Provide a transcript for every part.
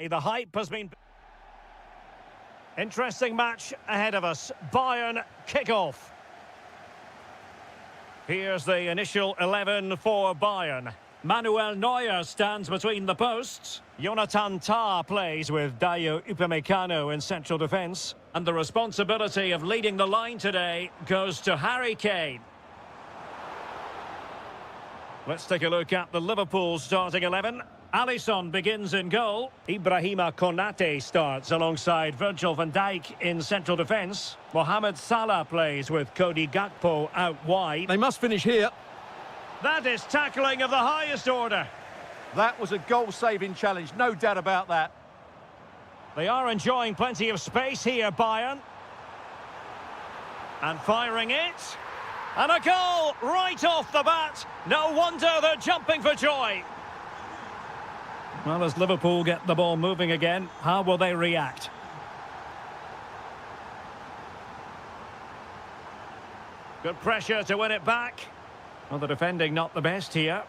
The hype has been... Interesting match ahead of us. Bayern kick-off. Here's the initial 11 for Bayern. Manuel Neuer stands between the posts. Jonathan Tah plays with Dayo Upamecano in central defence. And the responsibility of leading the line today goes to Harry Kane. Let's take a look at the Liverpool starting 11. Alisson begins in goal. Ibrahima Konate starts alongside Virgil van Dijk in central defence. Mohamed Salah plays with Cody Gakpo out wide. They must finish here. That is tackling of the highest order. That was a goal-saving challenge, no doubt about that. They are enjoying plenty of space here, Bayern. And firing it. And a goal right off the bat. No wonder they're jumping for joy. Well, as Liverpool get the ball moving again, how will they react? Good pressure to win it back. Well, the defending not the best here.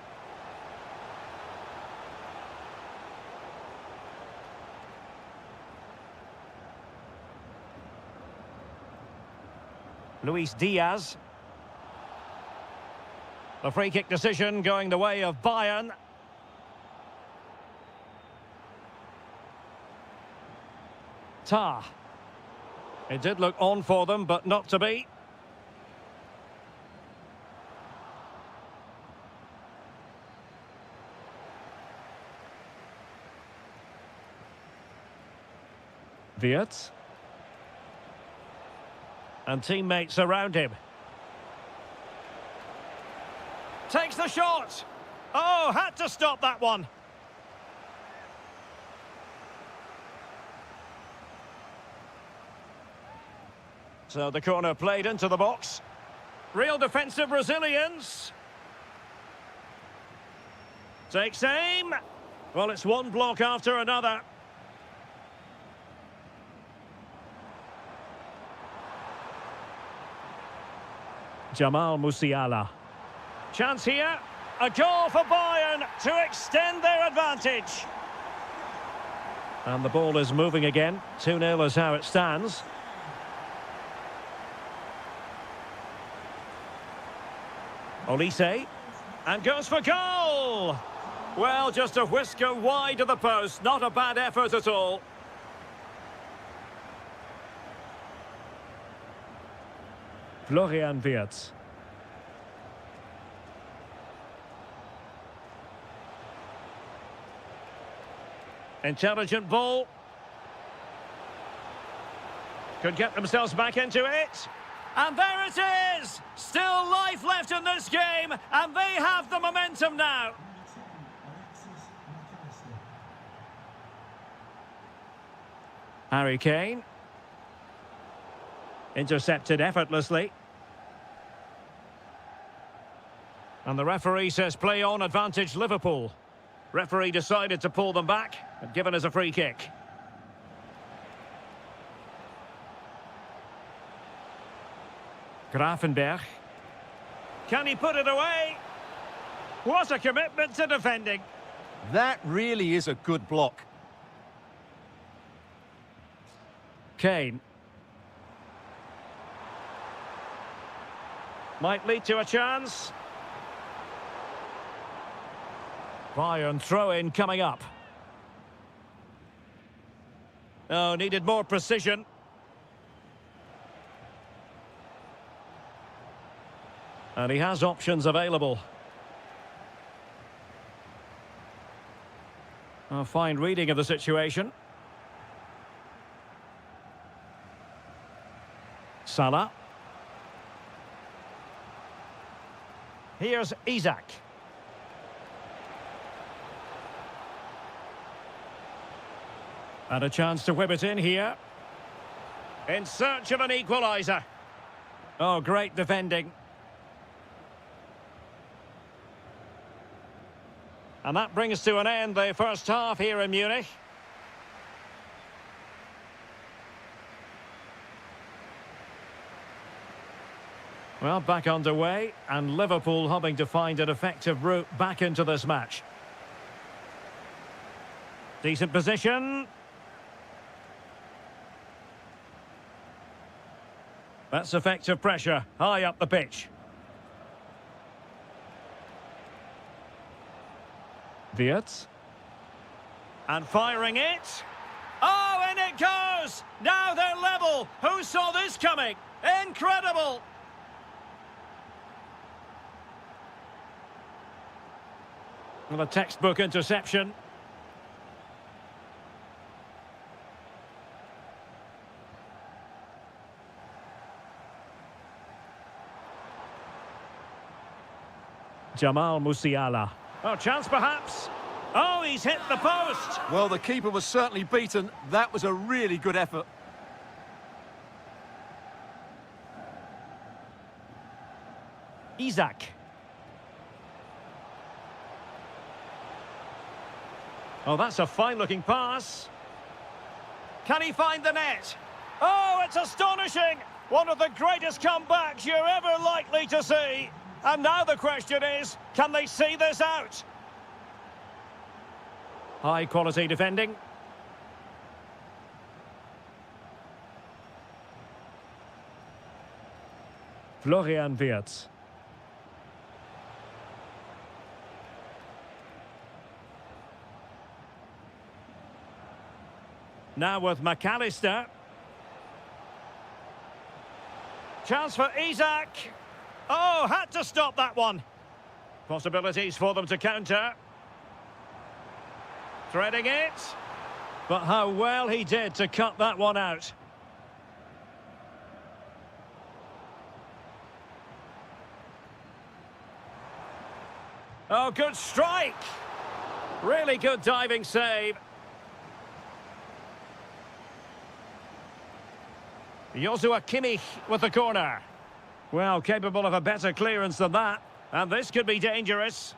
Luis Diaz. The free kick decision going the way of Bayern. Tah. It did look on for them, but not to be. Wirtz. And teammates around him. Takes the shot. Oh, had to stop that one. So the corner played into the box. Real defensive resilience. Takes aim. Well, it's one block after another. Jamal Musiala. Chance here. A goal for Bayern to extend their advantage. And the ball is moving again. 2-0 is how it stands. Olise. And goes for goal. Well, just a whisker wide of the post. Not a bad effort at all. Florian Wirtz. Intelligent ball. Could get themselves back into it. And there it is! Still life left in this game, and they have the momentum now. Harry Kane. Intercepted effortlessly. And the referee says play on, advantage Liverpool. Referee decided to pull them back and given us a free kick. Grafenberg. Can he put it away? What a commitment to defending. That really is a good block. Kane. Might lead to a chance. Bayern throw-in coming up. Oh, needed more precision. And he has options available. A fine reading of the situation. Salah. Here's Isaac. And a chance to whip it in here. In search of an equaliser. Oh, great defending. And that brings to an end the first half here in Munich. Well, back underway, and Liverpool hoping to find an effective route back into this match. Decent position. That's effective pressure, high up the pitch. Wirtz. And firing it. Oh, and it goes! Now they're level. Who saw this coming? Incredible! Well, a textbook interception. Jamal Musiala. Oh, chance perhaps. Oh, he's hit the post. Well, the keeper was certainly beaten. That was a really good effort. Isaac. Oh, that's a fine-looking pass. Can he find the net? Oh, it's astonishing! One of the greatest comebacks you're ever likely to see. And now the question is, can they see this out? High-quality defending. Florian Wirtz. Now with McAllister. Chance for Isaac. Oh, had to stop that one. Possibilities for them to counter. Threading it. But how well he did to cut that one out. Oh, good strike. Really good diving save. Joshua Kimmich with the corner. Well, capable of a better clearance than that. And this could be dangerous.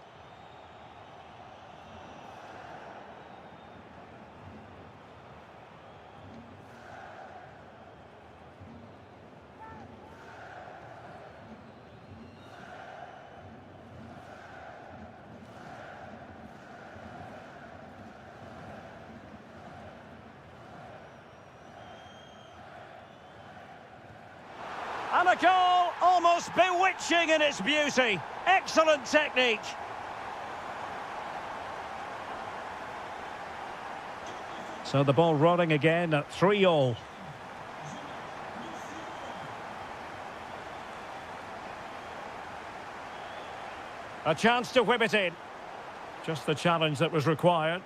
And a goal almost bewitching in its beauty. Excellent technique. So the ball rolling again at 3-3. A chance to whip it in. Just the challenge that was required.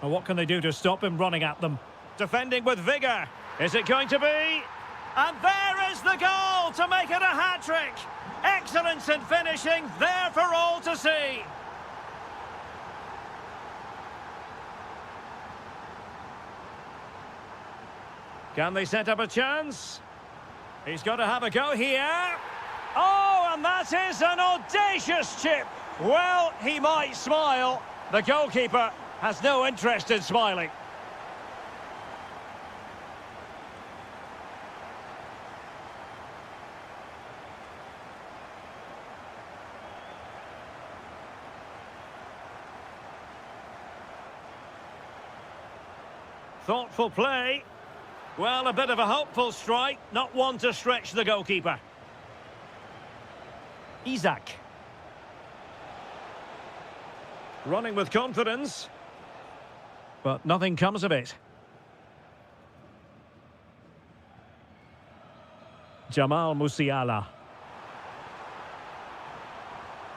Well, what can they do to stop him running at them? Defending with vigour. Is it going to be? And there is the goal to make it a hat-trick. Excellence in finishing, there for all to see. Can they set up a chance? He's got to have a go here. Oh, and that is an audacious chip. Well, he might smile. The goalkeeper has no interest in smiling. Thoughtful play. Well, a bit of a hopeful strike, not one to stretch the goalkeeper. Isaac. Running with confidence. But nothing comes of it. Jamal Musiala.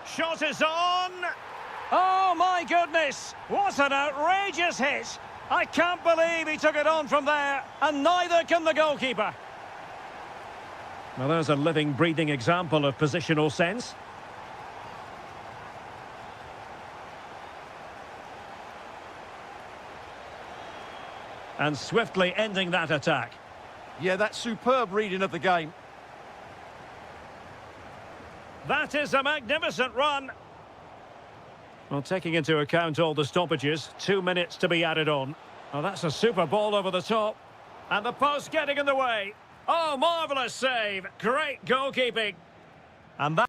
Shot is on! Oh my goodness! What an outrageous hit! I can't believe he took it on from there, and neither can the goalkeeper. Well, there's a living, breathing example of positional sense. And swiftly ending that attack. Yeah, that's superb reading of the game. That is a magnificent run. Well, taking into account all the stoppages, 2 minutes to be added on. Oh, that's a super ball over the top. And the post getting in the way. Oh, marvellous save. Great goalkeeping. And that...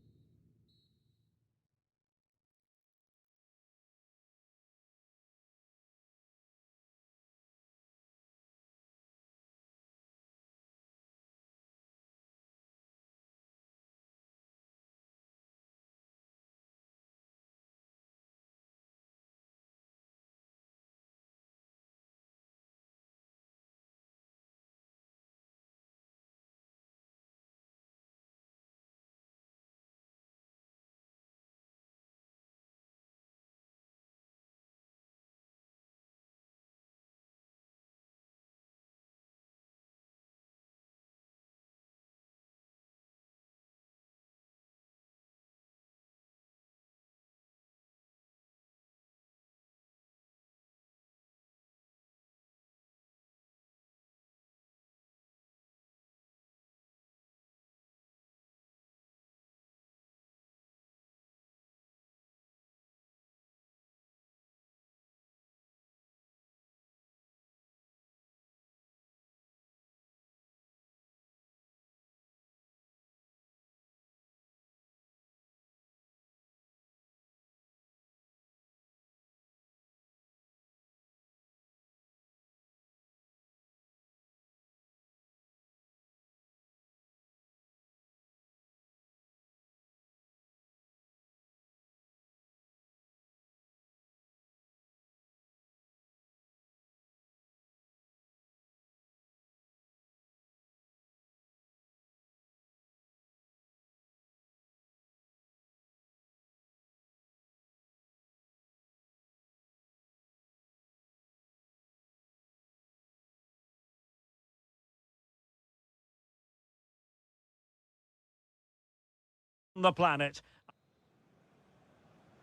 the planet.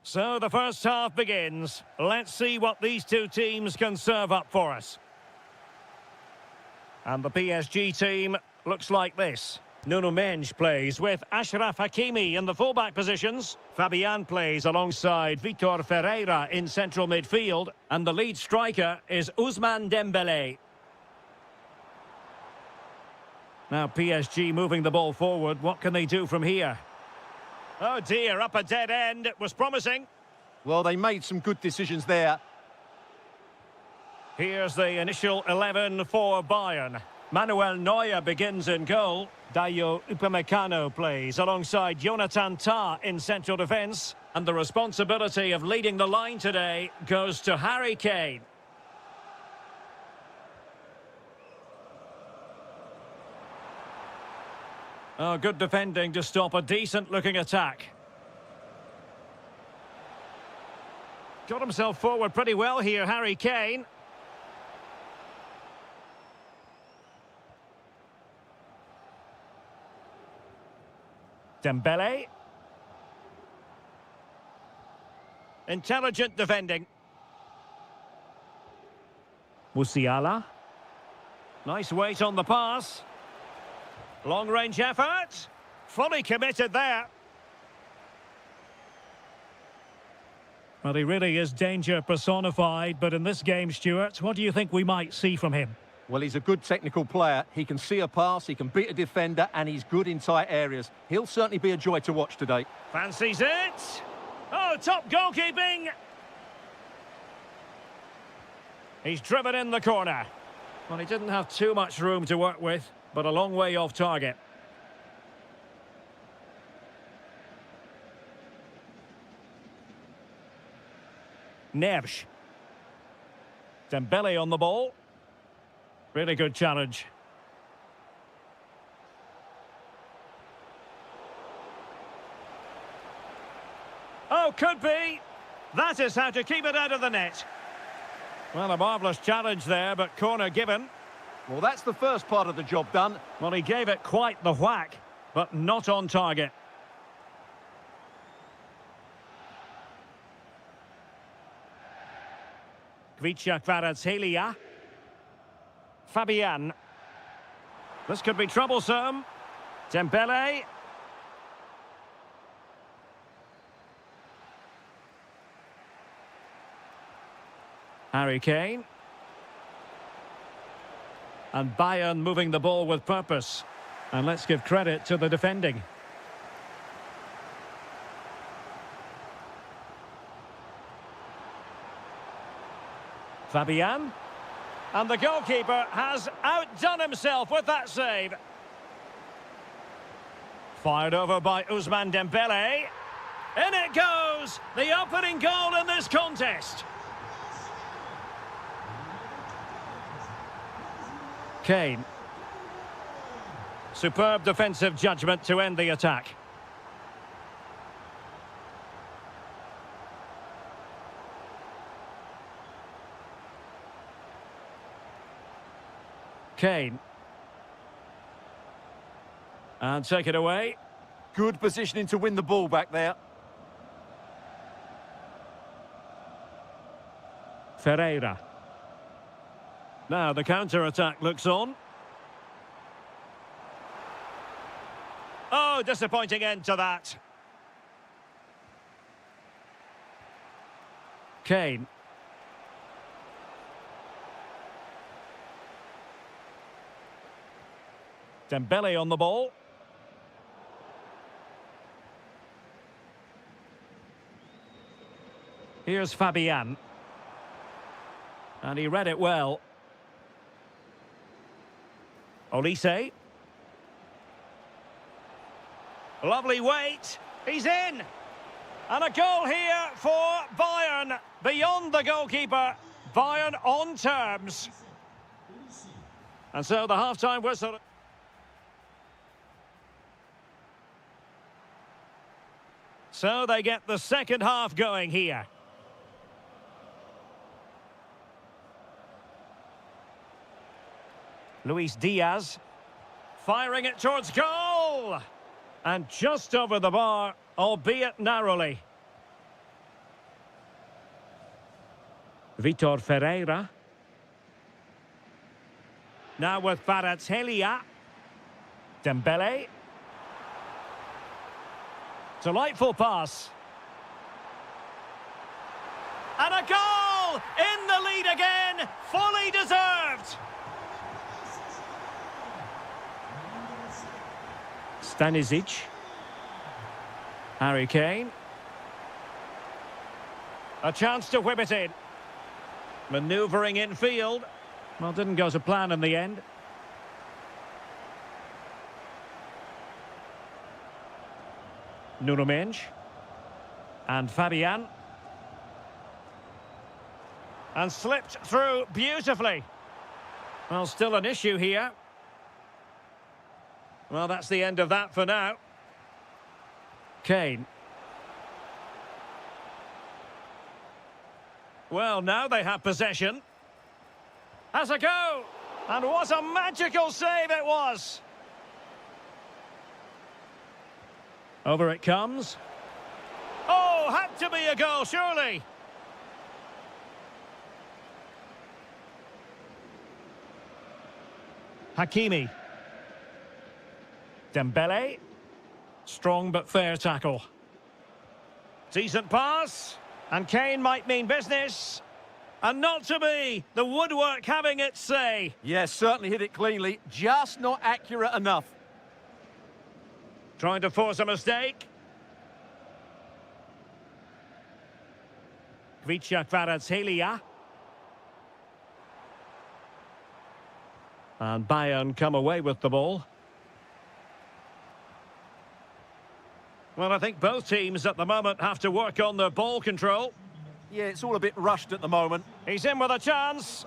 So the first half begins. Let's see what these two teams can serve up for us. And the PSG team looks like this. Nuno Mendes plays with Achraf Hakimi in the fullback positions. Fabian plays alongside Vitor Ferreira in central midfield. And the lead striker is Ousmane Dembélé. Now PSG moving the ball forward. What can they do from here? Oh dear, up a dead end. It was promising. Well, they made some good decisions there. Here's the initial 11 for Bayern. Manuel Neuer begins in goal. Dayo Upamecano plays alongside Jonathan Tah in central defence. And the responsibility of leading the line today goes to Harry Kane. Oh, good defending to stop a decent-looking attack. Got himself forward pretty well here, Harry Kane. Dembele. Intelligent defending. Musiala. Nice weight on the pass. Long-range effort. Fully committed there. Well, he really is danger personified, but in this game, Stuart, what do you think we might see from him? Well, he's a good technical player. He can see a pass, he can beat a defender, and he's good in tight areas. He'll certainly be a joy to watch today. Fancies it. Oh, top goalkeeping. He's driven in the corner. Well, he didn't have too much room to work with, but a long way off target. Neves. Dembele on the ball. Really good challenge. Oh, could be. That is how to keep it out of the net. Well, a marvellous challenge there, but corner given. Well, that's the first part of the job done. Well, he gave it quite the whack, but not on target. Kvaratskhelia. Fabian. This could be troublesome. Dembele. Harry Kane. And Bayern moving the ball with purpose. And let's give credit to the defending. Fabian. And the goalkeeper has outdone himself with that save. Fired over by Ousmane Dembele. In it goes! The opening goal in this contest. Kane. Superb defensive judgment to end the attack. Kane. And take it away. Good positioning to win the ball back there. Ferreira. Now the counter-attack looks on. Oh, disappointing end to that. Kane. Dembele on the ball. Here's Fabian. And he read it well. Olise. Lovely weight. He's in. And a goal here for Bayern. Beyond the goalkeeper. Bayern on terms. And so the half-time whistle. So they get the second half going here. Luis Diaz. Firing it towards goal. And just over the bar, albeit narrowly. Vitor Ferreira. Now with Kvaratskhelia. Dembele. Delightful pass. And a goal! In the lead again! Fully deserved! Stanisic. Harry Kane. A chance to whip it in. Manoeuvring infield. Well, didn't go to plan in the end. Nuno Mendes. And Fabian. And slipped through beautifully. Well, still an issue here. Well, that's the end of that for now. Kane. Well, now they have possession. Has a go! And what a magical save it was! Over it comes. Oh, had to be a goal, surely! Hakimi. Dembele. Strong but fair tackle. Decent pass. And Kane might mean business. And not to be. The woodwork having its say. Yes, certainly hit it cleanly. Just not accurate enough. Trying to force a mistake. Kvaratskhelia. And Bayern come away with the ball. Well, I think both teams at the moment have to work on their ball control. Yeah, it's all a bit rushed at the moment. He's in with a chance.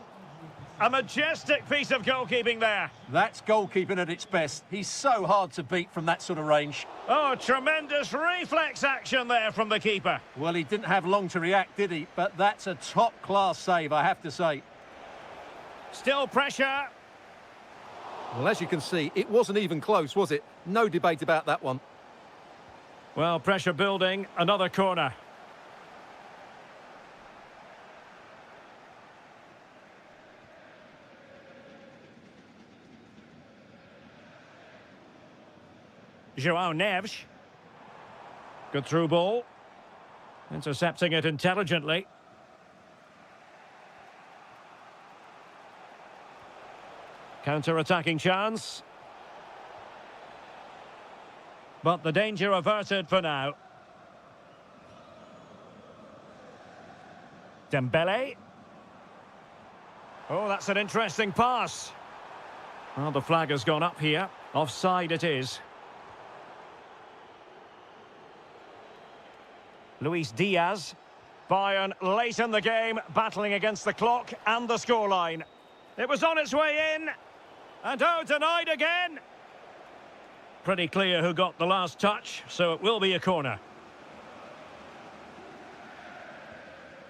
A majestic piece of goalkeeping there. That's goalkeeping at its best. He's so hard to beat from that sort of range. Oh, tremendous reflex action there from the keeper. Well, he didn't have long to react, did he? But that's a top-class save, I have to say. Still pressure. Well, as you can see, it wasn't even close, was it? No debate about that one. Well, pressure building. Another corner. João Neves. Good through ball. Intercepting it intelligently. Counter-attacking chance. But the danger averted for now. Dembele. Oh, that's an interesting pass. Well, the flag has gone up here. Offside it is. Luis Diaz. Bayern late in the game, battling against the clock and the scoreline. It was on its way in. And oh, denied again. Pretty clear who got the last touch, so it will be a corner.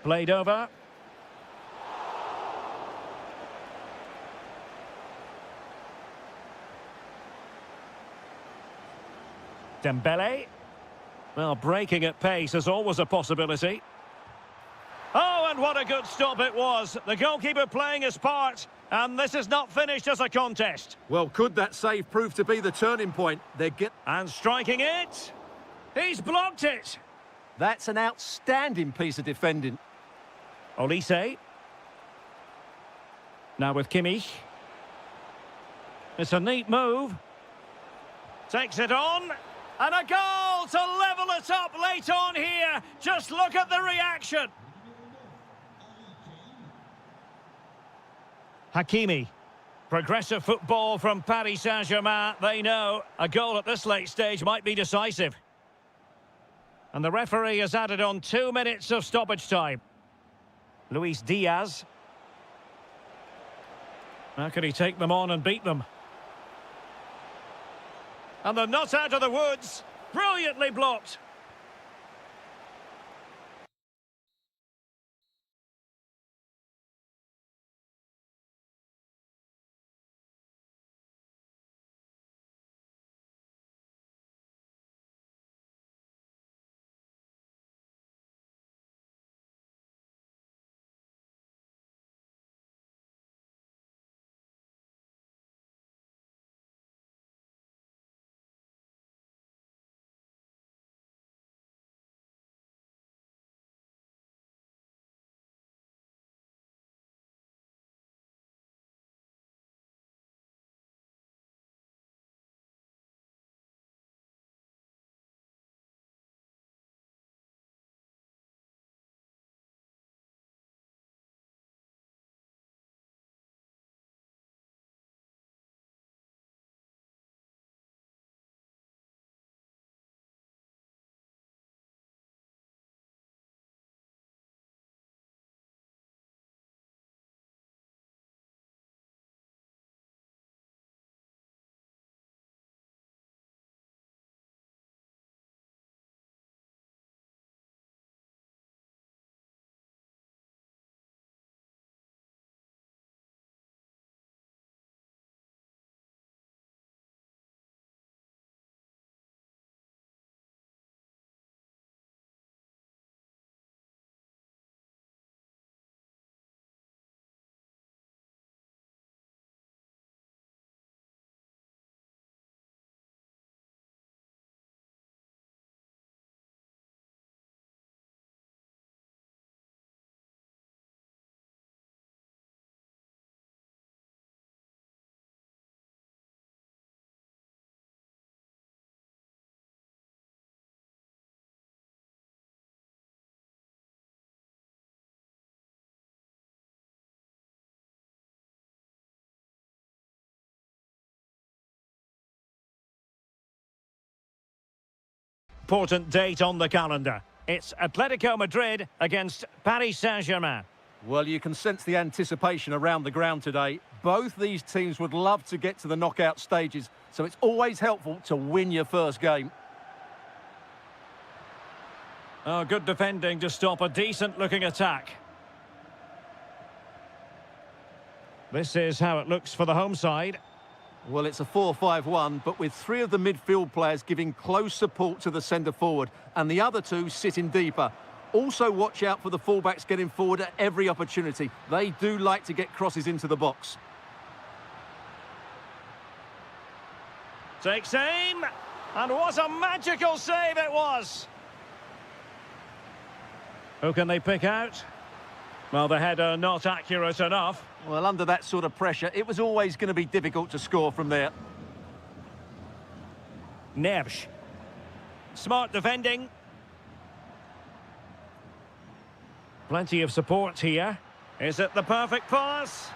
Played over. Dembele. Well, breaking at pace is always a possibility. Oh, and what a good stop it was. The goalkeeper playing his part, and this is not finished as a contest. Well, could that save prove to be the turning point? And striking it. He's blocked it. That's an outstanding piece of defending. Olise. Now with Kimmich. It's a neat move. Takes it on. And a goal to level it up late on here. Just look at the reaction. Hakimi. Progressive football from Paris Saint-Germain. They know a goal at this late stage might be decisive. And the referee has added on 2 minutes of stoppage time. Luis Diaz. How can he take them on and beat them? And they're not out of the woods. Brilliantly blocked. Important date on the calendar. It's Atletico Madrid against Paris Saint-Germain. Well, you can sense the anticipation around the ground today. Both these teams would love to get to the knockout stages, so it's always helpful to win your first game. Oh, good defending to stop a decent-looking attack. This is how it looks for the home side. Well, it's a 4-5-1, but with 3 of the midfield players giving close support to the centre-forward, and the other 2 sitting deeper. Also watch out for the fullbacks getting forward at every opportunity. They do like to get crosses into the box. Takes aim, and what a magical save it was! Who can they pick out? Well, the header not accurate enough. Well, under that sort of pressure, it was always going to be difficult to score from there. Neves. Smart defending. Plenty of support here. Is it the perfect pass?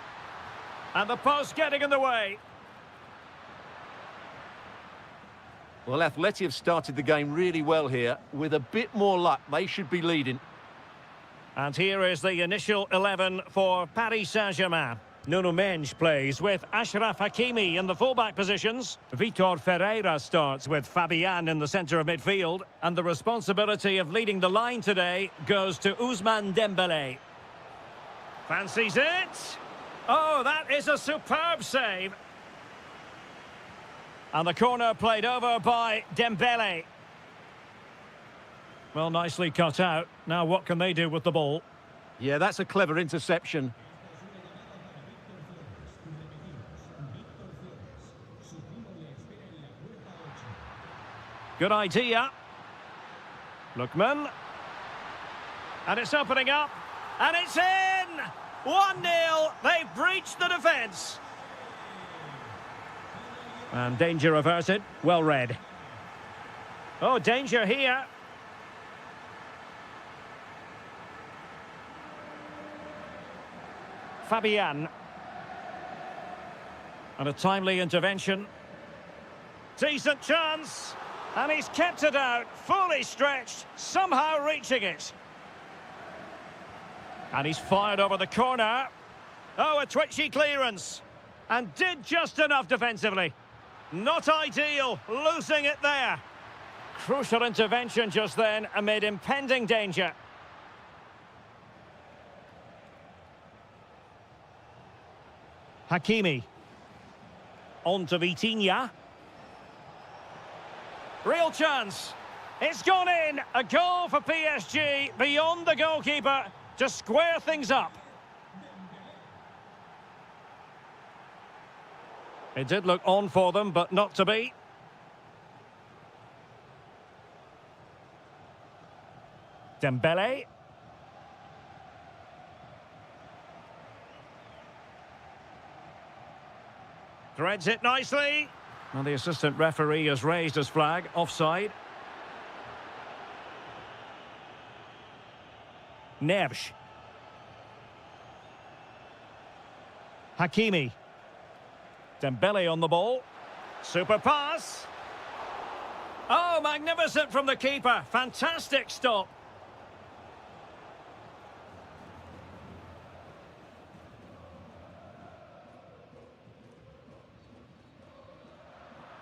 And the post getting in the way. Well, Athletic have started the game really well here. With a bit more luck, they should be leading. And here is the initial 11 for Paris Saint-Germain. Nuno Mendes plays with Achraf Hakimi in the fullback positions. Vitor Ferreira starts with Fabian in the centre of midfield. And the responsibility of leading the line today goes to Ousmane Dembélé. Fancies it. Oh, that is a superb save. And the corner played over by Dembélé. Well, nicely cut out. Now what can they do with the ball? Yeah, that's a clever interception. Good idea. Lookman. And it's opening up. And it's in! 1-0. They've breached the defence. And danger averted. Well read. Oh, danger here. Fabian. And a timely intervention. Decent chance. And he's kept it out, fully stretched, somehow reaching it. And he's fired over the corner. Oh, a twitchy clearance. And did just enough defensively. Not ideal, losing it there. Crucial intervention just then amid impending danger. Hakimi. On to Vitinha. Real chance. It's gone in. A goal for PSG beyond the goalkeeper to square things up. It did look on for them, but not to be. Dembélé. Threads it nicely. And the assistant referee has raised his flag, offside. Neves. Hakimi. Dembélé on the ball. Super pass. Oh, magnificent from the keeper. Fantastic stop.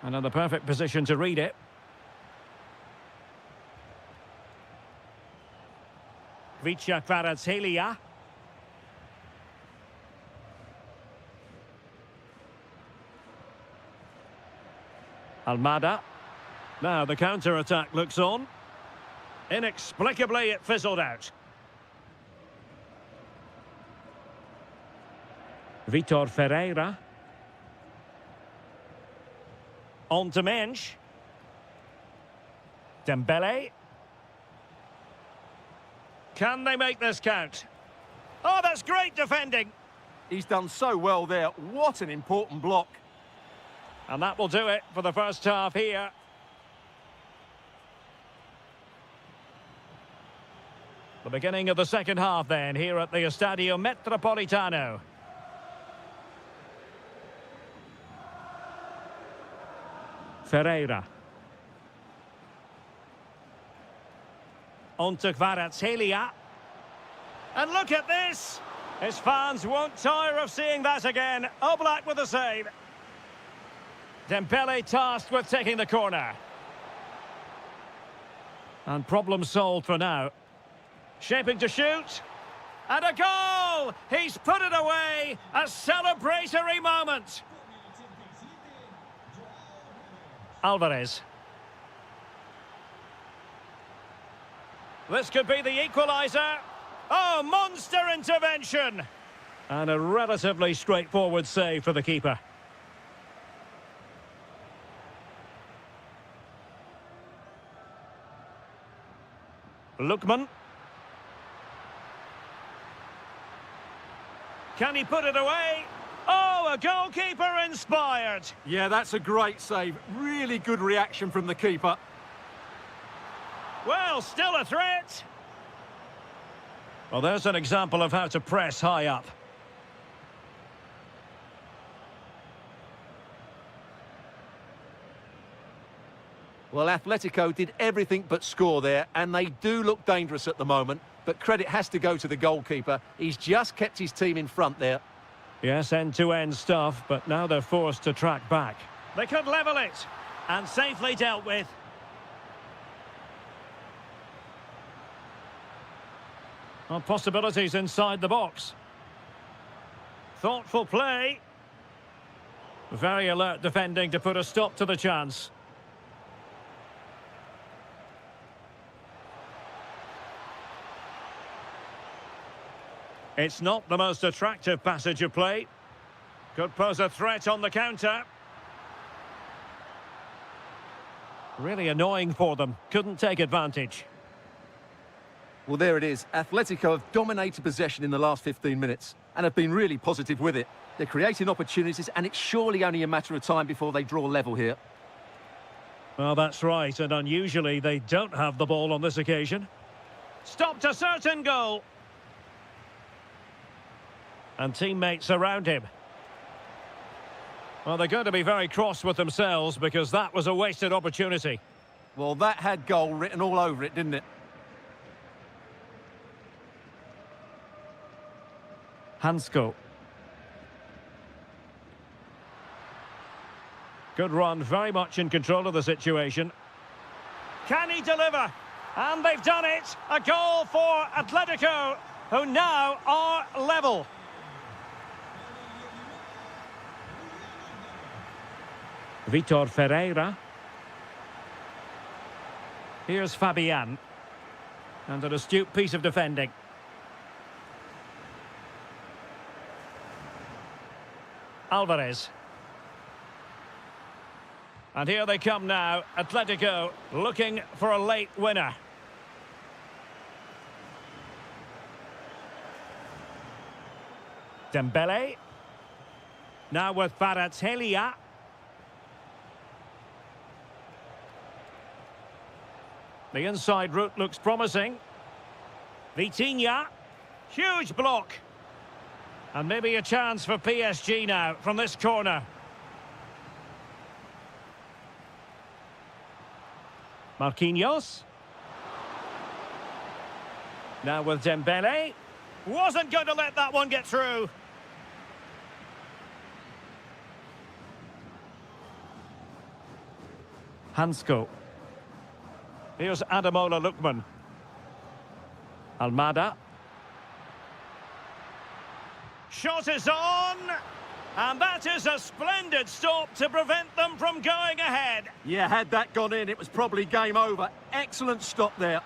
And in the perfect position to read it. Vicha Kvaratskhelia. Almada. Now the counter-attack looks on. Inexplicably it fizzled out. Vitor Ferreira. On to Mendes. Dembélé. Can they make this count? Oh, that's great defending. He's done so well there. What an important block. And that will do it for the first half here. The beginning of the second half then, here at the Estadio Metropolitano. Ferreira. On to Kvaratskhelia. And look at this! His fans won't tire of seeing that again. Oblak with the save. Dembélé tasked with taking the corner. And problem solved for now. Shaping to shoot. And a goal! He's put it away! A celebratory moment! Alvarez. This could be the equaliser. Oh, monster intervention! And a relatively straightforward save for the keeper. Lookman. Can he put it away? Oh, a goalkeeper inspired. Yeah, that's a great save. Really good reaction from the keeper. Well, still a threat. Well, there's an example of how to press high up. Well, Atletico did everything but score there, and they do look dangerous at the moment, but credit has to go to the goalkeeper. He's just kept his team in front there. Yes, end-to-end stuff, but now they're forced to track back. They could level it, and safely dealt with. Well, possibilities inside the box. Thoughtful play. Very alert defending to put a stop to the chance. It's not the most attractive passage of play. Could pose a threat on the counter. Really annoying for them. Couldn't take advantage. Well, there it is. Atletico have dominated possession in the last 15 minutes and have been really positive with it. They're creating opportunities, and it's surely only a matter of time before they draw level here. Well, that's right, and unusually they don't have the ball on this occasion. Stopped a certain goal. And teammates around him. Well, they're going to be very cross with themselves because that was a wasted opportunity. Well, that had goal written all over it, didn't it? Hansko. Good run, very much in control of the situation. Can he deliver? And they've done it! A goal for Atletico, who now are level. Vitor Ferreira. Here's Fabian. And an astute piece of defending. Alvarez. And here they come now, Atletico looking for a late winner. Dembele. Now with Kvaratskhelia. The inside route looks promising. Vitinha. Huge block. And maybe a chance for PSG now from this corner. Marquinhos. Now with Dembele. Wasn't going to let that one get through. Hansko. Here's Ademola Lookman. Almada. Shot is on. And that is a splendid stop to prevent them from going ahead. Yeah, had that gone in, it was probably game over. Excellent stop there.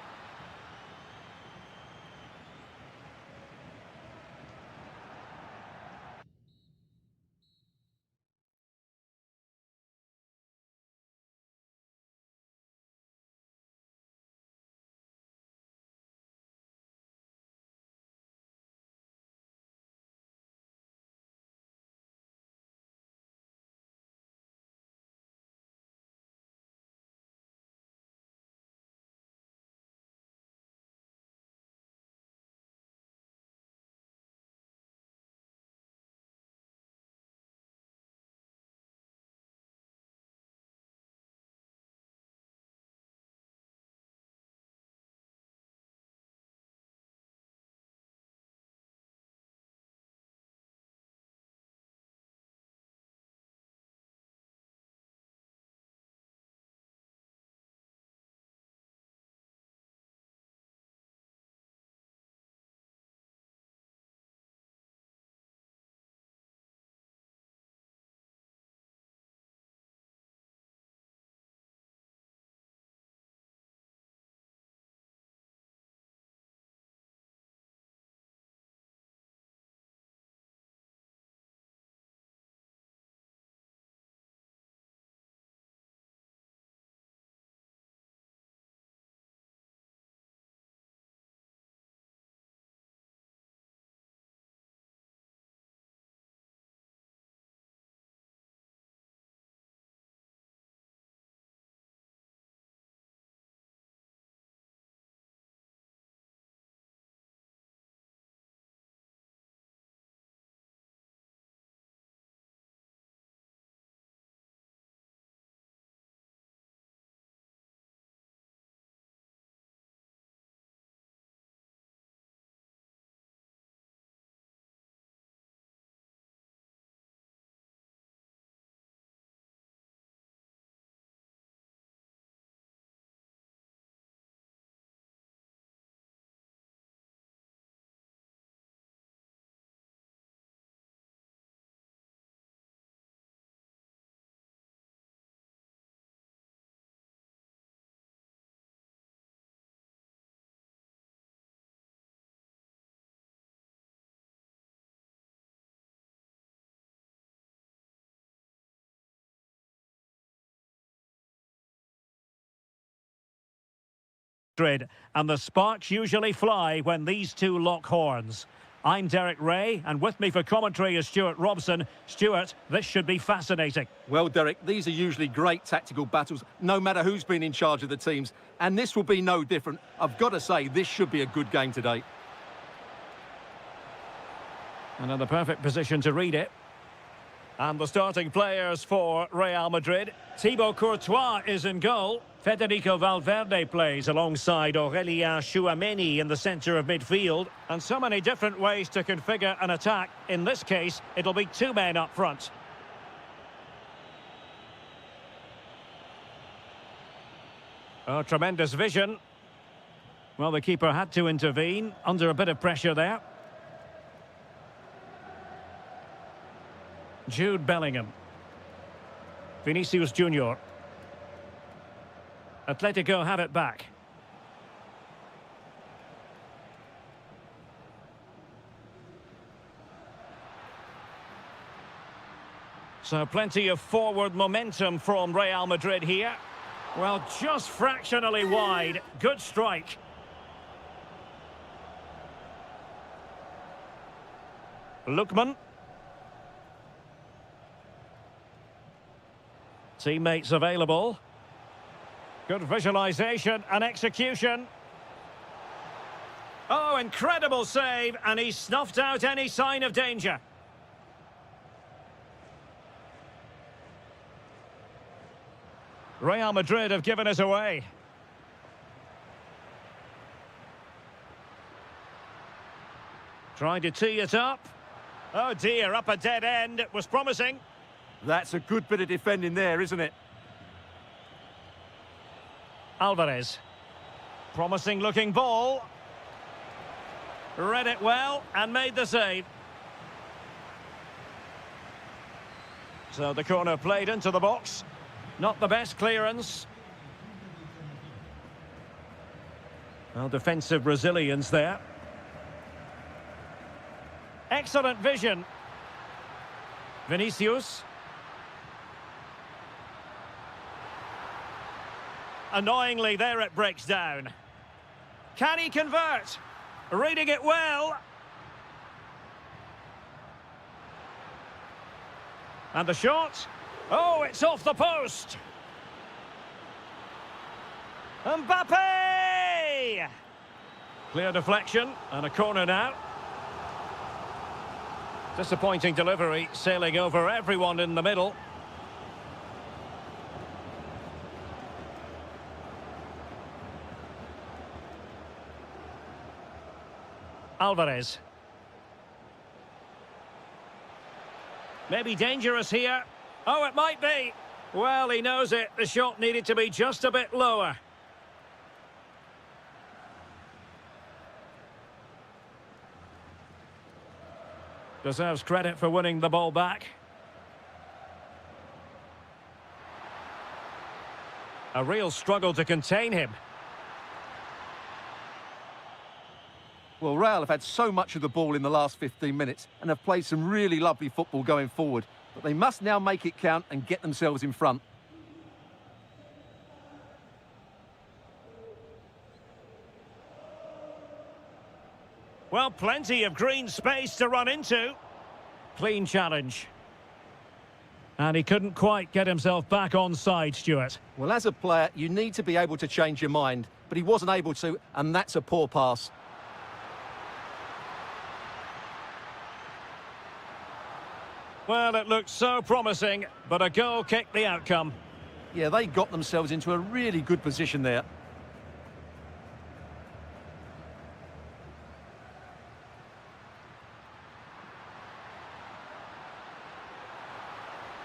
Madrid, and the sparks usually fly when these two lock horns. I'm Derek Ray, and with me for commentary is Stuart Robson. Stuart, this should be fascinating. Well, Derek, these are usually great tactical battles, no matter who's been in charge of the teams. And this will be no different. I've got to say, this should be a good game today. And in the perfect position to read it. And the starting players for Real Madrid. Thibaut Courtois is in goal. Federico Valverde plays alongside Aurélien Tchouameni in the centre of midfield. And so many different ways to configure an attack. In this case, it'll be two men up front. Oh, tremendous vision. Well, the keeper had to intervene under a bit of pressure there. Jude Bellingham. Vinicius Junior. Atletico have it back. So plenty of forward momentum from Real Madrid here. Well, just fractionally wide. Good strike. Lookman. Teammates available. Good visualization and execution. Oh, incredible save, and he snuffed out any sign of danger. Real Madrid have given us away. Trying to tee it up. Oh dear, up a dead end. It was promising. That's a good bit of defending there, isn't it? Alvarez. Promising looking ball. Read it well and made the save. So the corner played into the box. Not the best clearance. Well, defensive resilience there. Excellent vision. Vinicius. Annoyingly, there it breaks down. Can he convert? Reading it well. And the shot. Oh, it's off the post. Mbappe! Clear deflection and a corner now. Disappointing delivery, sailing over everyone in the middle. Alvarez. Maybe dangerous here. Oh, it might be. Well, he knows it. The shot needed to be just a bit lower. Deserves credit for winning the ball back. A real struggle to contain him. Well, Real have had so much of the ball in the last 15 minutes and have played some really lovely football going forward. But they must now make it count and get themselves in front. Well, plenty of green space to run into. Clean challenge. And he couldn't quite get himself back on side, Stuart. Well, as a player, you need to be able to change your mind. But he wasn't able to, and that's a poor pass. Well, it looked so promising, but a goal kicked the outcome. Yeah, they got themselves into a really good position there.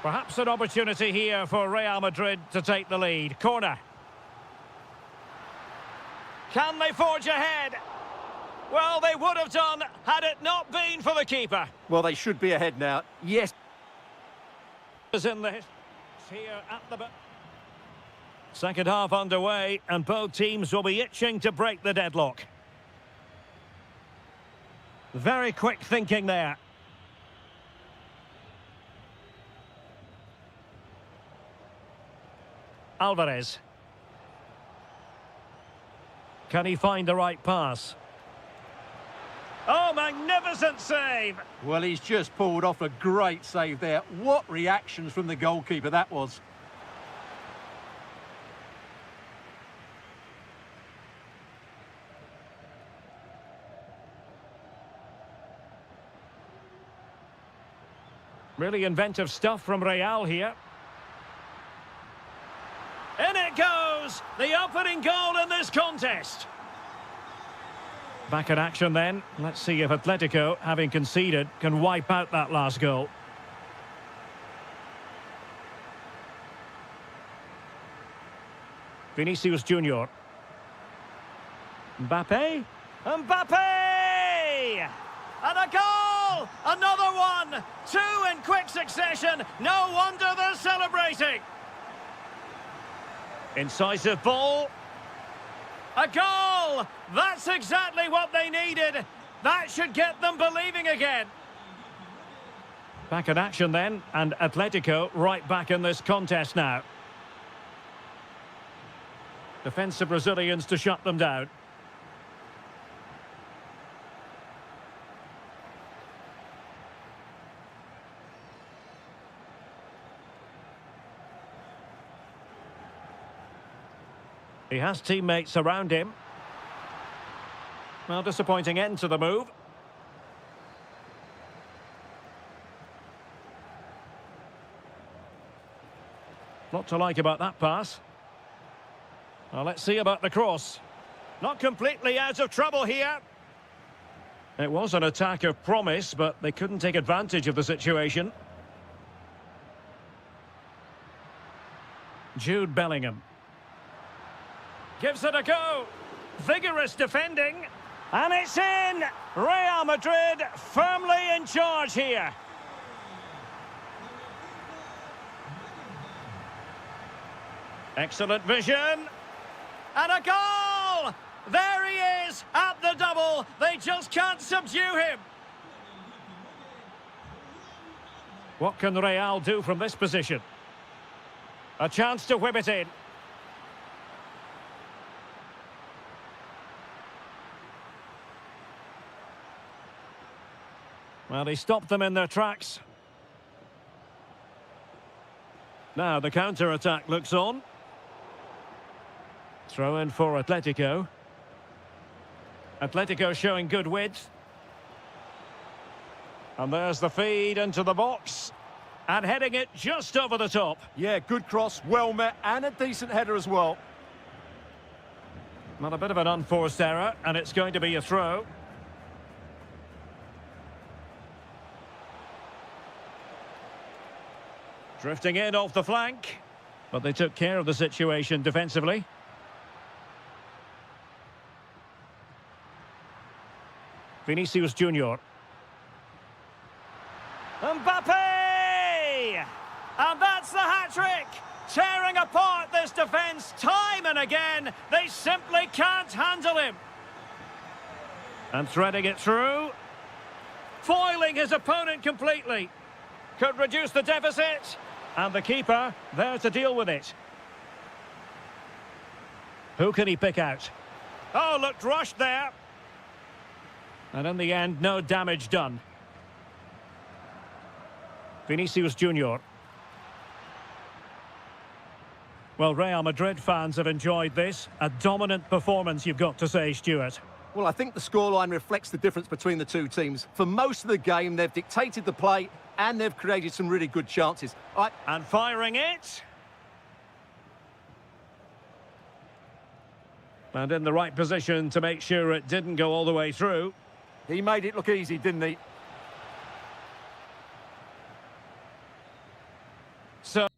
Perhaps an opportunity here for Real Madrid to take the lead. Corner. Can they forge ahead? Well, they would have done had it not been for the keeper. Well, they should be ahead now. Yes. In the here at the second half underway, and both teams will be itching to break the deadlock. Very quick thinking there. Alvarez. Can he find the right pass? Oh, magnificent save! Well, he's just pulled off a great save there. What reactions from the goalkeeper that was. Really inventive stuff from Real here. In it goes! The opening goal in this contest. Back in action then. Let's see if Atletico, having conceded, can wipe out that last goal. Vinicius Junior. Mbappe. Mbappe! And a goal! Another one! Two in quick succession. No wonder they're celebrating. Incisive ball. A goal! That's exactly what they needed. That should get them believing again. Back in action then, and Atletico right back in this contest now. Defensive Brazilians to shut them down. He has teammates around him. Well, disappointing end to the move. Lot to like about that pass. Well, let's see about the cross. Not completely out of trouble here. It was an attack of promise, but they couldn't take advantage of the situation. Jude Bellingham. Gives it a go. Vigorous defending. And it's in! Real Madrid firmly in charge here. Excellent vision. And a goal! There he is at the double. They just can't subdue him. What can Real do from this position? A chance to whip it in. Well, he stopped them in their tracks. Now the counter-attack looks on. Throw in for Atletico. Atletico showing good width. And there's the feed into the box. And heading it just over the top. Yeah, good cross, well met, and a decent header as well. Not a bit of an unforced error, and it's going to be a throw. Drifting in off the flank. But they took care of the situation defensively. Vinicius Junior. Mbappe! And that's the hat-trick! Tearing apart this defence time and again. They simply can't handle him. And threading it through. Foiling his opponent completely. Could reduce the deficit. And the keeper there to deal with it. Who can he pick out? Oh, looked rushed there. And in the end, no damage done. Vinicius Junior. Well, Real Madrid fans have enjoyed this. A dominant performance, you've got to say, Stuart. Well, I think the scoreline reflects the difference between the two teams. For most of the game, they've dictated the play and they've created some really good chances. And firing it. And in the right position to make sure it didn't go all the way through. He made it look easy, didn't he? So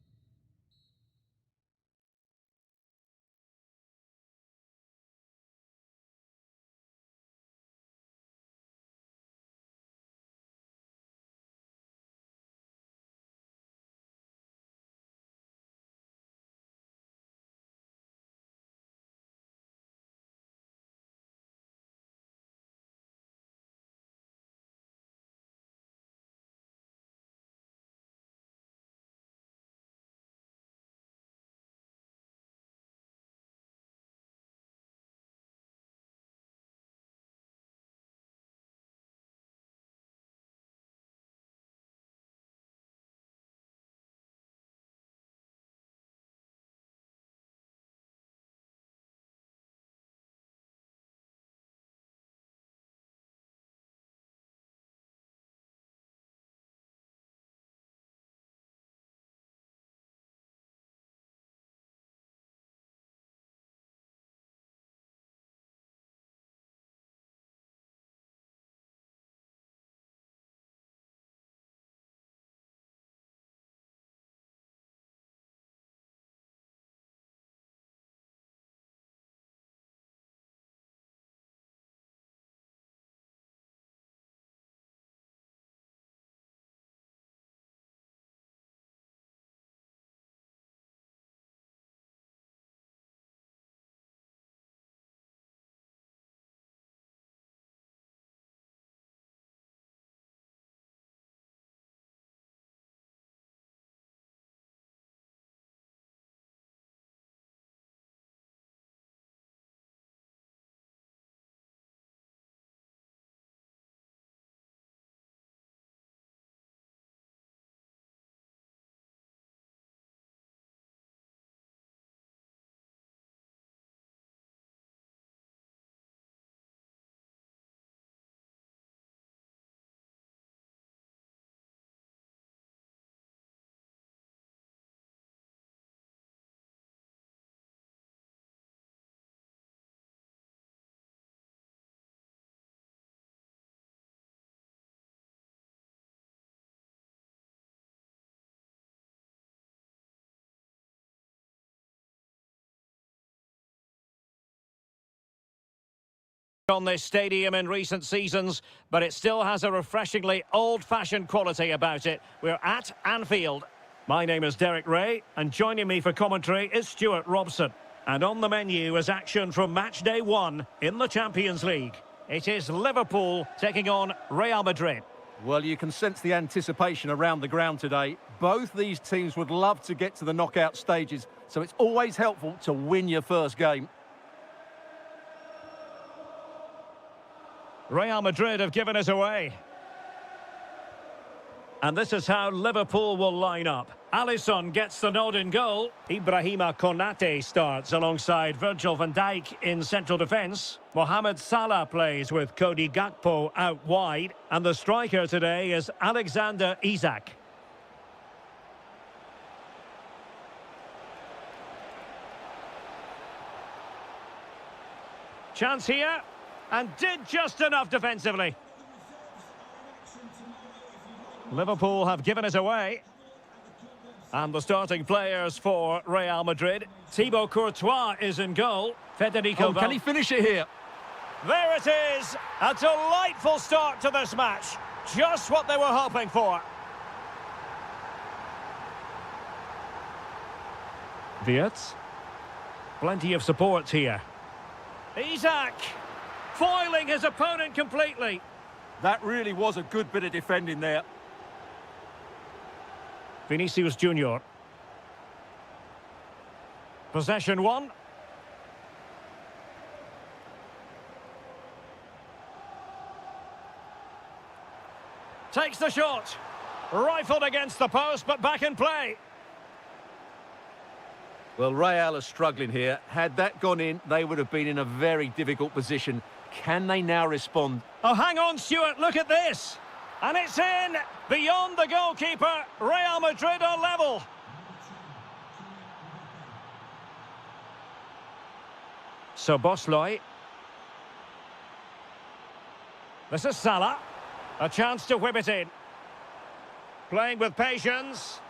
On this stadium in recent seasons, but it still has a refreshingly old-fashioned quality about it. We're at Anfield. My name is Derek Ray, and joining me for commentary is Stuart Robson. And on the menu is action from match day 1 in the Champions League. It is Liverpool taking on Real Madrid. Well, you can sense the anticipation around the ground today. Both these teams would love to get to the knockout stages, so it's always helpful to win your first game. Real Madrid have given us away. And this is how Liverpool will line up. Alisson gets the nod in goal. Ibrahima Konate starts alongside Virgil van Dijk in central defence. Mohamed Salah plays with Cody Gakpo out wide. And the striker today is Alexander Isak. Chance here. And did just enough defensively. Liverpool have given it away. And the starting players for Real Madrid. Thibaut Courtois is in goal. Federico Can he finish it here? There it is. A delightful start to this match. Just what they were hoping for. Wirtz. Plenty of support here. Isak. Foiling his opponent completely. That really was a good bit of defending there. Vinicius Junior. Possession 1. Takes the shot. Rifled against the post, but back in play. Well, Real are struggling here. Had that gone in, they would have been in a very difficult position. Can they now respond? Oh, hang on, Stuart, look at this. And it's in, beyond the goalkeeper. Real Madrid are level. So Bosley. This is Salah. A chance to whip it in. Playing with patience.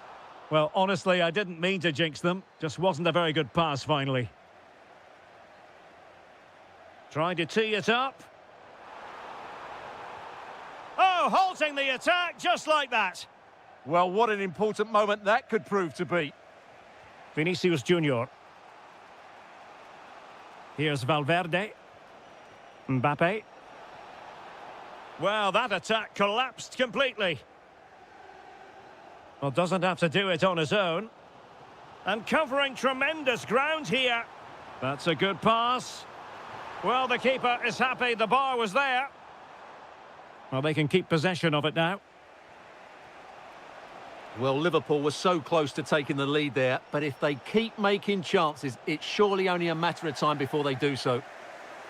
Well, honestly, I didn't mean to jinx them. Just wasn't a very good pass, finally. Trying to tee it up. Oh, halting the attack just like that. Well, what an important moment that could prove to be. Vinicius Junior. Here's Valverde. Mbappe. Well, that attack collapsed completely. Well, doesn't have to do it on his own. And covering tremendous ground here. That's a good pass. Well, the keeper is happy the bar was there. Well, they can keep possession of it now. Well, Liverpool was so close to taking the lead there, but if they keep making chances, it's surely only a matter of time before they do so.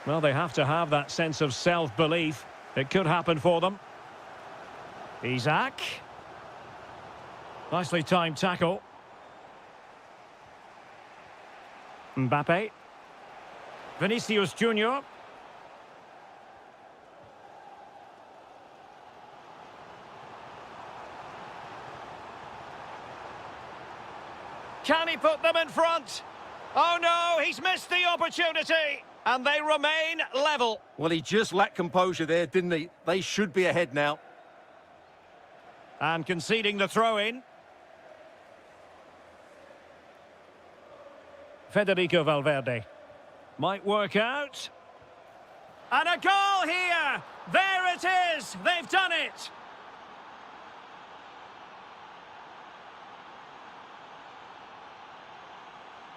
Well, they have to have that sense of self-belief. It could happen for them. Isak. Nicely timed tackle. Mbappe. Vinicius Junior. Can he put them in front? Oh no, he's missed the opportunity. And they remain level. Well, he just lacked composure there, didn't he? They should be ahead now. And conceding the throw-in. Federico Valverde. Might work out. And a goal here! There it is! They've done it!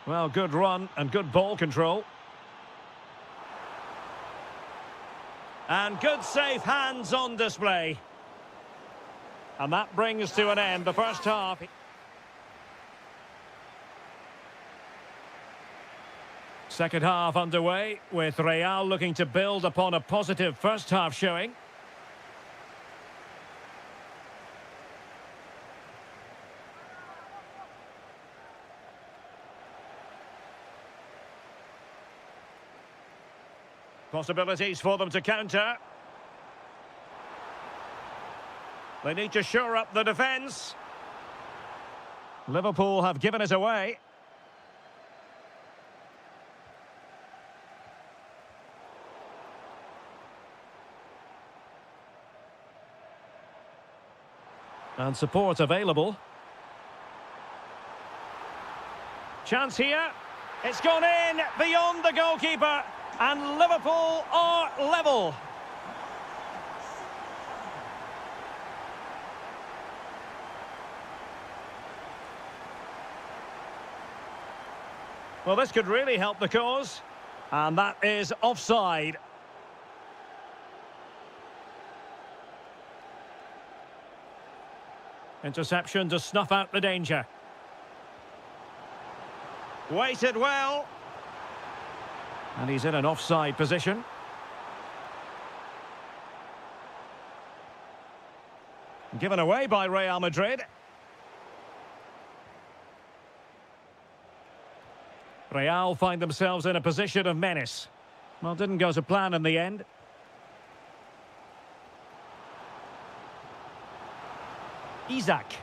Well, good run and good ball control. And good safe hands on display. And that brings to an end the first half. Second half underway, with Real looking to build upon a positive first half showing. Possibilities for them to counter. They need to shore up the defence. Liverpool have given it away. And support available. Chance here. It's gone in beyond the goalkeeper. And Liverpool are level. Well, this could really help the cause. And that is offside. Interception to snuff out the danger. Waited well. And he's in an offside position. Given away by Real Madrid. Real find themselves in a position of menace. Well, didn't go to plan in the end. Isaac.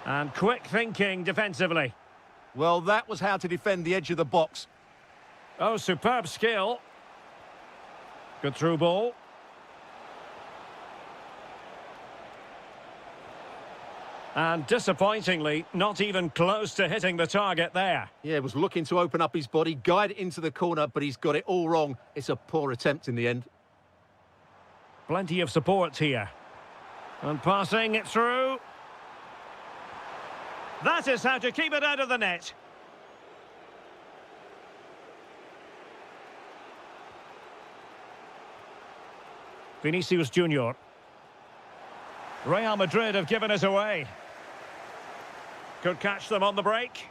And quick thinking defensively. Well, that was how to defend the edge of the box. Oh, superb skill. Good through ball. And disappointingly, not even close to hitting the target there. Yeah, was looking to open up his body, guide it into the corner, but he's got it all wrong. It's a poor attempt in the end. Plenty of support here. And passing it through. That is how to keep it out of the net. Vinicius Junior. Real Madrid have given us away. Could catch them on the break.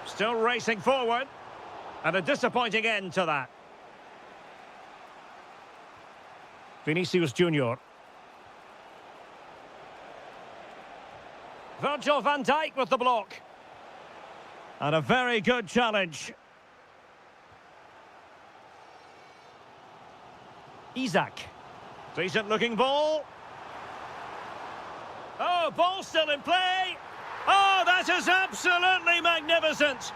Still racing forward. And a disappointing end to that. Vinicius Junior. Virgil van Dijk with the block. And a very good challenge. Isaac. Decent looking ball. Oh, ball still in play. Oh, that is absolutely magnificent.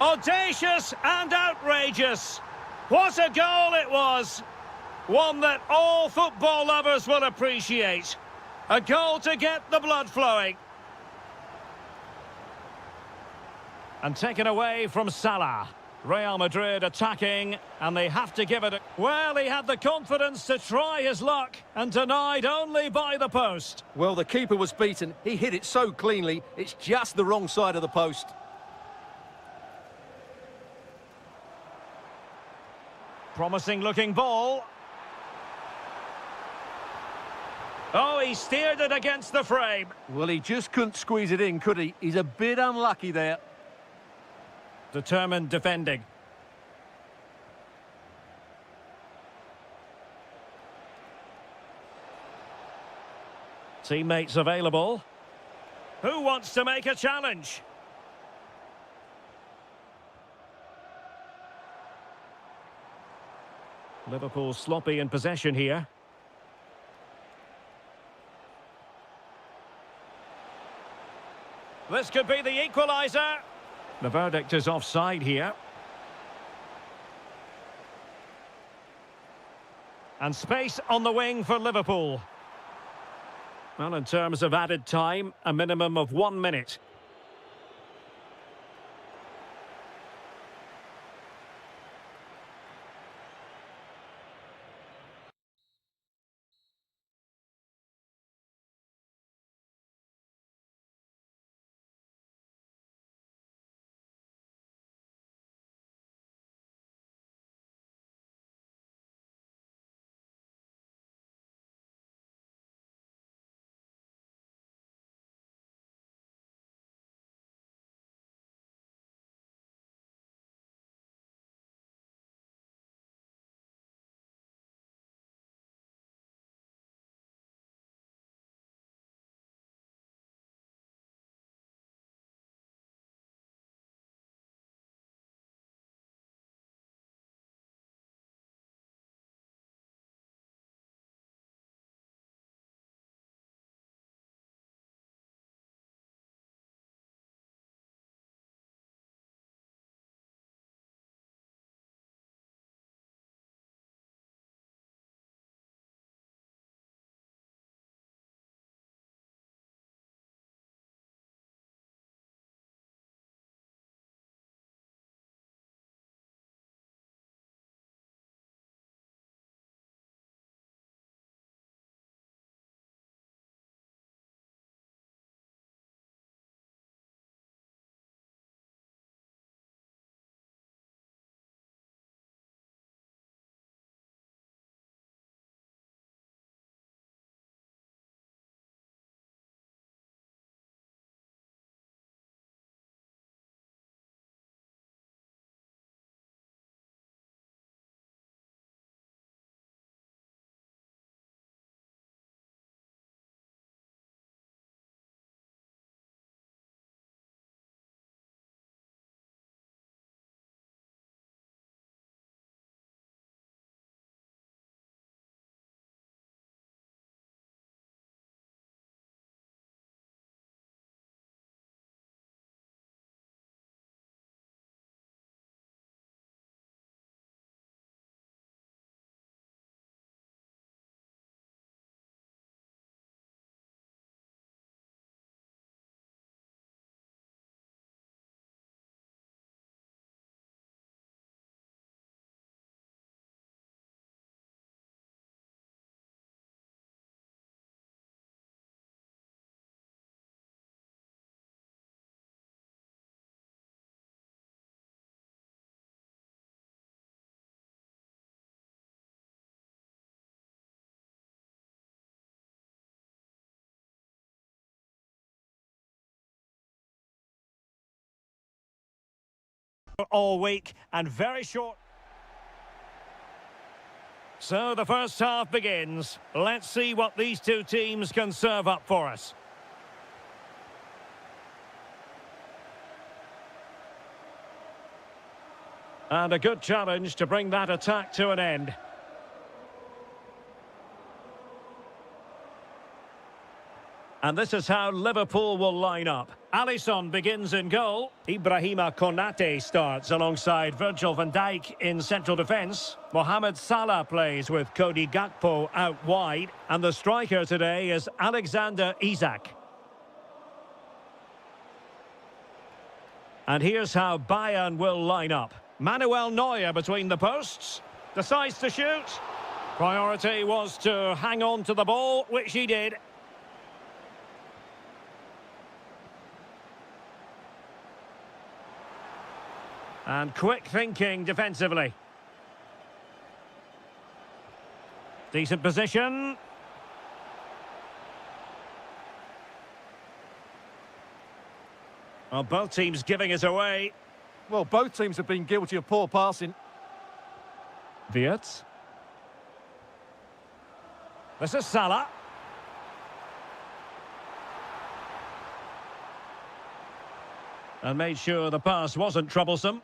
Audacious and outrageous. What a goal it was. One that all football lovers will appreciate. A goal to get the blood flowing. And taken away from Salah. Real Madrid attacking, and they have to give it a... Well, he had the confidence to try his luck, and denied only by the post. Well, the keeper was beaten. He hit it so cleanly, it's just the wrong side of the post. Promising looking ball. Oh, he steered it against the frame. Well, he just couldn't squeeze it in, could he? He's a bit unlucky there. Determined defending. Teammates available. Who wants to make a challenge? Liverpool sloppy in possession here. This could be the equaliser. The verdict is offside here. And space on the wing for Liverpool. Well, in terms of added time, a minimum of 1 minute. all week and very short. So the first half begins. Let's see what these two teams can serve up for us. And a good challenge to bring that attack to an end. And this is how Liverpool will line up. Alisson begins in goal. Ibrahima Konate starts alongside Virgil van Dijk in central defence. Mohamed Salah plays with Cody Gakpo out wide. And the striker today is Alexander Isak. And here's how Bayern will line up. Manuel Neuer between the posts. Decides to shoot. Priority was to hang on to the ball, which he did. And quick thinking defensively. Decent position. Well, both teams giving it away. Well, both teams have been guilty of poor passing. Wirtz. This is Salah. And made sure the pass wasn't troublesome.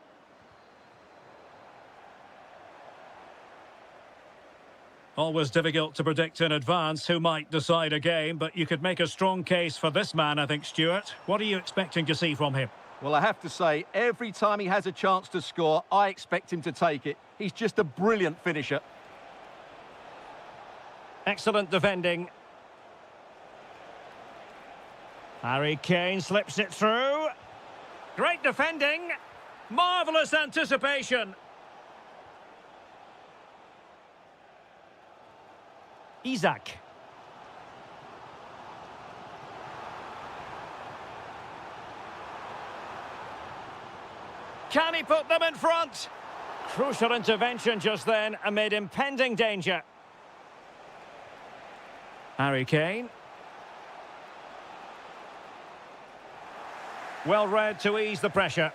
Always difficult to predict in advance who might decide a game, but you could make a strong case for this man, I think, Stuart. What are you expecting to see from him? Well, I have to say, every time he has a chance to score, I expect him to take it. He's just a brilliant finisher. Excellent defending. Harry Kane slips it through. Great defending. Marvellous anticipation. Isak. Can he put them in front? Crucial intervention just then amid impending danger. Harry Kane. Well read to ease the pressure.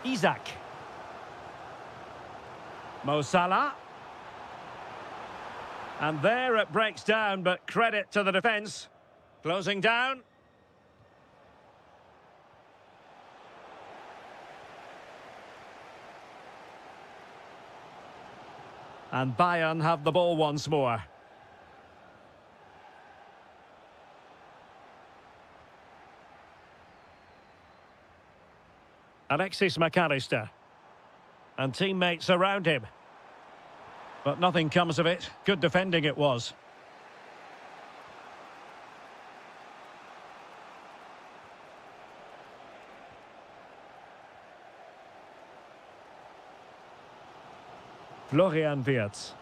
Isak. Mo Salah. And there it breaks down, but credit to the defence. Closing down. And Bayern have the ball once more. Alexis McAllister. And teammates around him. But nothing comes of it. Good defending it was. Florian Wirtz.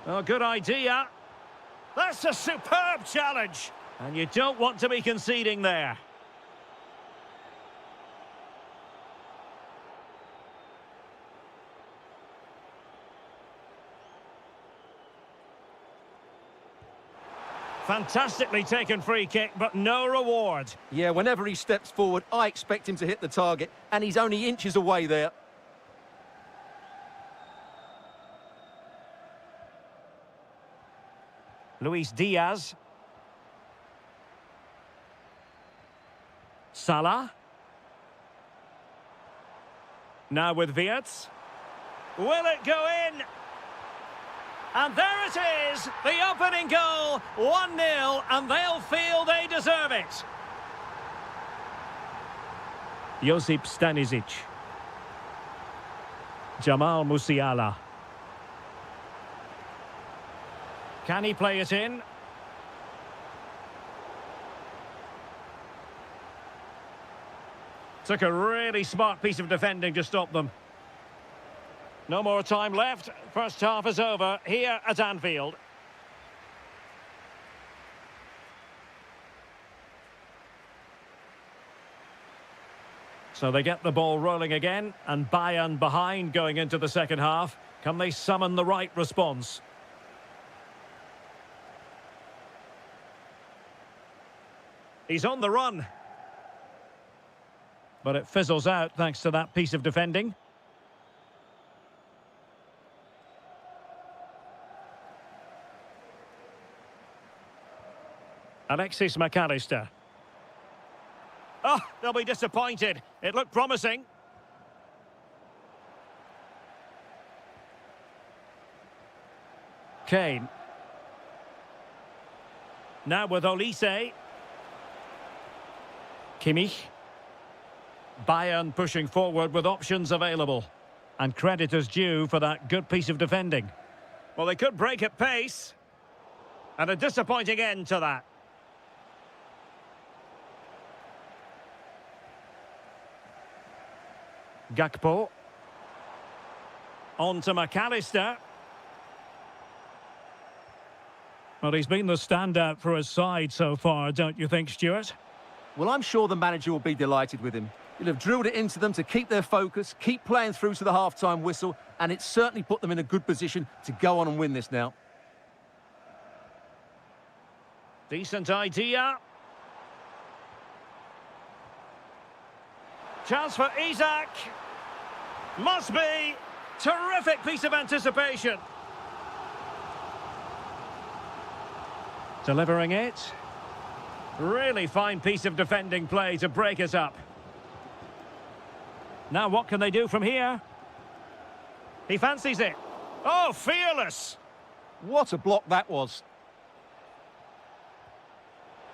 Oh, good idea. That's a superb challenge. And you don't want to be conceding there. Fantastically taken free kick, but no reward. Yeah, whenever he steps forward, I expect him to hit the target, and he's only inches away there. Luis Diaz. Salah. Now with Wirtz. Will it go in? And there it is, the opening goal, 1-0, and they'll feel they deserve it. Josip Stanisic. Jamal Musiala. Can he play it in? Took a really smart piece of defending to stop them. No more time left. First half is over here at Anfield. So they get the ball rolling again, and Bayern behind going into the second half. Can they summon the right response? He's on the run. But it fizzles out thanks to that piece of defending. Alexis McAllister. Oh, they'll be disappointed. It looked promising. Kane. Now with Olise. Kimmich. Bayern pushing forward with options available. And credit is due for that good piece of defending. Well, they could break at pace. And a disappointing end to that. Gakpo. On to McAllister. Well, he's been the standout for his side so far, don't you think, Stuart? Well, I'm sure the manager will be delighted with him. He'll have drilled it into them to keep their focus, keep playing through to the half-time whistle, and it's certainly put them in a good position to go on and win this now. Decent idea. Chance for Isak. Must be. Terrific piece of anticipation. Delivering it. Really fine piece of defending play to break us up. Now what can they do from here? He fancies it. Oh, fearless. What a block that was.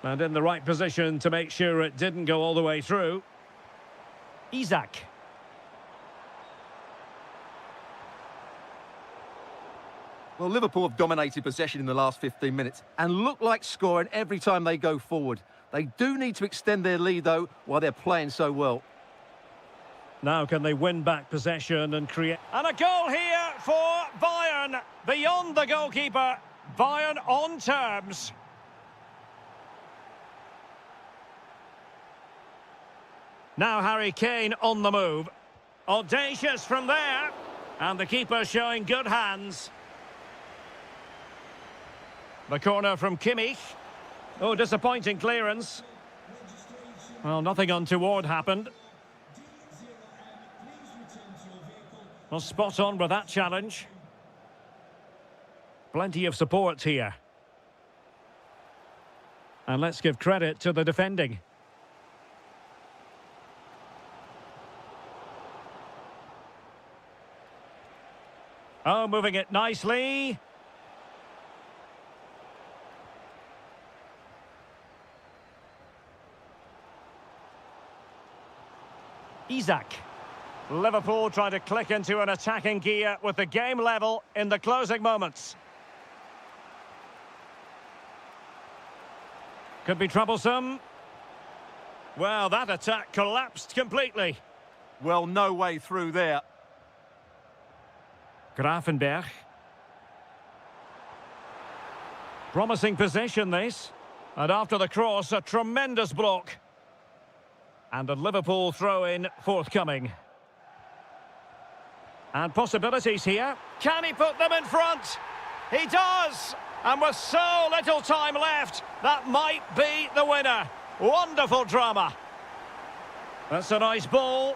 And in the right position to make sure it didn't go all the way through. Isak. Well, Liverpool have dominated possession in the last 15 minutes and look like scoring every time they go forward. They do need to extend their lead, though, while they're playing so well. Now can they win back possession and create... And a goal here for Bayern. Beyond the goalkeeper. Bayern on terms. Now Harry Kane on the move. Audacious from there. And the keeper showing good hands. The corner from Kimmich. Oh, disappointing clearance. Well, nothing untoward happened. Well, spot on with that challenge. Plenty of support here. And let's give credit to the defending. Oh, moving it nicely. Isak. Liverpool trying to click into an attacking gear with the game level in the closing moments. Could be troublesome. Well, that attack collapsed completely. Well, no way through there. Grafenberg. Promising position, this. And after the cross, a tremendous block. And a Liverpool throw-in forthcoming. And possibilities here. Can he put them in front? He does! And with so little time left, that might be the winner. Wonderful drama. That's a nice ball.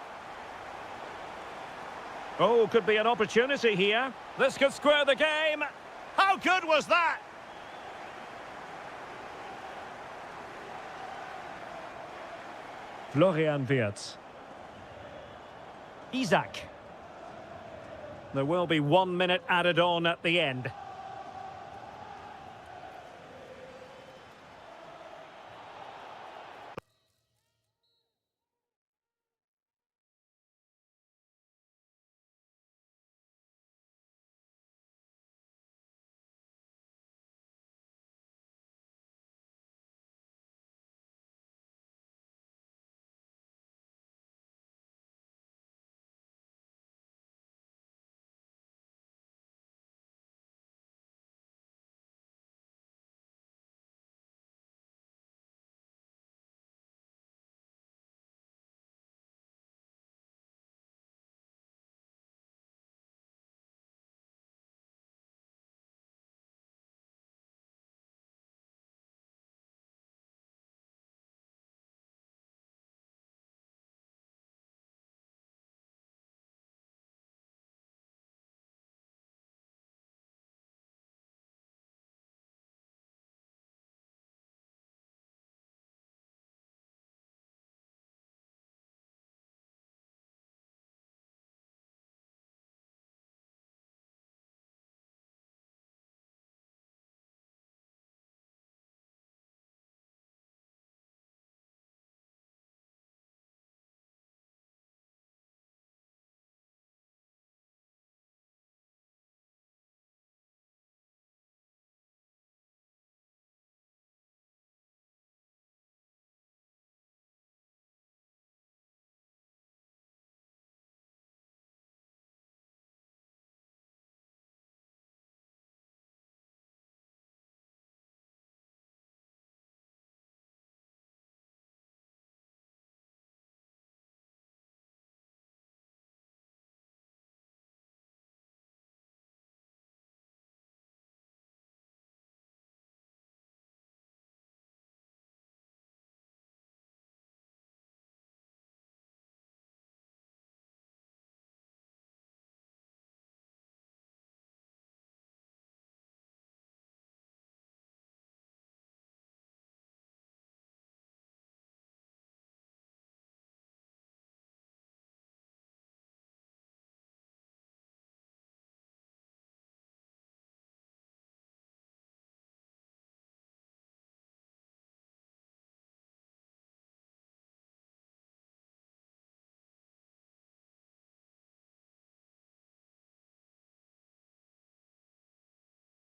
Oh, could be an opportunity here. This could square the game. How good was that? Florian Wirtz. Isak. There will be 1 minute added on at the end.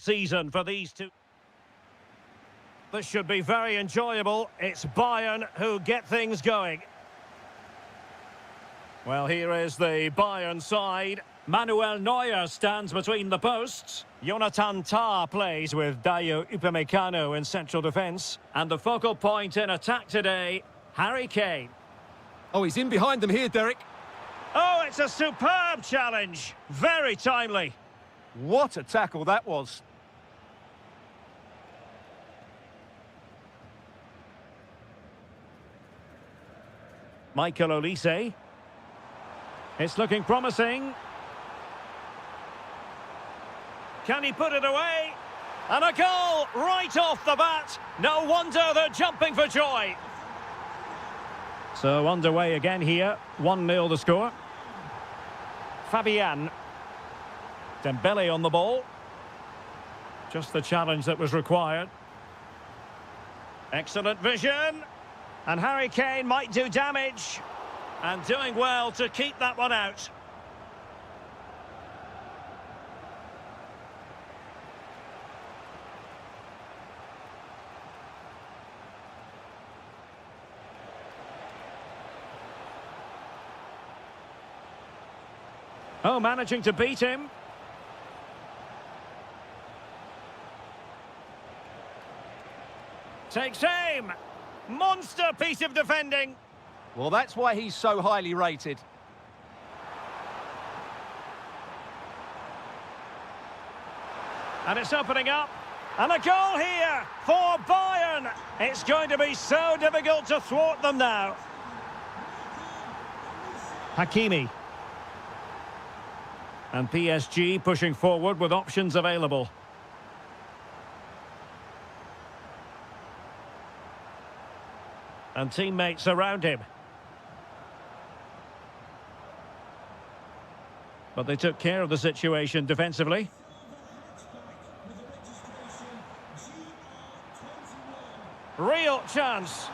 season for these two. This should be very enjoyable. It's Bayern who get things going. Well, here is the Bayern side. Manuel Neuer stands between the posts. Jonathan Tah plays with Dayo Upamecano in central defence. And the focal point in attack today, Harry Kane. Oh, he's in behind them here, Derek. Oh, it's a superb challenge. Very timely. What a tackle that was. Michael Olise. It's looking promising. Can he put it away? And a goal right off the bat. No wonder they're jumping for joy. So underway again here. 1-0 the score. Fabian. Dembele on the ball. Just the challenge that was required. Excellent vision. And Harry Kane might do damage. And doing well to keep that one out. Oh, managing to beat him. Takes aim. Monster piece of defending. Well, that's why he's so highly rated. And it's opening up. And a goal here for Bayern. It's going to be so difficult to thwart them now. Hakimi. And PSG pushing forward with options available. And teammates around him. But they took care of the situation defensively. Real chance.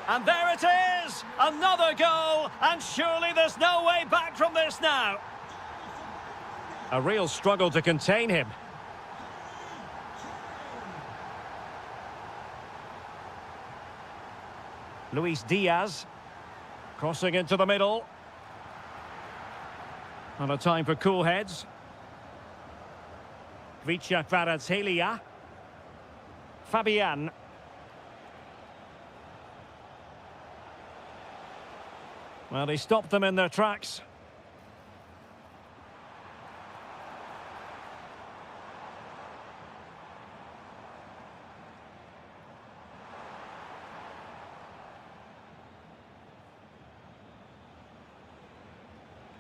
And there it is! Another goal! And surely there's no way back from this now. A real struggle to contain him. Luis Diaz. Crossing into the middle. And a time for cool heads. Vicha Kvaratskhelia. Fabian. Well, he stopped them in their tracks.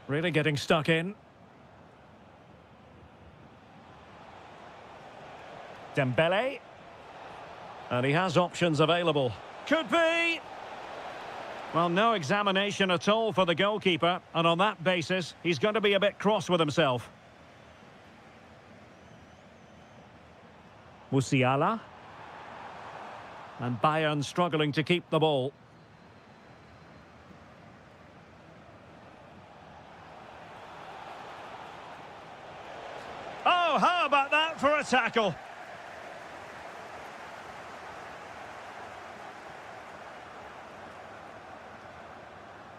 Really getting stuck in. Dembele. And he has options available. Could be. Well, no examination at all for the goalkeeper. And on that basis, he's going to be a bit cross with himself. Musiala. And Bayern struggling to keep the ball. Oh, how about that for a tackle?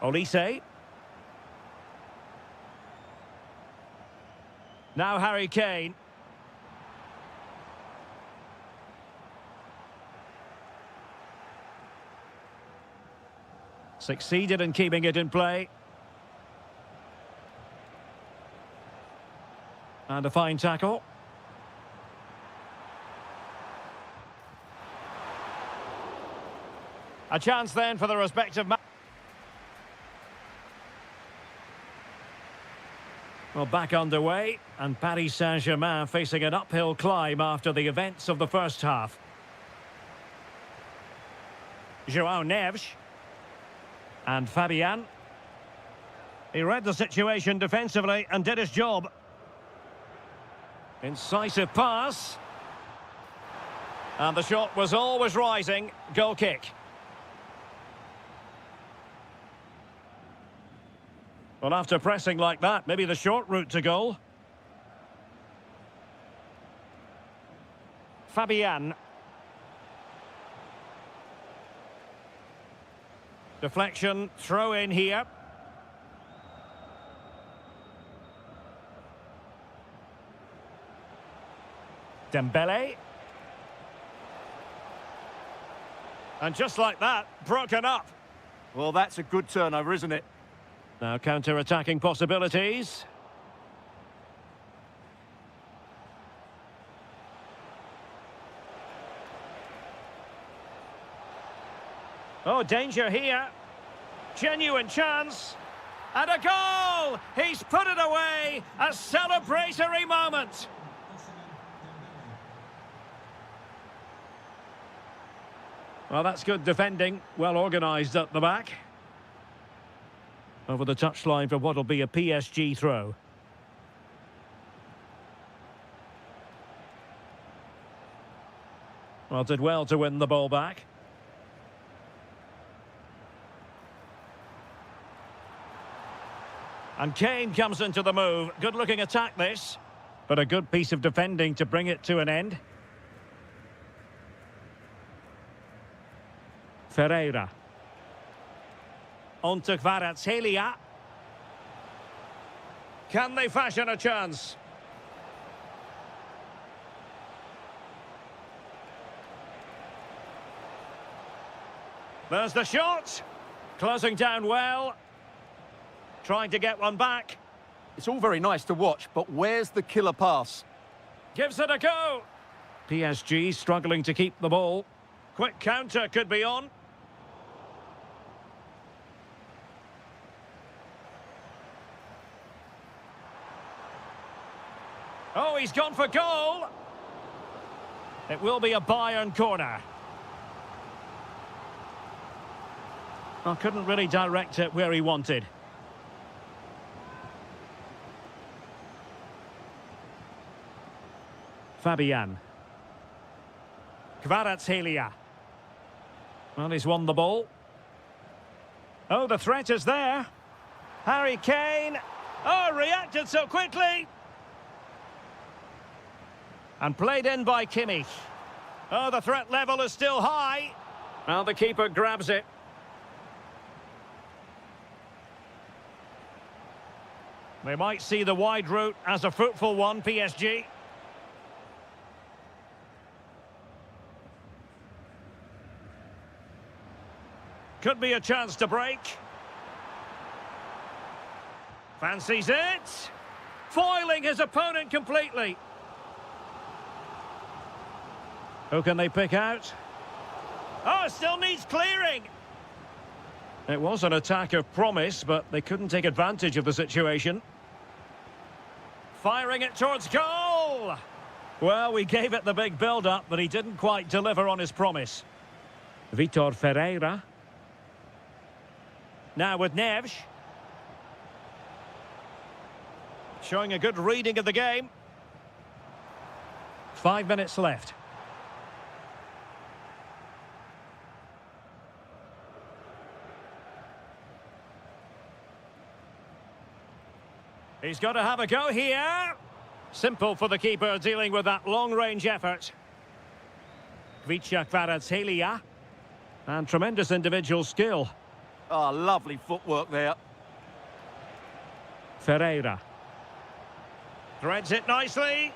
Olise. Now Harry Kane. Succeeded in keeping it in play. And a fine tackle. A chance then for the respective match. Well, back underway, and Paris Saint-Germain facing an uphill climb after the events of the first half. João Neves. And Fabian. He read the situation defensively and did his job. Incisive pass. And the shot was always rising. Goal kick. Well, after pressing like that, maybe the short route to goal. Fabian. Deflection, throw in here. Dembele. And just like that, broken up. Well, that's a good turnover, isn't it? Now counter-attacking possibilities. Oh, danger here. Genuine chance. And a goal! He's put it away! A celebratory moment! Well, that's good defending. Well organised at the back. Over the touchline for what will be a PSG throw. Well, did well to win the ball back. And Kane comes into the move. Good-looking attack, this. But a good piece of defending to bring it to an end. Ferreira. On to Kvaratskhelia. Can they fashion a chance? There's the shot. Closing down well. Trying to get one back. It's all very nice to watch, but where's the killer pass? Gives it a go. PSG struggling to keep the ball. Quick counter could be on. Oh, he's gone for goal. It will be a Bayern corner. Oh, couldn't really direct it where he wanted. Fabian. Kvaratskhelia. Well, he's won the ball. Oh, the threat is there. Harry Kane. Oh, reacted so quickly. And played in by Kimmich. Oh, the threat level is still high. Well, the keeper grabs it. They might see the wide route as a fruitful one, PSG. Could be a chance to break. Fancies it. Foiling his opponent completely. Who can they pick out? Oh, still needs clearing. It was an attack of promise, but they couldn't take advantage of the situation. Firing it towards goal. Well, we gave it the big build-up, but he didn't quite deliver on his promise. Vitor Ferreira. Now with Neves. Showing a good reading of the game. 5 minutes left. He's got to have a go here. Simple for the keeper dealing with that long-range effort. Vicha Kvaratskhelia. And tremendous individual skill. Oh, lovely footwork there. Ferreira. Threads it nicely.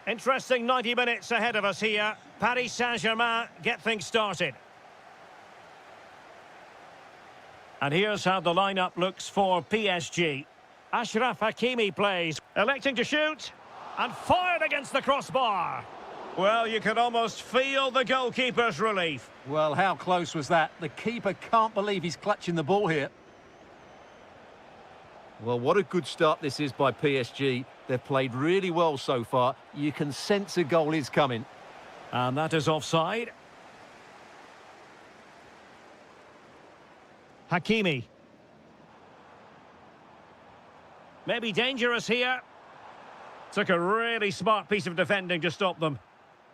Interesting 90 minutes ahead of us here. Paris Saint-Germain get things started. And here's how the lineup looks for PSG. Achraf Hakimi plays, electing to shoot, and fired against the crossbar. Well, you can almost feel the goalkeeper's relief. Well, how close was that? The keeper can't believe he's clutching the ball here. Well, what a good start this is by PSG. They've played really well so far. You can sense a goal is coming. And that is offside. Hakimi. Maybe dangerous here. Took a really smart piece of defending to stop them.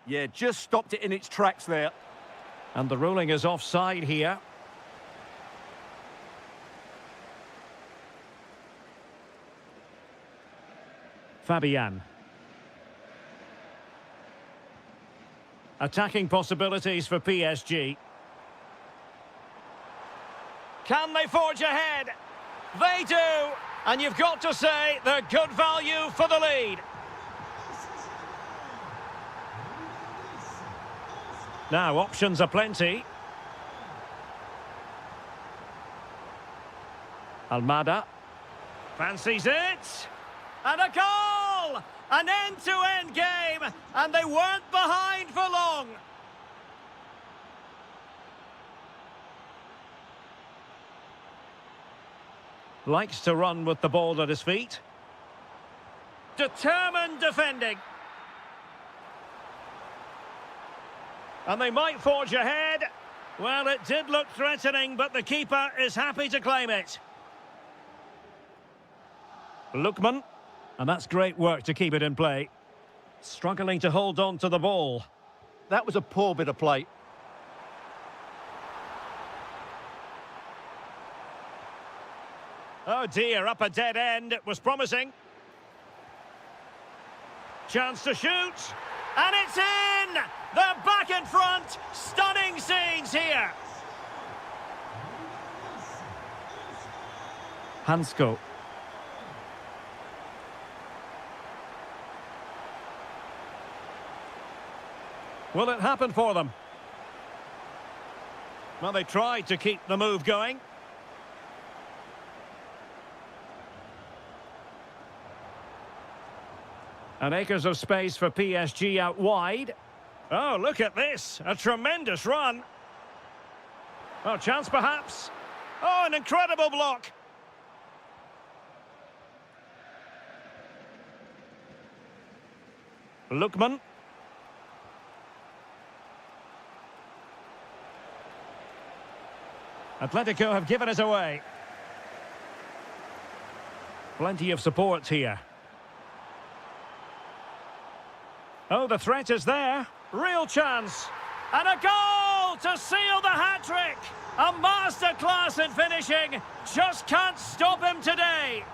Yeah, just stopped it in its tracks there. And the ruling is offside here. Fabian. Attacking possibilities for PSG. Can they forge ahead? They do! And you've got to say they're good value for the lead. Now, options are plenty. Almada. Fancies it. And a goal! An end-to-end game, and they weren't behind for long. Likes to run with the ball at his feet. Determined defending. And they might forge ahead. Well, it did look threatening, but the keeper is happy to claim it. Lookman. And that's great work to keep it in play. Struggling to hold on to the ball. That was a poor bit of play. Oh dear, up a dead end. It was promising. Chance to shoot. And it's in! They're back in front. Stunning scenes here. Hansko. Will it happen for them? Well, they tried to keep the move going. And acres of space for PSG out wide. Oh, look at this. A tremendous run. Oh, chance perhaps. Oh, an incredible block. Lookman. Atletico have given us away. Plenty of support here. Oh, the threat is there. Real chance. And a goal to seal the hat-trick. A masterclass in finishing. Just can't stop him today.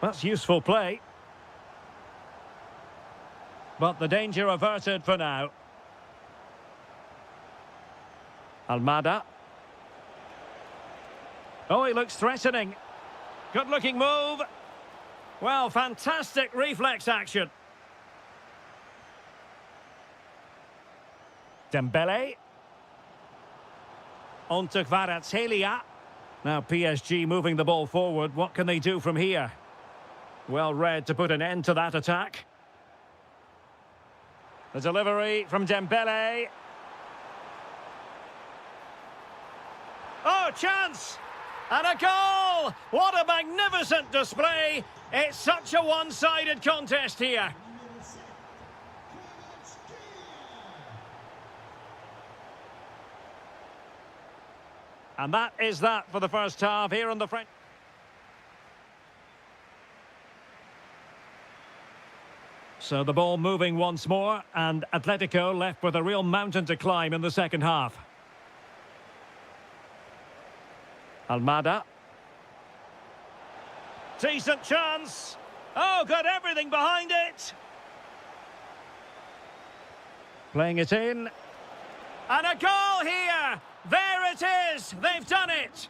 That's useful play. But the danger averted for now. Almada. Oh, he looks threatening. Good-looking move. Well, fantastic reflex action. Dembele. On to Kvaratskhelia. Now PSG moving the ball forward. What can they do from here? Well read to put an end to that attack. The delivery from Dembele. Oh, chance! And a goal! What a magnificent display! It's such a one-sided contest here. And that is that for the first half here on the French. So the ball moving once more, and Atletico left with a real mountain to climb in the second half. Almada. Decent chance. Oh, got everything behind it. Playing it in. And a goal here. There it is. They've done it.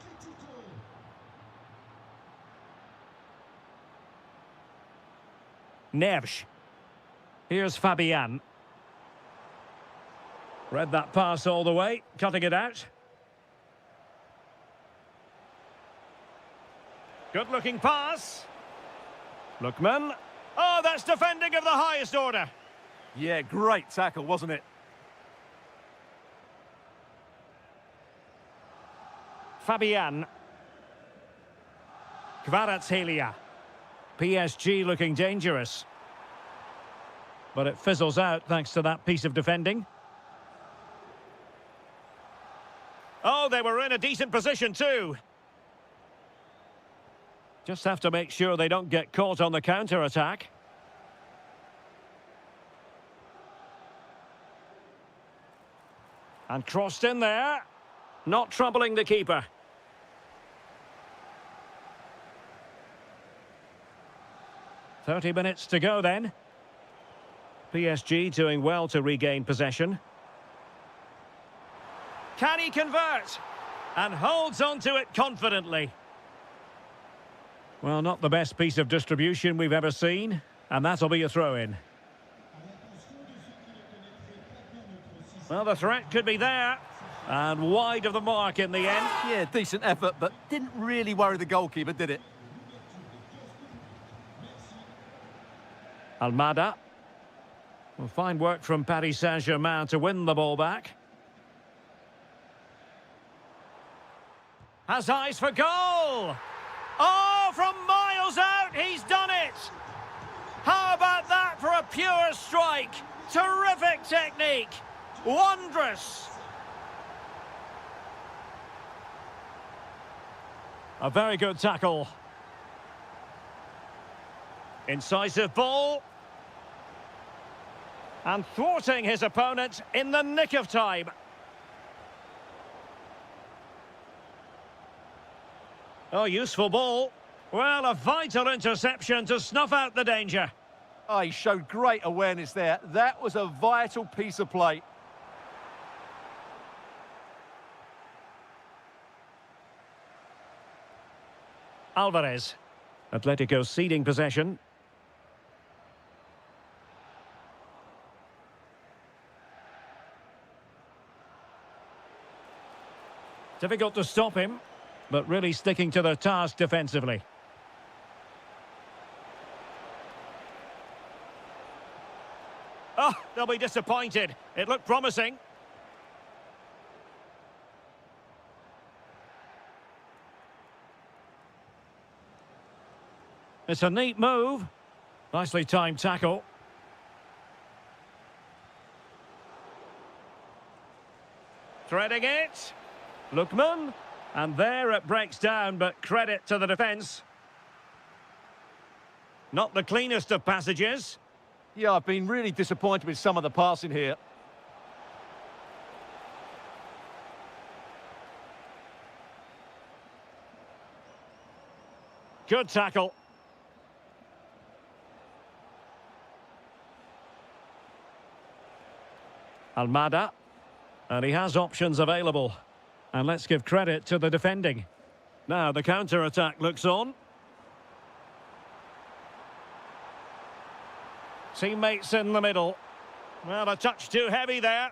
Neves. Here's Fabian. Read that pass all the way, cutting it out. Good-looking pass. Lookman. Oh, that's defending of the highest order. Yeah, great tackle, wasn't it? Fabian. Kvaratskhelia. PSG looking dangerous. But it fizzles out thanks to that piece of defending. Oh, they were in a decent position too. Just have to make sure they don't get caught on the counter-attack. And crossed in there. Not troubling the keeper. "30 minutes to go then. PSG doing well to regain possession. Can he convert? And holds on to it confidently. Well, not the best piece of distribution we've ever seen, and that'll be a throw-in. Well, the threat could be there, and wide of the mark in the end. Yeah, decent effort, but didn't really worry the goalkeeper, did it? Almada. Well, fine work from Paris Saint-Germain to win the ball back. Has eyes for goal! Oh, from miles out, he's done it! How about that for a pure strike? Terrific technique! Wondrous! A very good tackle. Incisive ball. And thwarting his opponent in the nick of time. Oh, useful ball. Well, a vital interception to snuff out the danger. Oh, he showed great awareness there. That was a vital piece of play. Alvarez. Atletico ceding possession. Difficult to stop him, but really sticking to their task defensively. Oh, they'll be disappointed. It looked promising. It's a neat move. Nicely timed tackle. Threading it. Lookman. And there it breaks down, but credit to the defence. Not the cleanest of passages. Yeah, I've been really disappointed with some of the passing here. Good tackle. Almada. And he has options available. And let's give credit to the defending. Now the counter-attack looks on. Teammates in the middle. Well, a touch too heavy there.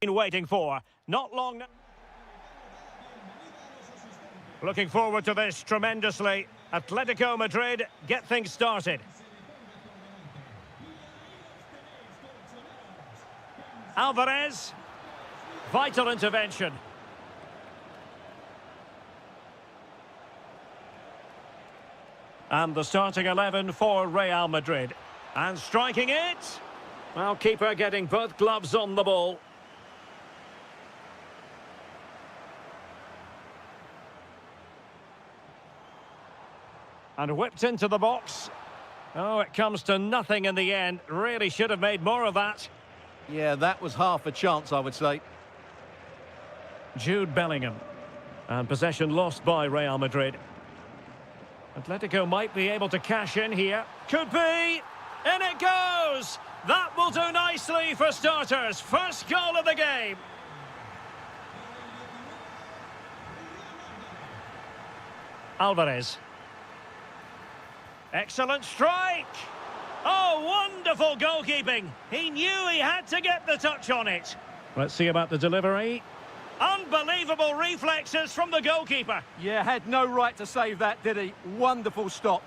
been waiting for. Not long now. Looking forward to this tremendously. Atletico Madrid get things started. Alvarez. Vital intervention. And the starting 11 for Real Madrid. And striking it. Well, keeper getting both gloves on the ball. And whipped into the box. Oh, it comes to nothing in the end. Really should have made more of that. Yeah, that was half a chance, I would say. Jude Bellingham. And possession lost by Real Madrid. Atletico might be able to cash in here. Could be. In it goes. That will do nicely for starters. First goal of the game. Alvarez. Excellent strike. Oh, wonderful goalkeeping. He knew he had to get the touch on it. Let's see about the delivery. Unbelievable reflexes from the goalkeeper. Yeah, had no right to save that, did he? Wonderful stop.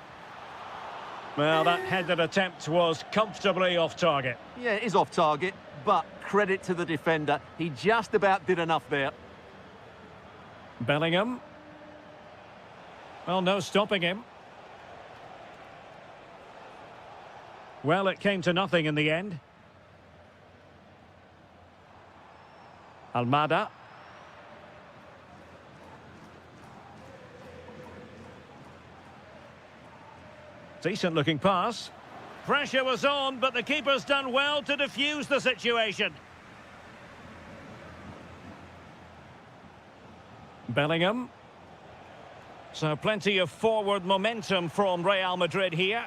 Well, that headed attempt was comfortably off target. Yeah, it is off target, but credit to the defender. He just about did enough there. Bellingham. Well, no stopping him. Well, it came to nothing in the end. Almada. Decent-looking pass. Pressure was on, but the keeper's done well to defuse the situation. Bellingham. So plenty of forward momentum from Real Madrid here.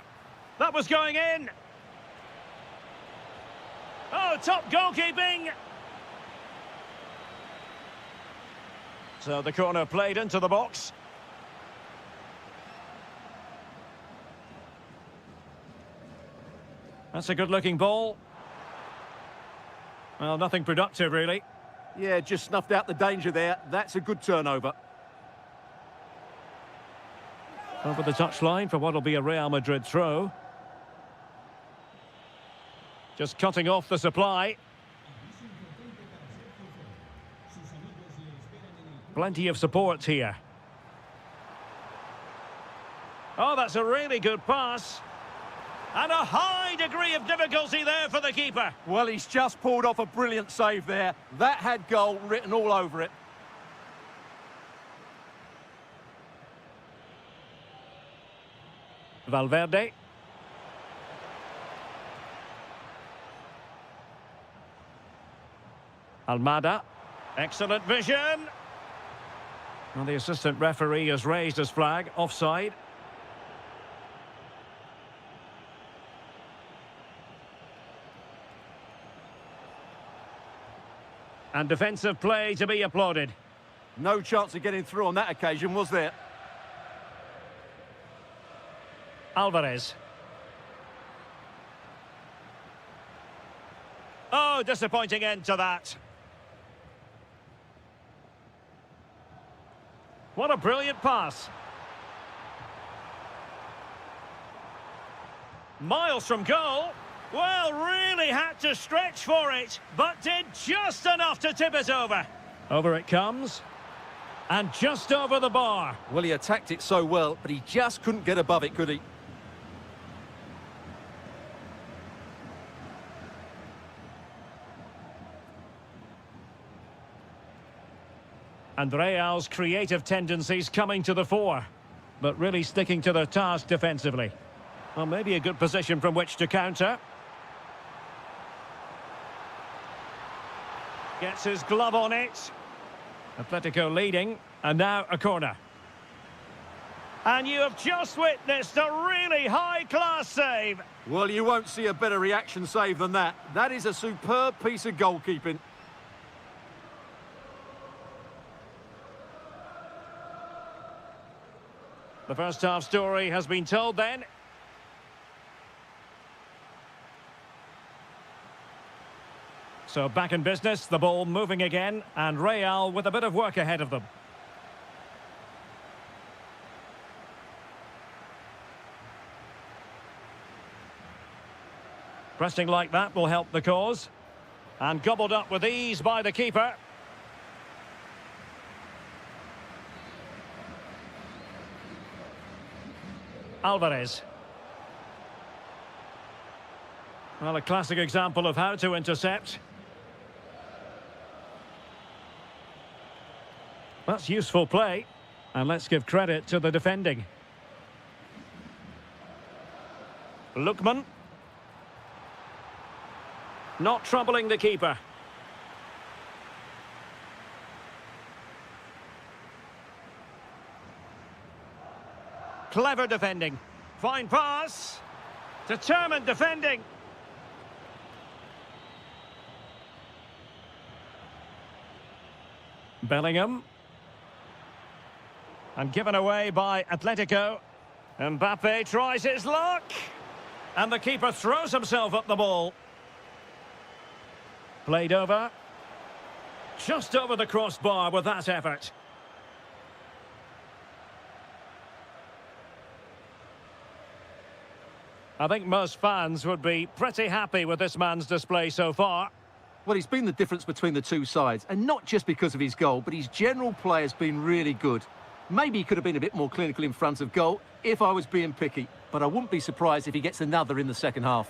That was going in. Oh, top goalkeeping. So the corner played into the box. That's a good-looking ball. Well, nothing productive, really. Yeah, just snuffed out the danger there. That's a good turnover. Over the touchline for what will be a Real Madrid throw. Just cutting off the supply. Plenty of support here. Oh, that's a really good pass. And a high degree of difficulty there for the keeper. Well, he's just pulled off a brilliant save there. That had goal written all over it. Valverde. Almada. Excellent vision. Well, the assistant referee has raised his flag. Offside. And defensive play to be applauded. No chance of getting through on that occasion, was there? Alvarez. Oh, disappointing end to that. What a brilliant pass. Miles from goal. Well, really had to stretch for it, but did just enough to tip it over. Over it comes. And just over the bar. Well, he attacked it so well, but he just couldn't get above it, could he? And Real's creative tendencies coming to the fore, but really sticking to their task defensively. Well, maybe a good position from which to counter. Gets his glove on it. Atletico leading, and now a corner. And you have just witnessed a really high-class save. Well, you won't see a better reaction save than that. That is a superb piece of goalkeeping. The first half story has been told then. So back in business, the ball moving again, and Real with a bit of work ahead of them. Pressing like that will help the cause. And gobbled up with ease by the keeper. Alvarez. Well, a classic example of how to intercept. That's useful play. And let's give credit to the defending. Lookman. Not troubling the keeper. Clever defending. Fine pass. Determined defending. Bellingham. And given away by Atletico. Mbappe tries his luck. And the keeper throws himself at the ball. Played over. Just over the crossbar with that effort. I think most fans would be pretty happy with this man's display so far. Well, he's been the difference between the two sides, and not just because of his goal, but his general play has been really good. Maybe he could have been a bit more clinical in front of goal if I was being picky, but I wouldn't be surprised if he gets another in the second half.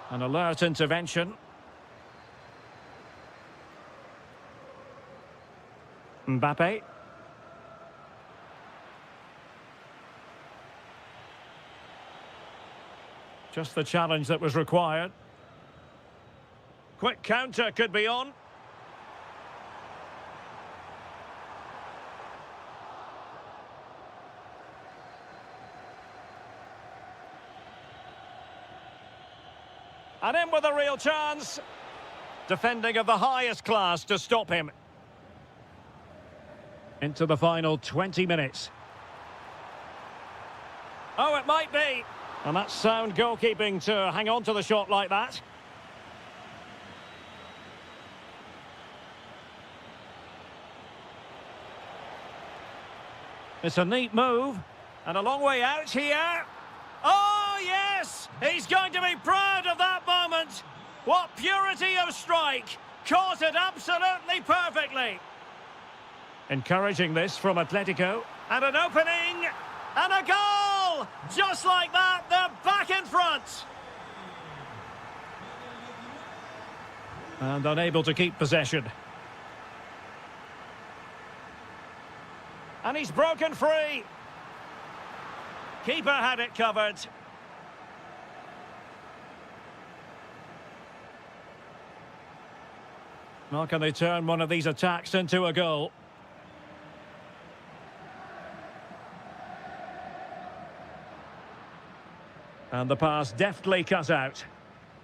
An alert intervention. Mbappe. Just the challenge that was required. Quick counter could be on. And in with a real chance. Defending of the highest class to stop him. Into the final 20 minutes. Oh, it might be. And that's sound goalkeeping to hang on to the shot like that. It's a neat move. And a long way out here. Oh, yes! He's going to be proud of that moment. What purity of strike. Caught it absolutely perfectly. Encouraging this from Atletico. And an opening. And a goal! Just like that, they're back in front. And unable to keep possession. And he's broken free. Keeper had it covered. Well, can they turn one of these attacks into a goal? And the pass deftly cut out.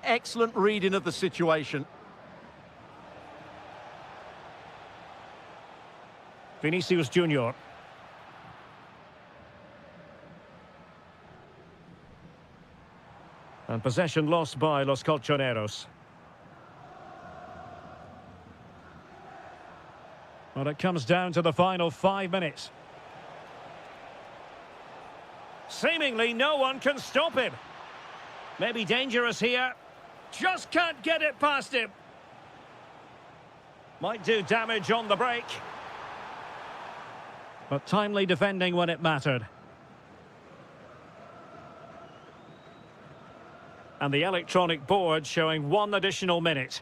Excellent reading of the situation. Vinicius Junior. And possession lost by Los Colchoneros. Well, it comes down to the final 5 minutes. Seemingly no one can stop him. Maybe dangerous here. Just can't get it past him. Might do damage on the break. But timely defending when it mattered. And the electronic board showing 1 additional minute.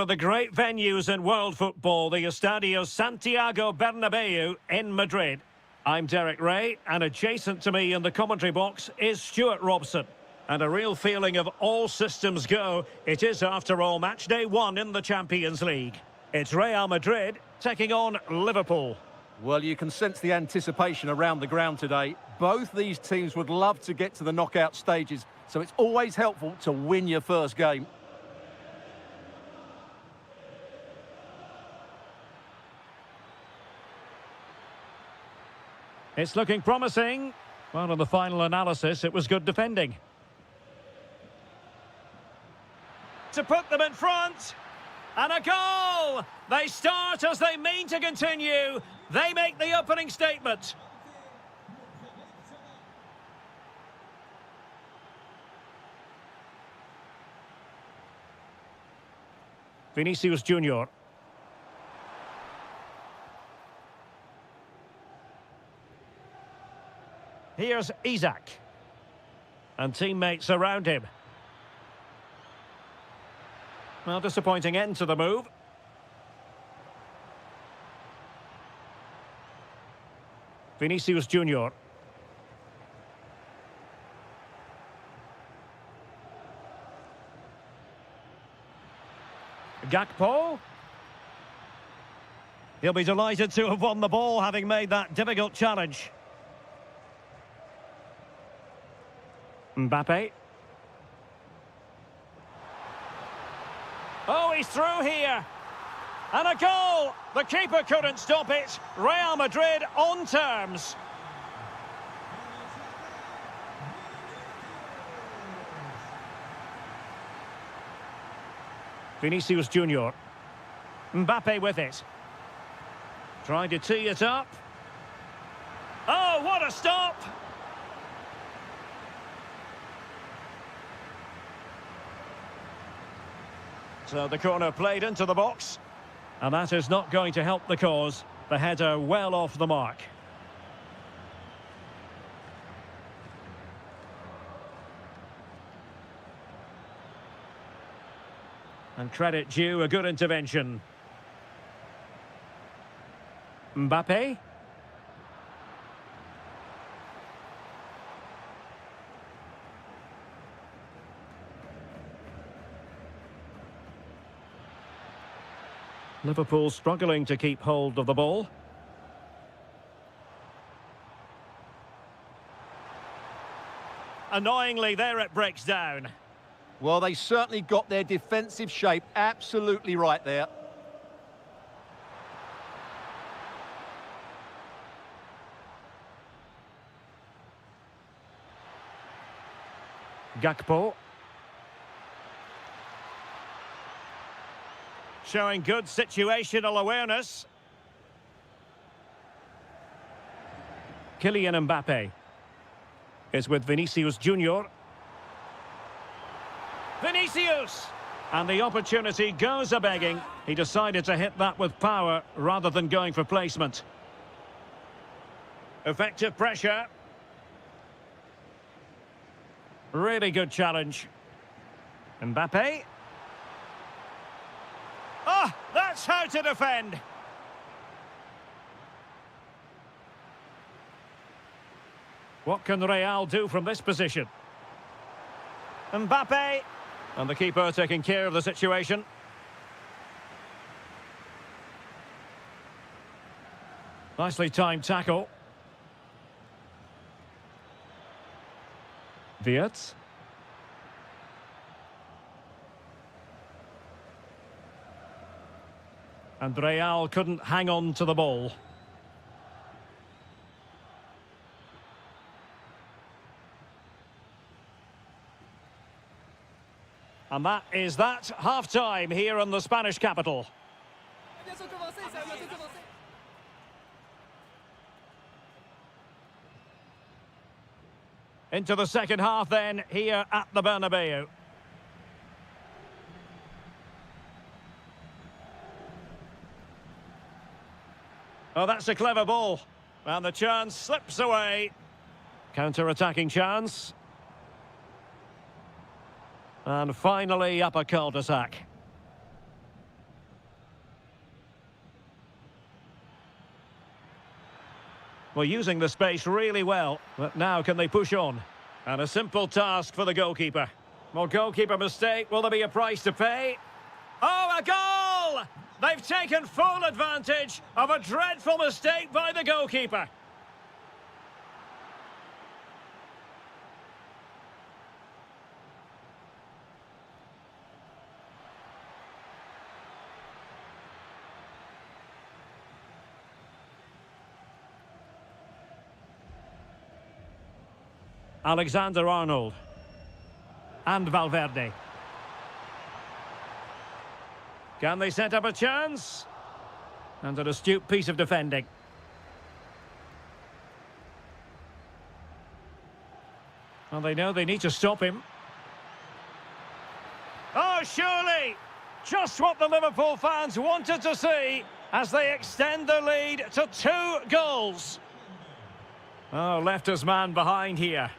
of the great venues in world football, the Estadio Santiago Bernabeu in Madrid. I'm Derek Ray, and adjacent to me in the commentary box is Stuart Robson. And a real feeling of all systems go. It is, after all, match day 1 in the Champions League. It's Real Madrid taking on Liverpool. Well, you can sense the anticipation around the ground today. Both these teams would love to get to the knockout stages, so it's always helpful to win your first game. It's looking promising. Well, in the final analysis, it was good defending. To put them in front. And a goal! They start as they mean to continue. They make the opening statement. Vinicius Junior. Here's Isaac. And teammates around him. Well, disappointing end to the move. Vinicius Junior. Gakpo. He'll be delighted to have won the ball, having made that difficult challenge. Mbappe. Oh, he's through here. And a goal! The keeper couldn't stop it. Real Madrid on terms. Vinicius Junior. Mbappe with it. Trying to tee it up. Oh, what a stop! So the corner played into the box. And that is not going to help the cause. The header well off the mark. And credit due, a good intervention. Mbappe. Liverpool struggling to keep hold of the ball. Annoyingly, there it breaks down. Well, they certainly got their defensive shape absolutely right there. Gakpo. Showing good situational awareness. Kylian Mbappe is with Vinicius Junior. Vinicius! And the opportunity goes a-begging. He decided to hit that with power rather than going for placement. Effective pressure. Really good challenge. Mbappe. Ah, that's how to defend. What can Real do from this position? Mbappe. And the keeper taking care of the situation. Nicely timed tackle. Wirtz. And Real couldn't hang on to the ball. And that is that, half-time here in the Spanish capital. Into the second half then, here at the Bernabeu. Oh, that's a clever ball. And the chance slips away. Counter-attacking chance. And finally up a cul-de-sac. Well, using the space really well. But now can they push on? And a simple task for the goalkeeper. Well, goalkeeper mistake. Will there be a price to pay? Oh, a goal! They've taken full advantage of a dreadful mistake by the goalkeeper. Alexander-Arnold. And Valverde. Can they set up a chance? And an astute piece of defending. Well, they know they need to stop him. Oh, surely! Just what the Liverpool fans wanted to see as they extend the lead to 2 goals. Oh, left his man behind here.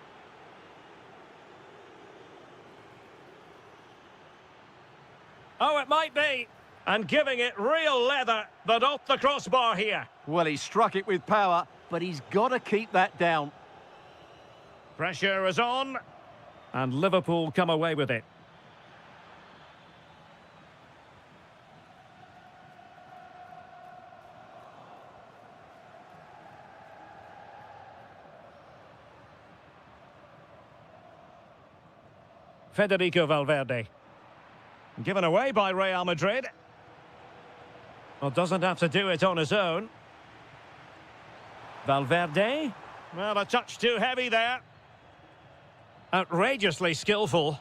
Oh, it might be. And giving it real leather, but off the crossbar here. Well, he struck it with power, but he's got to keep that down. Pressure is on. And Liverpool come away with it. Federico Valverde. Given away by Real Madrid. Well, doesn't have to do it on his own. Valverde. Well, a touch too heavy there. Outrageously skillful.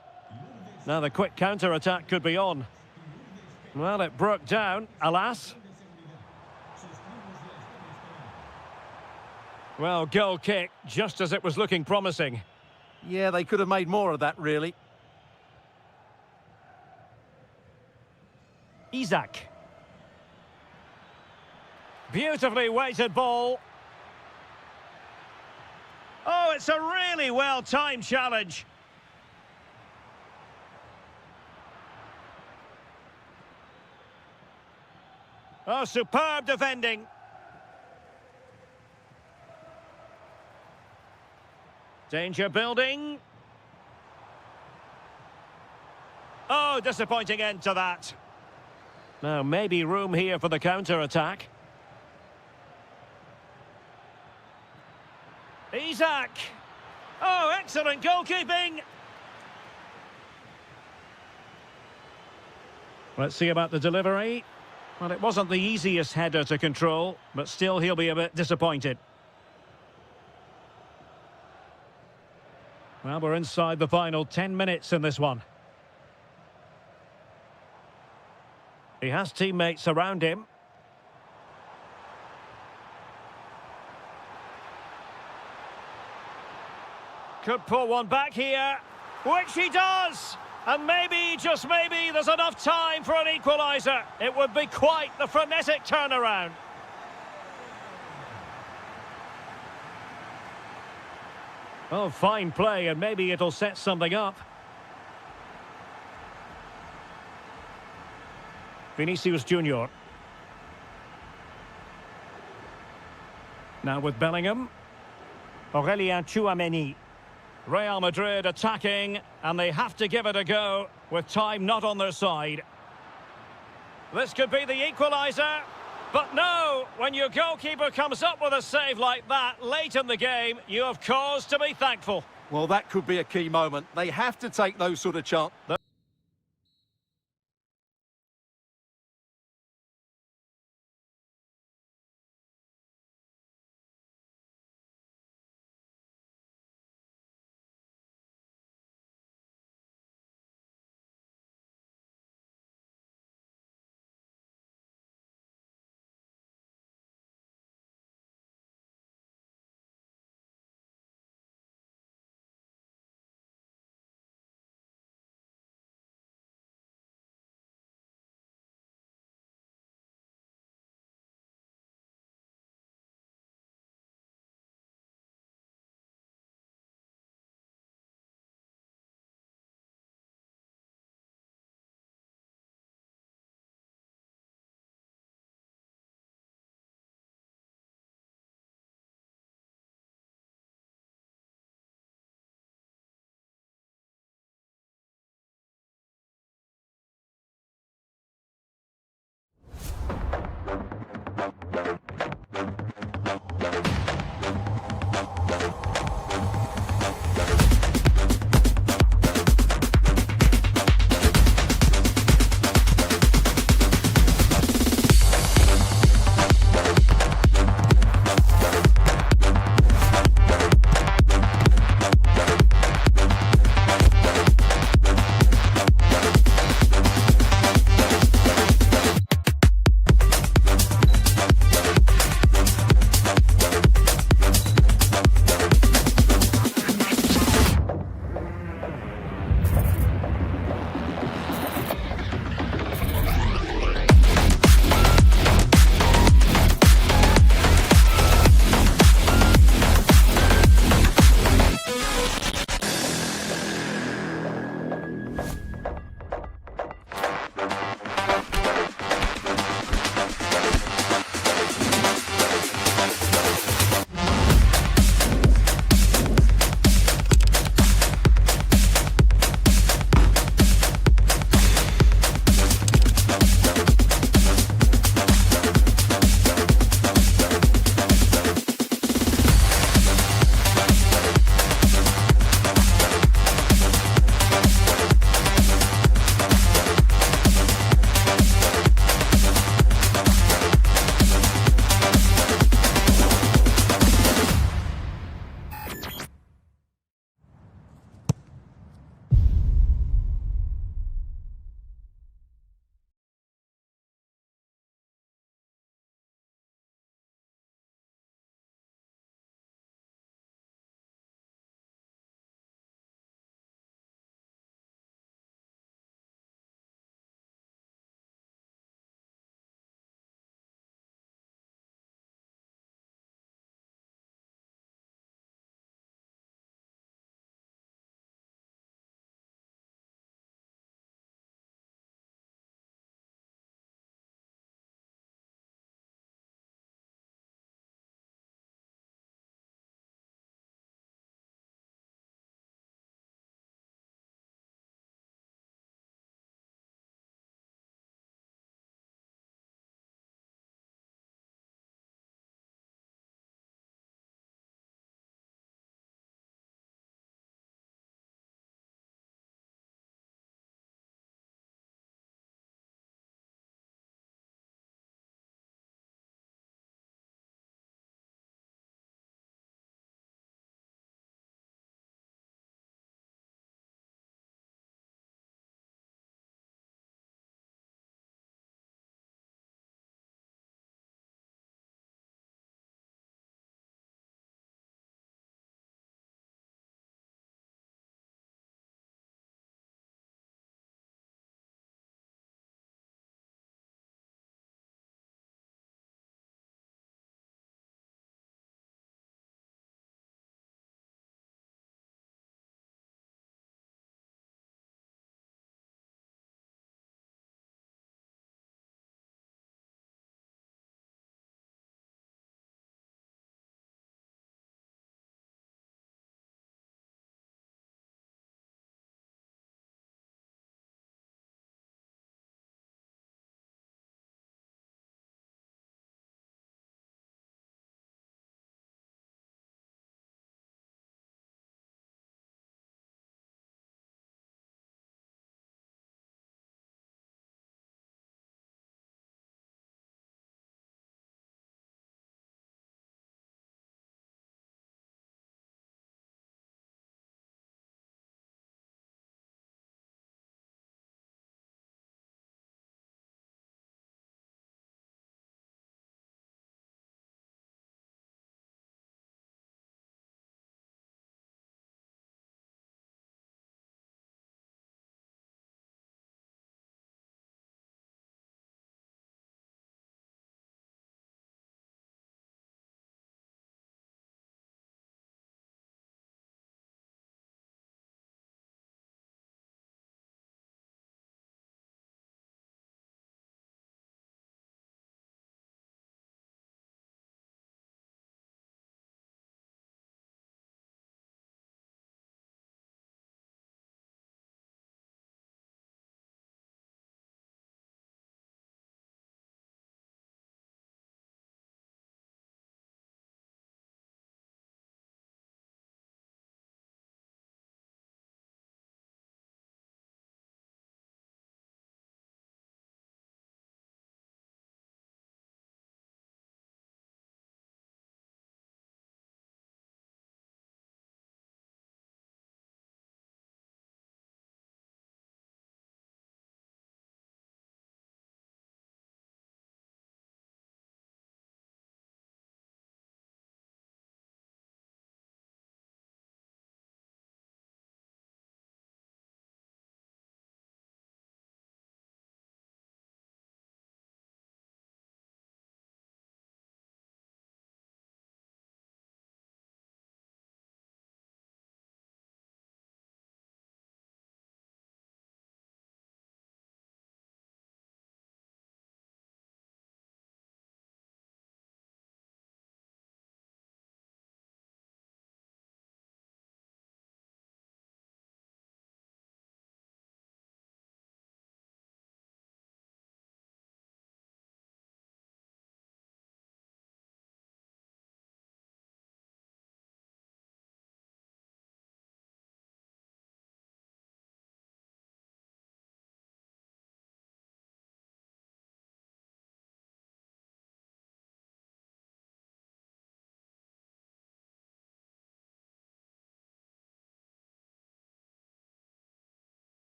Now the quick counter-attack could be on. Well, it broke down, alas. Well, goal kick, just as it was looking promising. Yeah, they could have made more of that, really. Isaac. Beautifully weighted ball. Oh, it's a really well-timed challenge. Oh, superb defending. Danger building. Oh, disappointing end to that. Now, maybe room here for the counter-attack. Isaac! Oh, excellent goalkeeping! Let's see about the delivery. Well, it wasn't the easiest header to control, but still he'll be a bit disappointed. Well, we're inside the final 10 minutes in this one. He has teammates around him. Could pull one back here, which he does! And maybe, just maybe, there's enough time for an equaliser. It would be quite the frenetic turnaround. Oh, fine play, and maybe it'll set something up. Vinicius Junior. Now with Bellingham. Aurélien Tchouameni. Real Madrid attacking, and they have to give it a go with time not on their side. This could be the equaliser, but no, when your goalkeeper comes up with a save like that late in the game, you have cause to be thankful. Well, that could be a key moment. They have to take those sort of chances.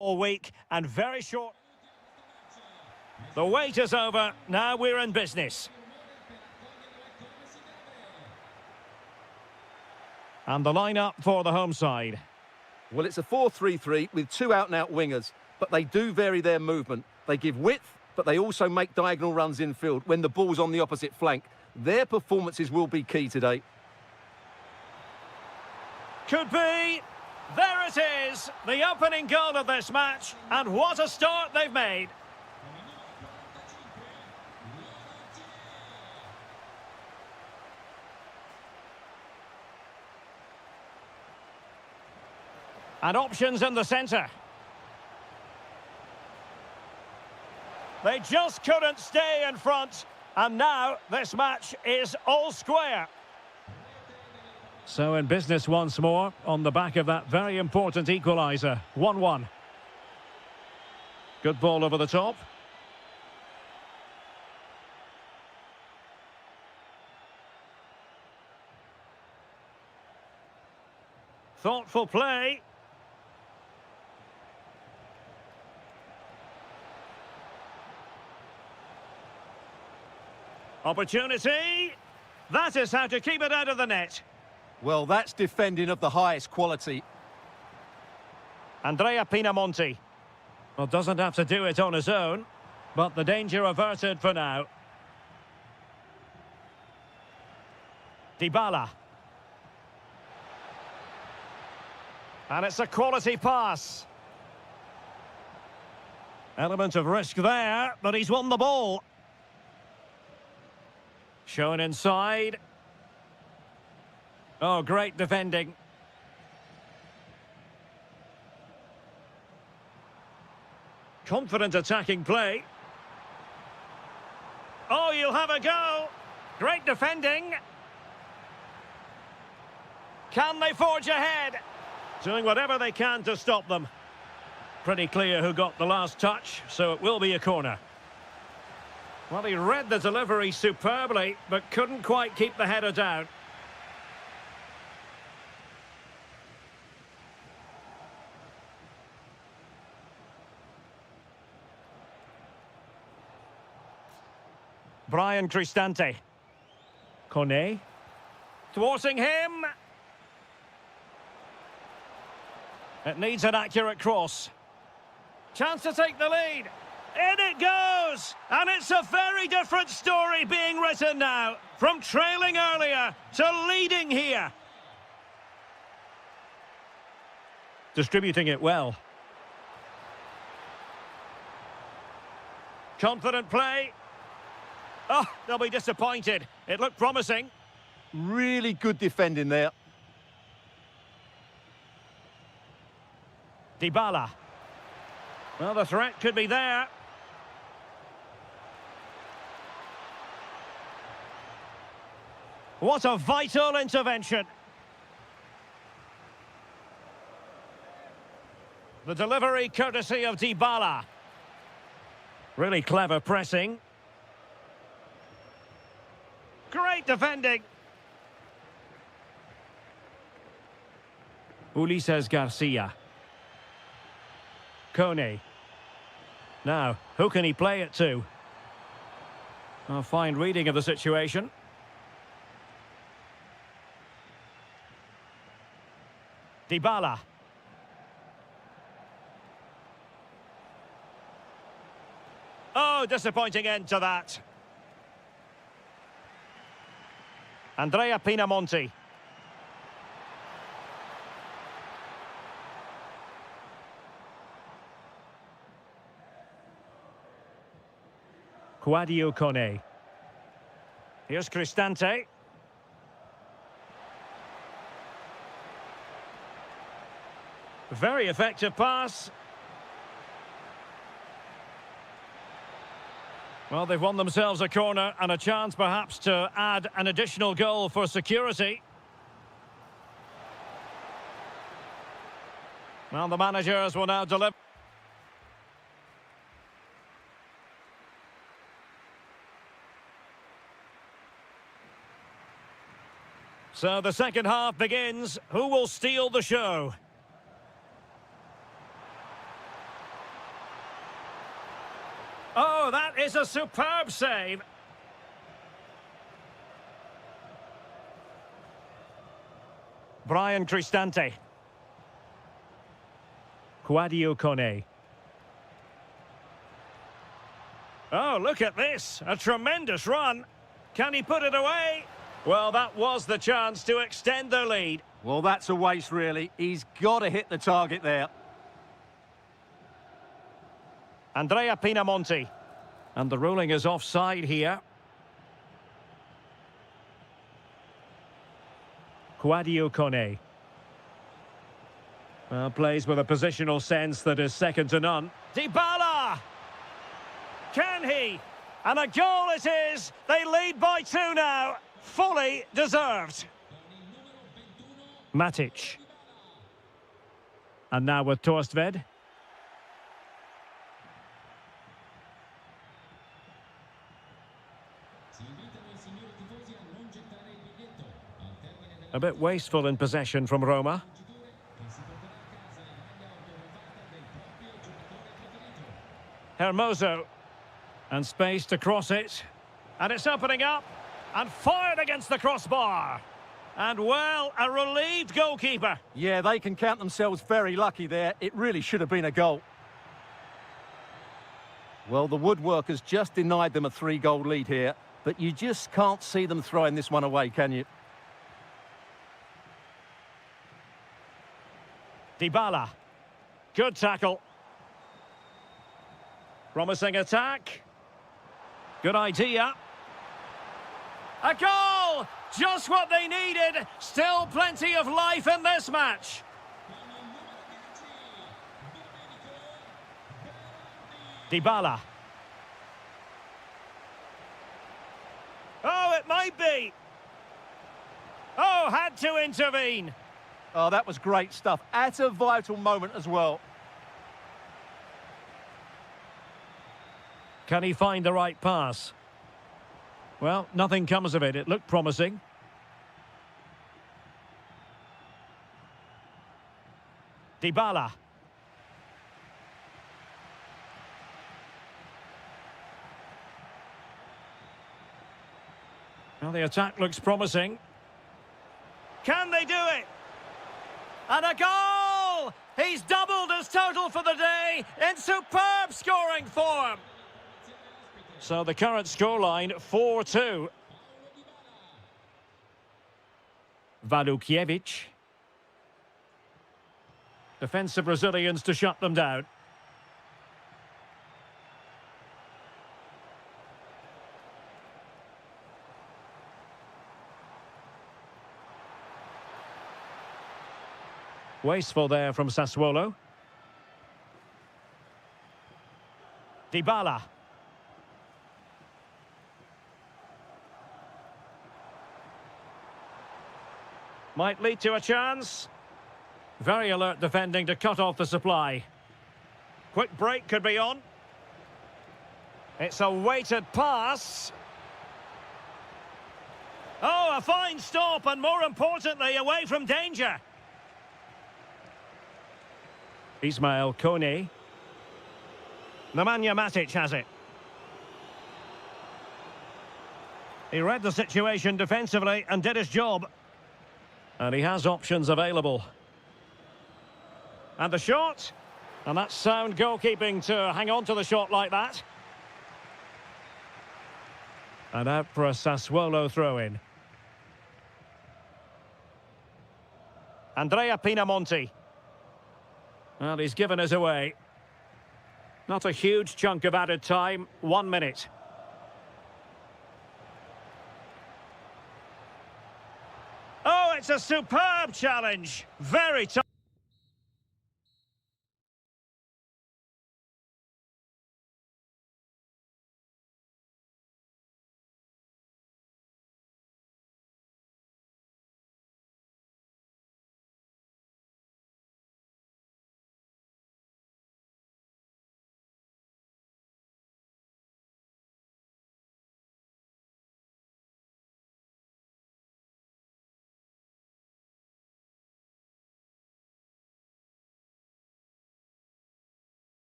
all week and very short. The wait is over. Now we're in business. And the lineup for the home side. Well, it's a 4-3-3 with two out-and-out wingers, but they do vary their movement. They give width, but they also make diagonal runs infield when the ball's on the opposite flank. Their performances will be key today. Could be. There it is, the opening goal of this match, and what a start they've made. And options in the centre. They just couldn't stay in front, and now this match is all square. So in business once more, on the back of that very important equaliser. 1-1. Good ball over the top. Thoughtful play. Opportunity. That is how to keep it out of the net. Well, that's defending of the highest quality. Andrea Pinamonti. Well, doesn't have to do it on his own, but the danger averted for now. Dybala. And it's a quality pass. Element of risk there, but he's won the ball. Shown inside. Oh, great defending. Confident attacking play. Oh, you'll have a go. Great defending. Can they forge ahead? Doing whatever they can to stop them. Pretty clear who got the last touch, so it will be a corner. Well, he read the delivery superbly, but couldn't quite keep the header down. Brian Cristante. Kone. Thwarting him. It needs an accurate cross. Chance to take the lead. In it goes! And it's a very different story being written now. From trailing earlier to leading here. Distributing it well. Confident play. Oh, they'll be disappointed. It looked promising. Really good defending there. Dybala. Well, the threat could be there. What a vital intervention. The delivery courtesy of Dybala. Really clever pressing. Great defending. Ulises Garcia. Kone. Now, who can he play it to? A fine reading of the situation. Dybala. Oh, disappointing end to that. Andrea Pinamonti. Quadio Kone. Here's Cristante. Very effective pass. Well, they've won themselves a corner and a chance perhaps to add an additional goal for security. Well, the managers will now deliver. So the second half begins. Who will steal the show? a superb save. Brian Cristante. Quadio Kone. Oh, look at this. A tremendous run. Can he put it away? Well, that was the chance to extend their lead. Well, that's a waste, really. He's got to hit the target there. Andrea Pinamonti. And the ruling is offside here. Quadio Kone. Well, plays with a positional sense that is second to none. Dybala! Can he? And a goal it is! They lead by 2 now. Fully deserved. Matic. And now with Torstved. A bit wasteful in possession from Roma. Hermoso. And space to cross it. And it's opening up. And fired against the crossbar. And, well, a relieved goalkeeper. Yeah, they can count themselves very lucky there. It really should have been a goal. Well, the woodworkers just denied them a 3-goal lead here. But you just can't see them throwing this one away, can you? Dybala. Good tackle. Promising attack. Good idea. A goal! Just what they needed. Still plenty of life in this match. Dybala. Oh, it might be. Oh, had to intervene. Oh, that was great stuff. At a vital moment as well. Can he find the right pass? Well, nothing comes of it. It looked promising. Dybala. Well, the attack looks promising. Can they do it? And a goal! He's doubled his total for the day in superb scoring form. So the current scoreline, 4-2. Walukiewicz. Defensive Brazilians to shut them down. Wasteful there from Sassuolo. Dybala. Might lead to a chance. Very alert defending to cut off the supply. Quick break could be on. It's a weighted pass. Oh, a fine stop, and more importantly, away from danger. Ismail Kone. Nemanja Matic has it. He read the situation defensively and did his job. And he has options available. And the shot. And that's sound goalkeeping to hang on to the shot like that. And out for a Sassuolo throw-in. Andrea Pinamonti. Well, he's given us away. Not a huge chunk of added time. 1 minute. Oh, it's a superb challenge. Very tough.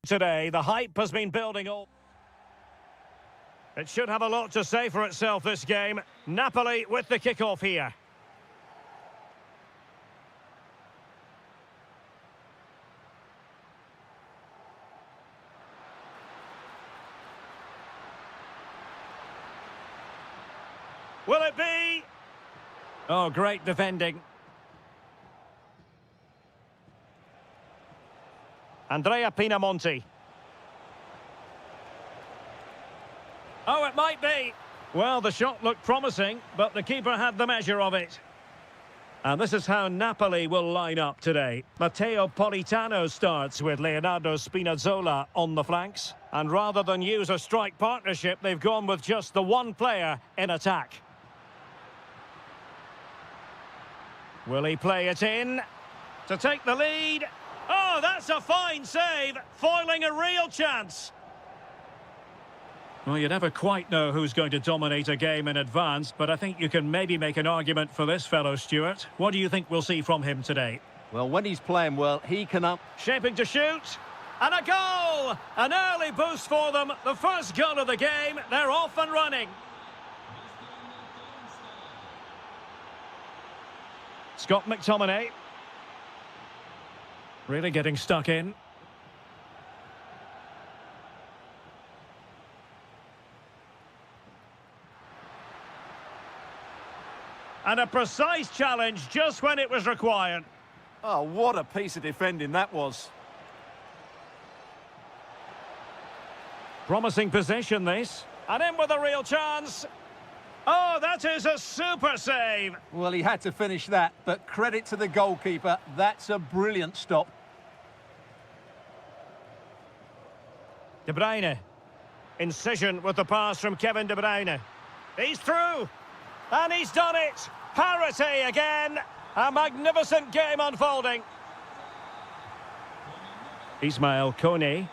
Today, the hype has been building all. It should have a lot to say for itself, this game. Napoli with the kickoff here. Will it be? Oh, great defending. Andrea Pinamonti. Oh, it might be. Well, the shot looked promising, but the keeper had the measure of it. And this is how Napoli will line up today. Matteo Politano starts with Leonardo Spinazzola on the flanks. And rather than use a strike partnership, they've gone with just the one player in attack. Will he play it in to take the lead? Oh, that's a fine save, foiling a real chance. Well, you never quite know who's going to dominate a game in advance, but I think you can maybe make an argument for this fellow, Stuart. What do you think we'll see from him today? Well, when he's playing well, he can up. Shaping to shoot. And a goal! An early boost for them. The first goal of the game. They're off and running. Scott McTominay. Really getting stuck in. And a precise challenge just when it was required. Oh, what a piece of defending that was. Promising position, this. And in with a real chance. Oh, that is a super save. Well, he had to finish that, but credit to the goalkeeper. That's a brilliant stop. De Bruyne. Incision with the pass from Kevin De Bruyne. He's through. And he's done it. Parity again. A magnificent game unfolding. Ismail Kone.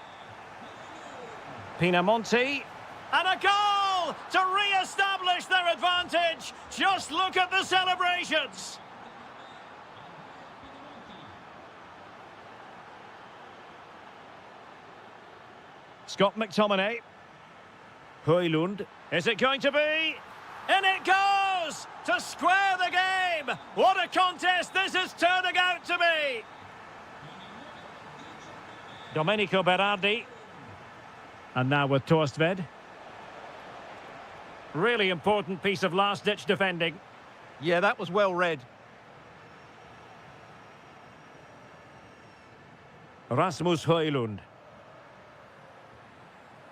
Pinamonti. And a goal to re-establish their advantage. Just look at the celebrations. Scott McTominay. Højlund. Is it going to be? In it goes! To square the game! What a contest this is turning out to be! Domenico Berardi. And now with Torstved. Really important piece of last-ditch defending. Yeah, that was well read. Rasmus Højlund.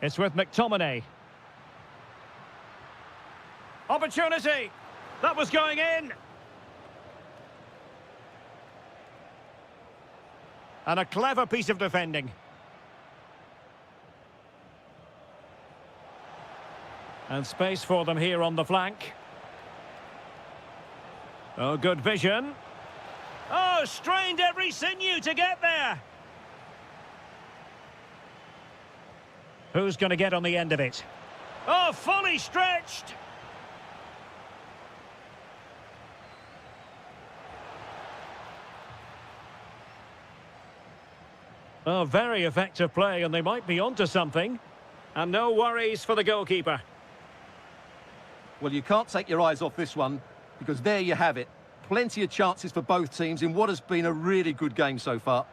It's with McTominay. Opportunity! That was going in! And a clever piece of defending. And space for them here on the flank. Oh, good vision. Oh, strained every sinew to get there. Who's going to get on the end of it? Oh, fully stretched. Oh, very effective play, and they might be onto something. And no worries for the goalkeeper. Well, you can't take your eyes off this one, because there you have it. Plenty of chances for both teams in what has been a really good game so far.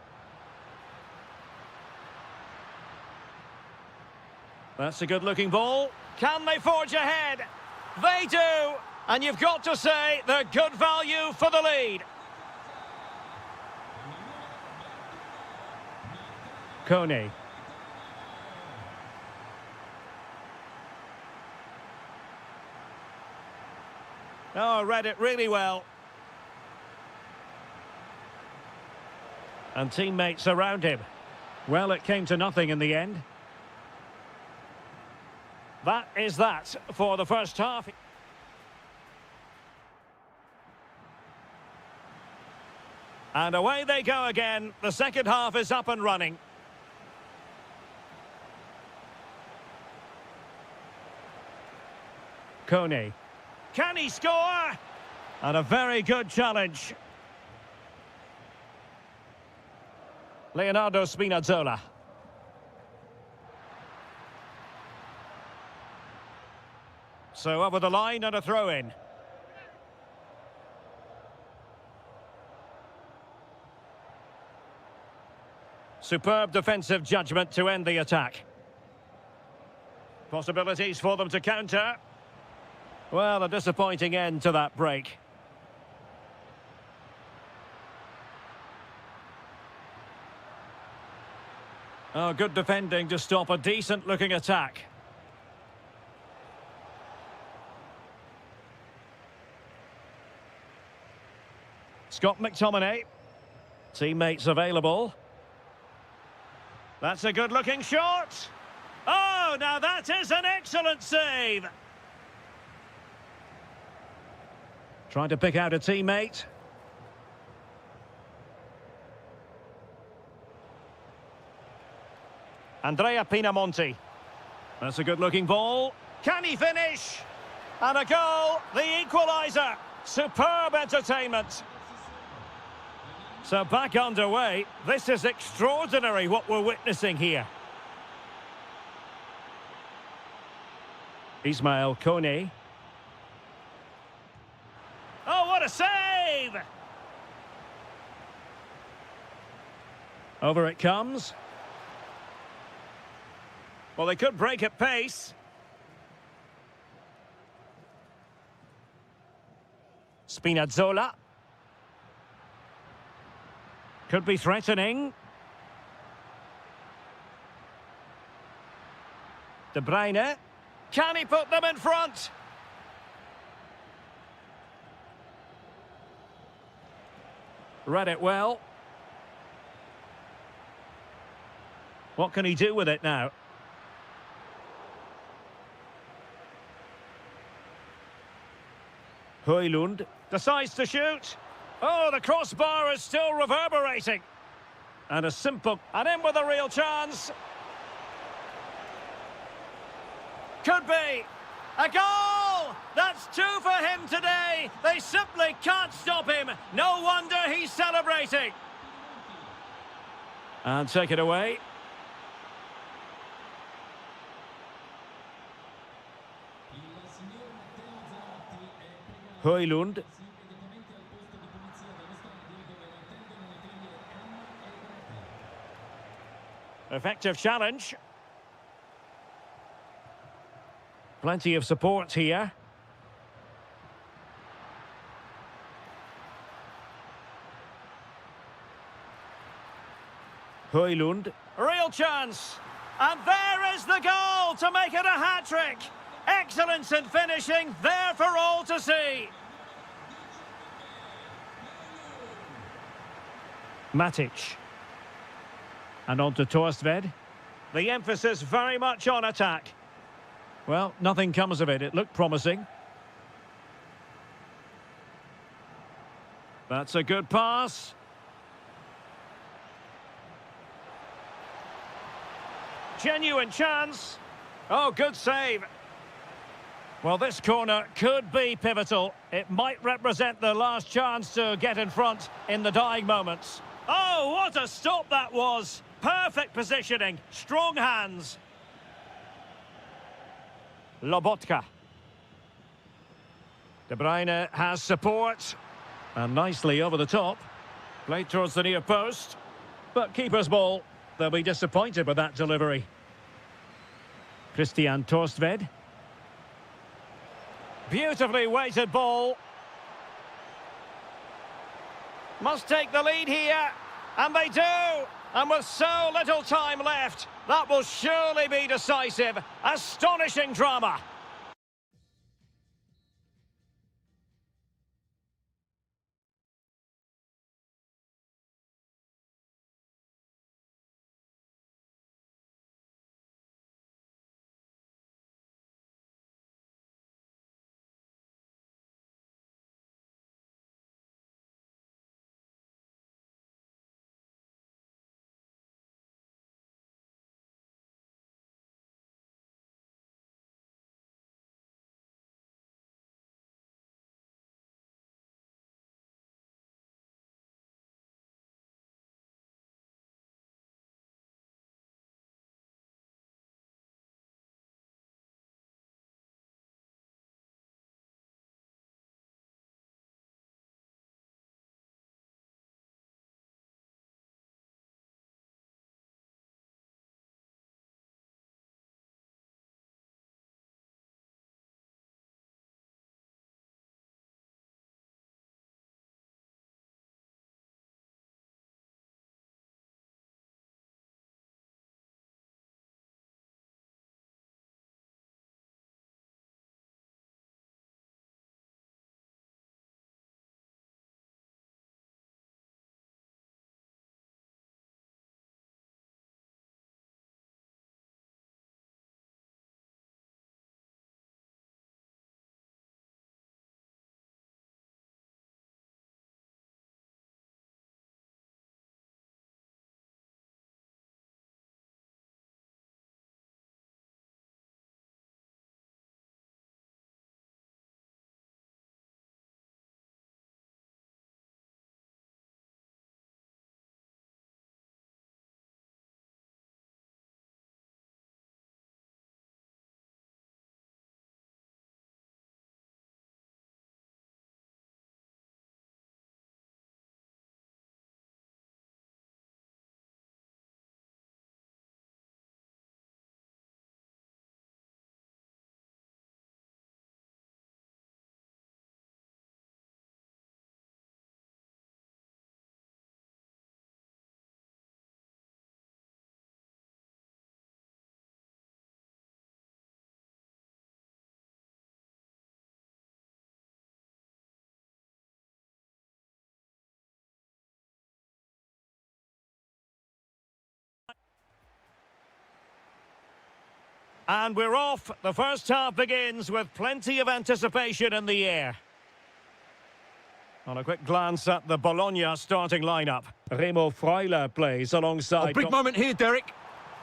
That's a good-looking ball. Can they forge ahead? They do! And you've got to say they're good value for the lead. Kone. Oh, read it really well. And teammates around him. Well, it came to nothing in the end. That is that for the first half. And away they go again. The second half is up and running. Kone. Can he score? And a very good challenge. Leonardo Spinazzola. So over the line and a throw-in. Superb defensive judgment to end the attack. Possibilities for them to counter. Well, a disappointing end to that break. Oh, good defending to stop a decent-looking attack. Scott McTominay. Teammates available. That's a good-looking shot. Oh, now that is an excellent save. Trying to pick out a teammate. Andrea Pinamonti. That's a good-looking ball. Can he finish? And a goal, the equaliser. Superb entertainment. So back underway. This is extraordinary what we're witnessing here. Ismail Kone. Oh, what a save! Over it comes. Well, they could break at pace. Spinazzola. Could be threatening. De Bruyne. Can he put them in front? Read it well. What can he do with it now? Højlund decides to shoot. Oh, the crossbar is still reverberating. And a simple... And in with a real chance. Could be. A goal! That's two for him today. They simply can't stop him. No wonder he's celebrating. And take it away. Højlund. Effective challenge. Plenty of support here. Højlund. Real chance. And there is the goal to make it a hat-trick. Excellence in finishing, there for all to see. Matic. And on to Torstved. The emphasis very much on attack. Well, nothing comes of it. It looked promising. That's a good pass. Genuine chance. Oh, good save. Well, this corner could be pivotal. It might represent the last chance to get in front in the dying moments. Oh, what a stop that was. Perfect positioning. Strong hands. Lobotka. De Bruyne has support. And nicely over the top. Played towards the near post. But keeper's ball. They'll be disappointed with that delivery. Christian Torstved. Beautifully weighted ball. Must take the lead here. And they do. And with so little time left, that will surely be decisive. Astonishing drama. And we're off. The first half begins with plenty of anticipation in the air. On a quick glance at the Bologna starting lineup. Remo Freuler plays alongside... A big moment here, Derek.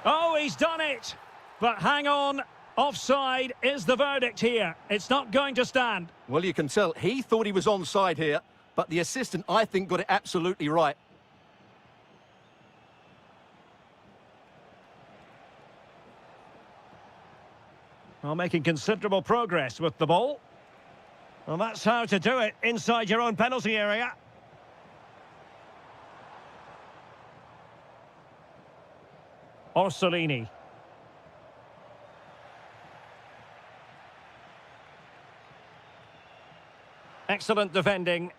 Oh, he's done it! But hang on. Offside is the verdict here. It's not going to stand. Well, you can tell he thought he was onside here, but the assistant, I think, got it absolutely right. Well, making considerable progress with the ball. Well, that's how to do it inside your own penalty area. Orsolini. Excellent defending.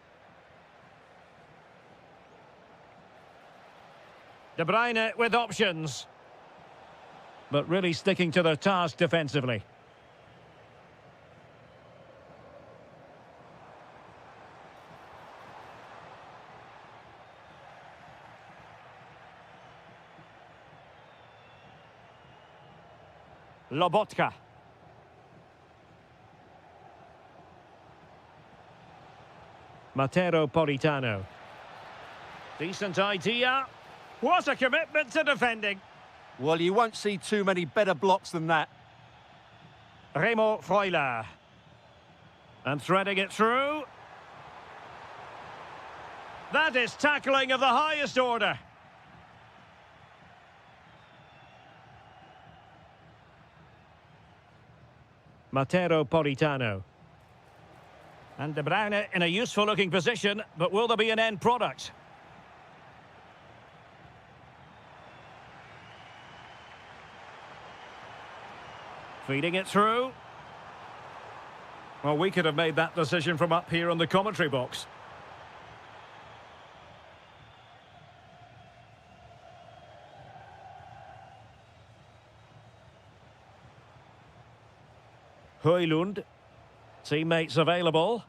De Bruyne with options. But really sticking to their task defensively. Lobotka. Matero Politano. Decent idea. What a commitment to defending. Well, you won't see too many better blocks than that. Remo Freuler. And threading it through. That is tackling of the highest order. Matero Politano. And De Bruyne in a useful-looking position, but will there be an end product? Feeding it through. Well, we could have made that decision from up here on the commentary box. Højlund. Teammates available.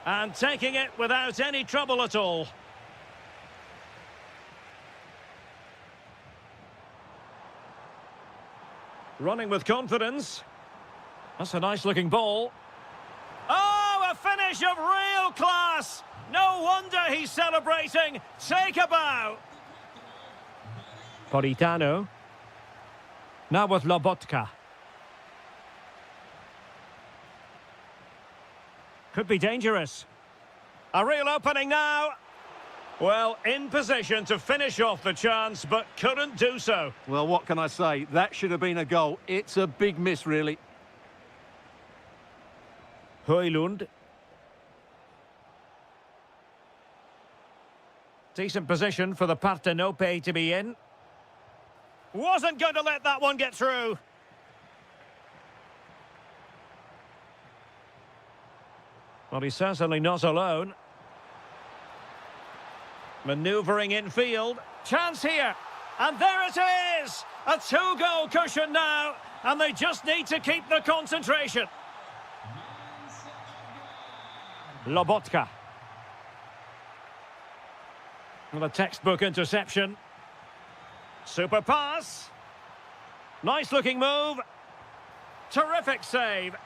And taking it without any trouble at all. Running with confidence. That's a nice-looking ball. Oh, a finish of real class! No wonder he's celebrating. Take a bow. Politano. Now with Lobotka. Could be dangerous. A real opening now. Well, in position to finish off the chance, but couldn't do so. Well, what can I say? That should have been a goal. It's a big miss, really. Højlund. Decent position for the Partenope to be in. Wasn't going to let that one get through. Well, he's certainly not alone. Manoeuvring infield. Chance here. And there it is! A two-goal cushion now. And they just need to keep the concentration. Lobotka. Well, a textbook interception. Super pass. Nice-looking move. Terrific save.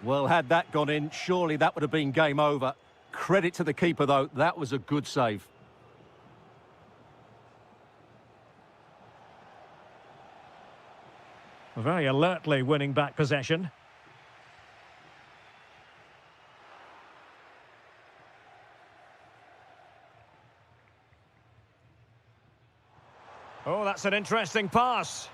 Well, had that gone in, surely that would have been game over. Credit to the keeper, though. That was a good save. Very alertly winning back possession. Oh, that's an interesting pass.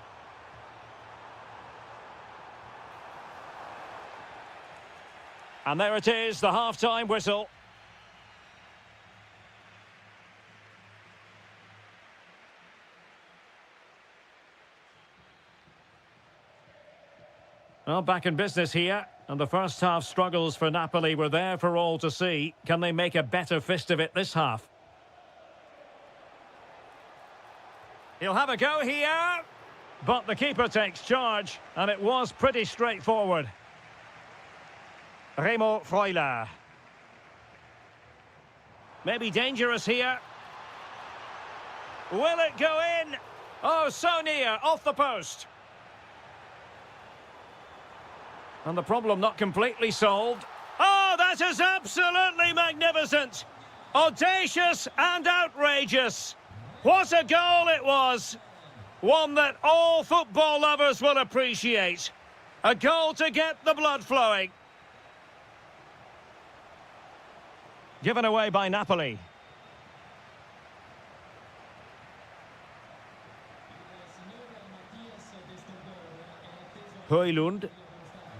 And there it is, the half-time whistle. Well, back in business here, and the first half struggles for Napoli were there for all to see. Can they make a better fist of it this half? He'll have a go here, but the keeper takes charge, and it was pretty straightforward. Remo Freuler. Maybe dangerous here. Will it go in? Oh, so near, off the post. And the problem not completely solved. Oh, that is absolutely magnificent. Audacious and outrageous. What a goal it was. One that all football lovers will appreciate. A goal to get the blood flowing. Given away by Napoli. Højlund.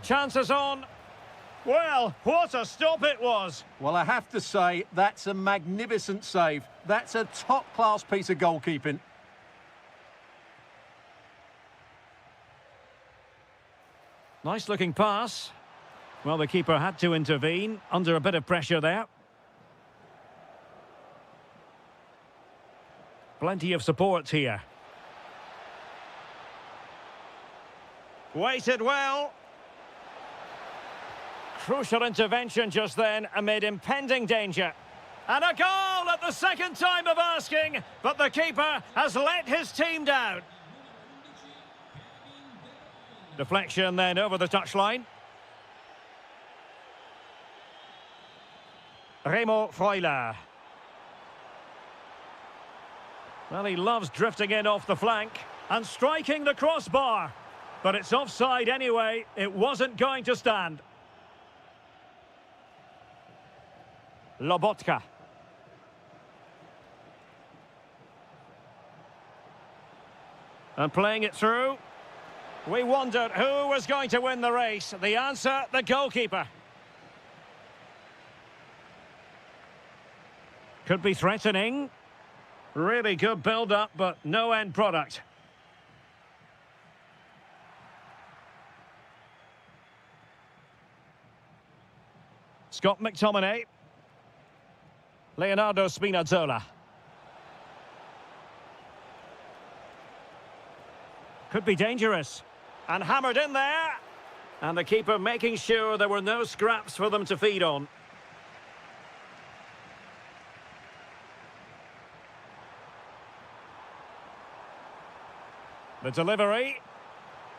Chances on. Well, what a stop it was. Well, I have to say, that's a magnificent save. That's a top-class piece of goalkeeping. Nice-looking pass. Well, the keeper had to intervene, under a bit of pressure there. Plenty of support here. Waited well. Crucial intervention just then amid impending danger. And a goal at the second time of asking, but the keeper has let his team down. Deflection then over the touchline. Remo Freuler. Well, he loves drifting in off the flank and striking the crossbar. But it's offside anyway. It wasn't going to stand. Lobotka. And playing it through. We wondered who was going to win the race. The answer, the goalkeeper. Could be threatening. Really good build-up, but no end product. Scott McTominay. Leonardo Spinazzola. Could be dangerous. And hammered in there. And the keeper making sure there were no scraps for them to feed on. The delivery.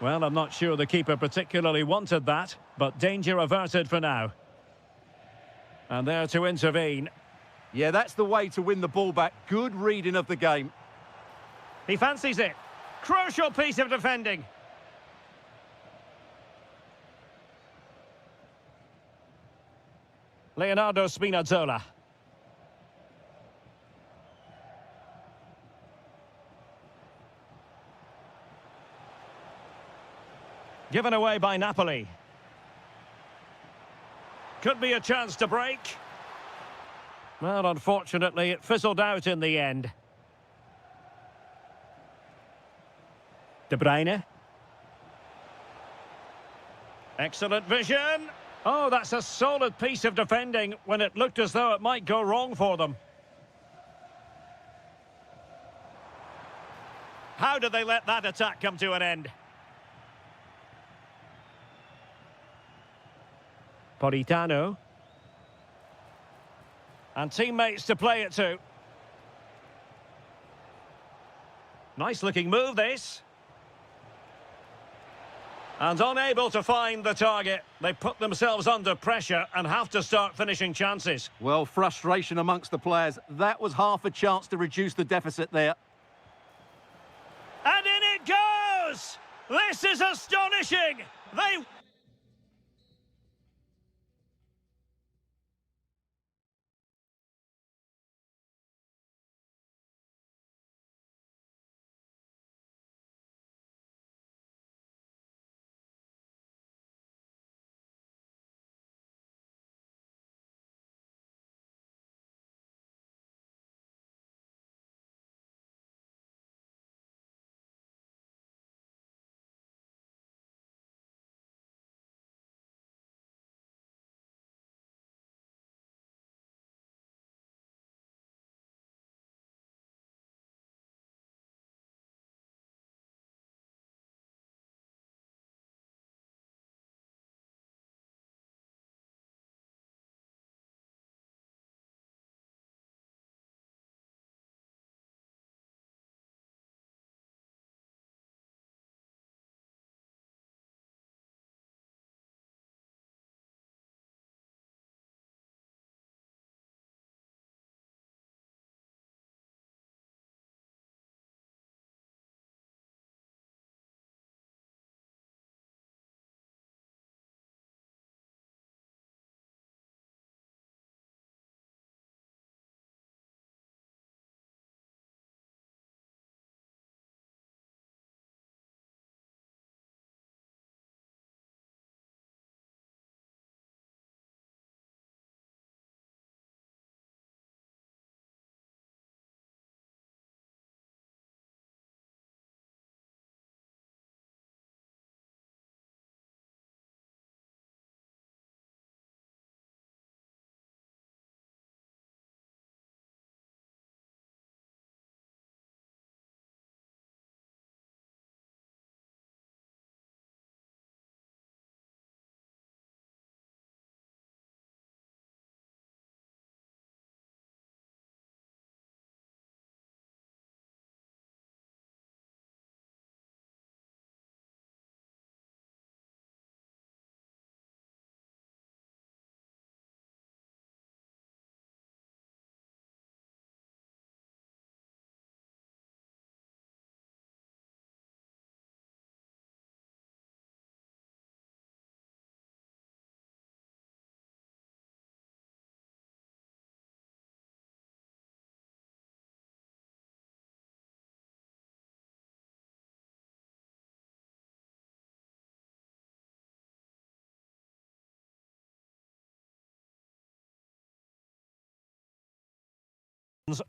Well, I'm not sure the keeper particularly wanted that, but danger averted for now. And there to intervene. Yeah, that's the way to win the ball back. Good reading of the game. He fancies it. Crucial piece of defending. Leonardo Spinazzola. Given away by Napoli. Could be a chance to break. Well, unfortunately, it fizzled out in the end. De Bruyne. Excellent vision. Oh, that's a solid piece of defending when it looked as though it might go wrong for them. How did they let that attack come to an end? Politano. And teammates to play it to. Nice looking move, this. And unable to find the target. They put themselves under pressure and have to start finishing chances. Well, frustration amongst the players. That was half a chance to reduce the deficit there. And in it goes! This is astonishing! They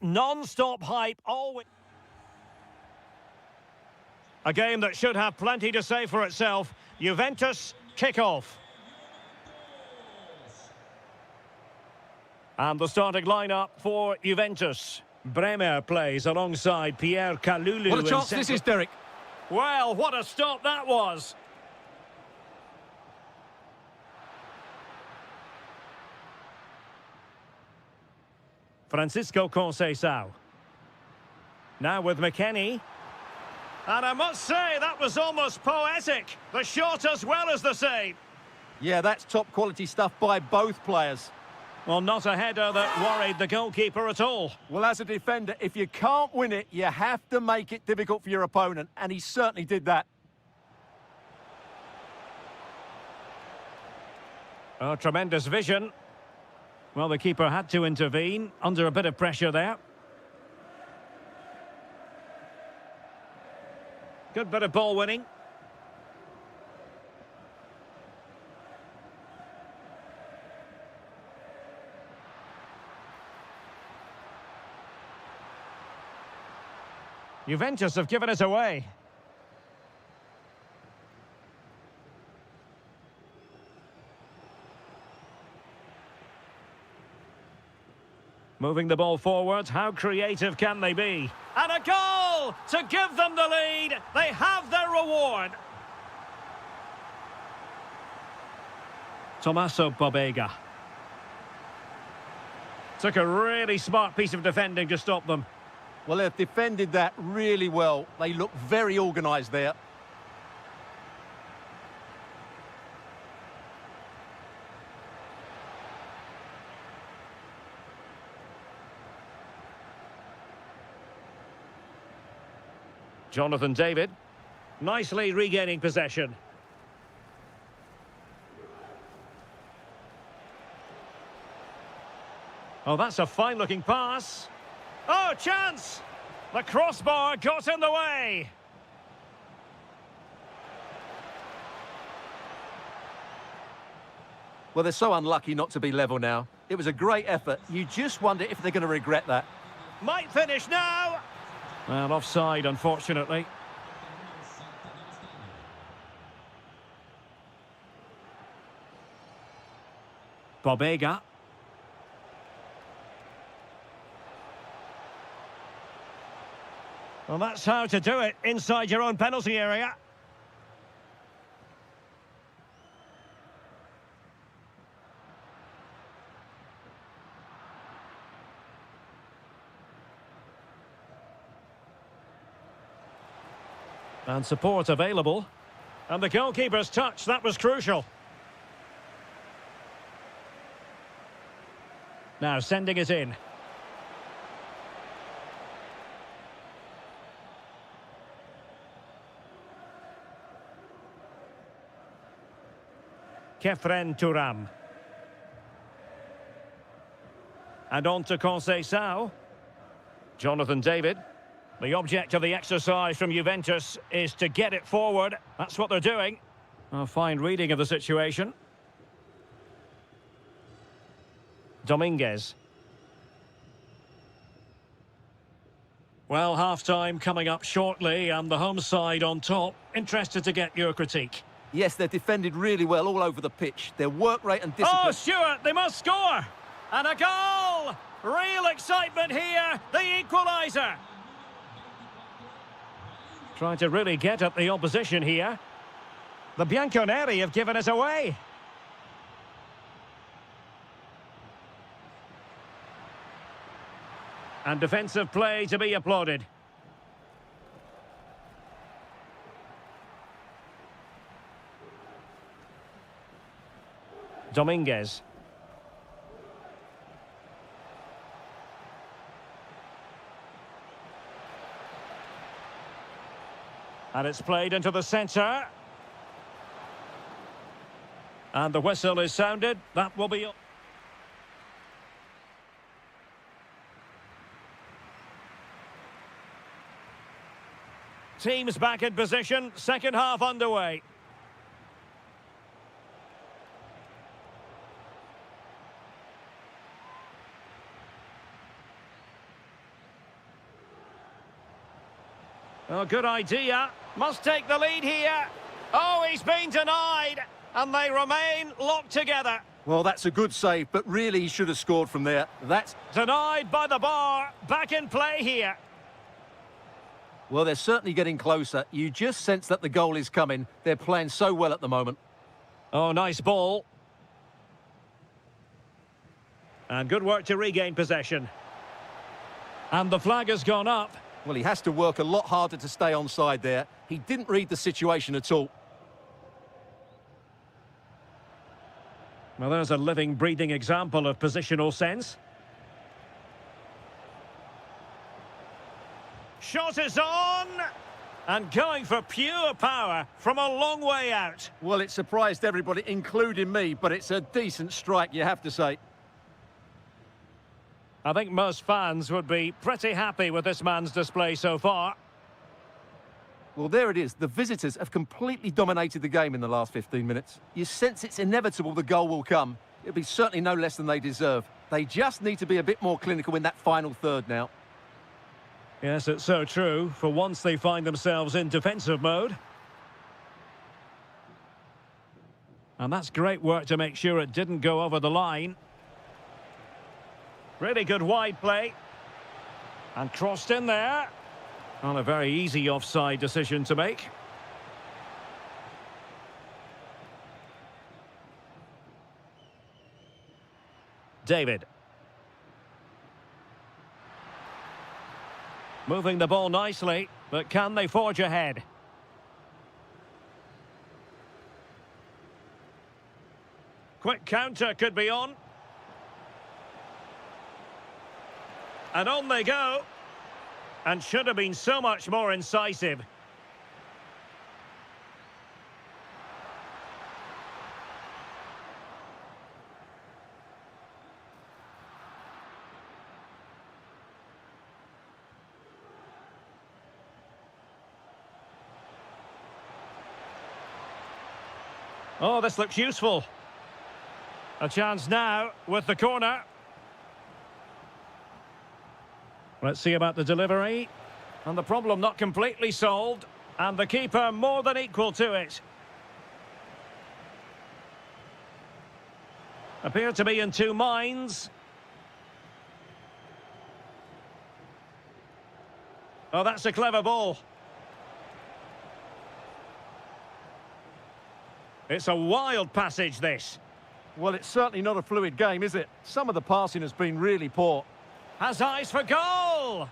Non-stop hype, always. A game that should have plenty to say for itself. Juventus kick-off. And the starting lineup for Juventus. Bremer plays alongside Pierre Kalulu. What a chance this is, Derek. Well, what a stop that was. Francisco Conceição. Now with McKennie. And I must say, that was almost poetic. The shot as well as the save. Yeah, that's top quality stuff by both players. Well, not a header that worried the goalkeeper at all. Well, as a defender, if you can't win it, you have to make it difficult for your opponent, and he certainly did that. Oh, tremendous vision. Well, the keeper had to intervene, under a bit of pressure there. Good bit of ball winning. Juventus have given it away. Moving the ball forward, how creative can they be? And a goal to give them the lead. They have their reward. Tommaso Pobega. Took a really smart piece of defending to stop them. Well, they've defended that really well. They look very organised there. Jonathan David, nicely regaining possession. Oh, that's a fine-looking pass. Oh, chance! The crossbar got in the way. Well, they're so unlucky not to be level now. It was a great effort. You just wonder if they're going to regret that. Might finish now. Well, offside, unfortunately. Pobega. Well, that's how to do it inside your own penalty area. And support available. And the goalkeeper's touch, that was crucial. Now sending it in. Kefren Turam. And on to Conceição. Jonathan David. The object of the exercise from Juventus is to get it forward. That's what they're doing. A fine reading of the situation. Dominguez. Well, half-time coming up shortly and the home side on top. Interested to get your critique. Yes, they're defended really well all over the pitch. Their work rate and discipline... Oh, Stuart, they must score! And a goal! Real excitement here, the equaliser. Trying to really get at the opposition here. The Bianconeri have given it away. And defensive play to be applauded. Dominguez. And it's played into the centre. And the whistle is sounded. That will be... Teams back in position. Second half underway. Oh, good idea. Must take the lead here. Oh, he's been denied. And they remain locked together. Well, that's a good save, but really he should have scored from there. That's Denied by the bar. Back in play here. Well, they're certainly getting closer. You just sense that the goal is coming. They're playing so well at the moment. Oh, nice ball. And good work to regain possession. And the flag has gone up. Well, he has to work a lot harder to stay onside there. He didn't read the situation at all. Well, there's a living, breathing example of positional sense. Shot is on! And going for pure power from a long way out. Well, it surprised everybody, including me, but it's a decent strike, you have to say. I think most fans would be pretty happy with this man's display so far. Well, there it is. The visitors have completely dominated the game in the last 15 minutes. You sense it's inevitable the goal will come. It'll be certainly no less than they deserve. They just need to be a bit more clinical in that final third now. Yes, it's so true. For once they find themselves in defensive mode. And that's great work to make sure it didn't go over the line. Really good wide play. And crossed in there. Not a very easy offside decision to make. David. Moving the ball nicely, but can they forge ahead? Quick counter could be on. And on they go. And should have been so much more incisive. Oh, this looks useful. A chance now with the corner. Let's see about the delivery. And the problem not completely solved. And the keeper more than equal to it. Appear to be in two minds. Oh, that's a clever ball. It's a wild passage, this. Well, it's certainly not a fluid game, is it? Some of the passing has been really poor. Has eyes for goal!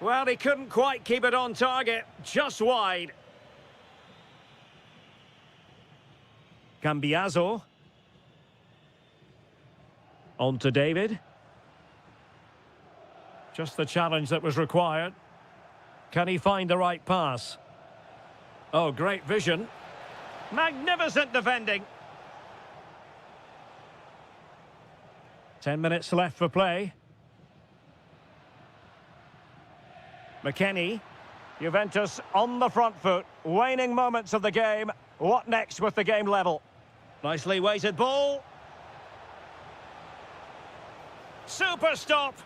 Well, he couldn't quite keep it on target, just wide. Cambiaso. On to David. Just the challenge that was required. Can he find the right pass? Oh, great vision. Magnificent defending. 10 minutes left for play. McKennie. Juventus on the front foot. Waning moments of the game. What next with the game level? Nicely weighted ball. Super stop.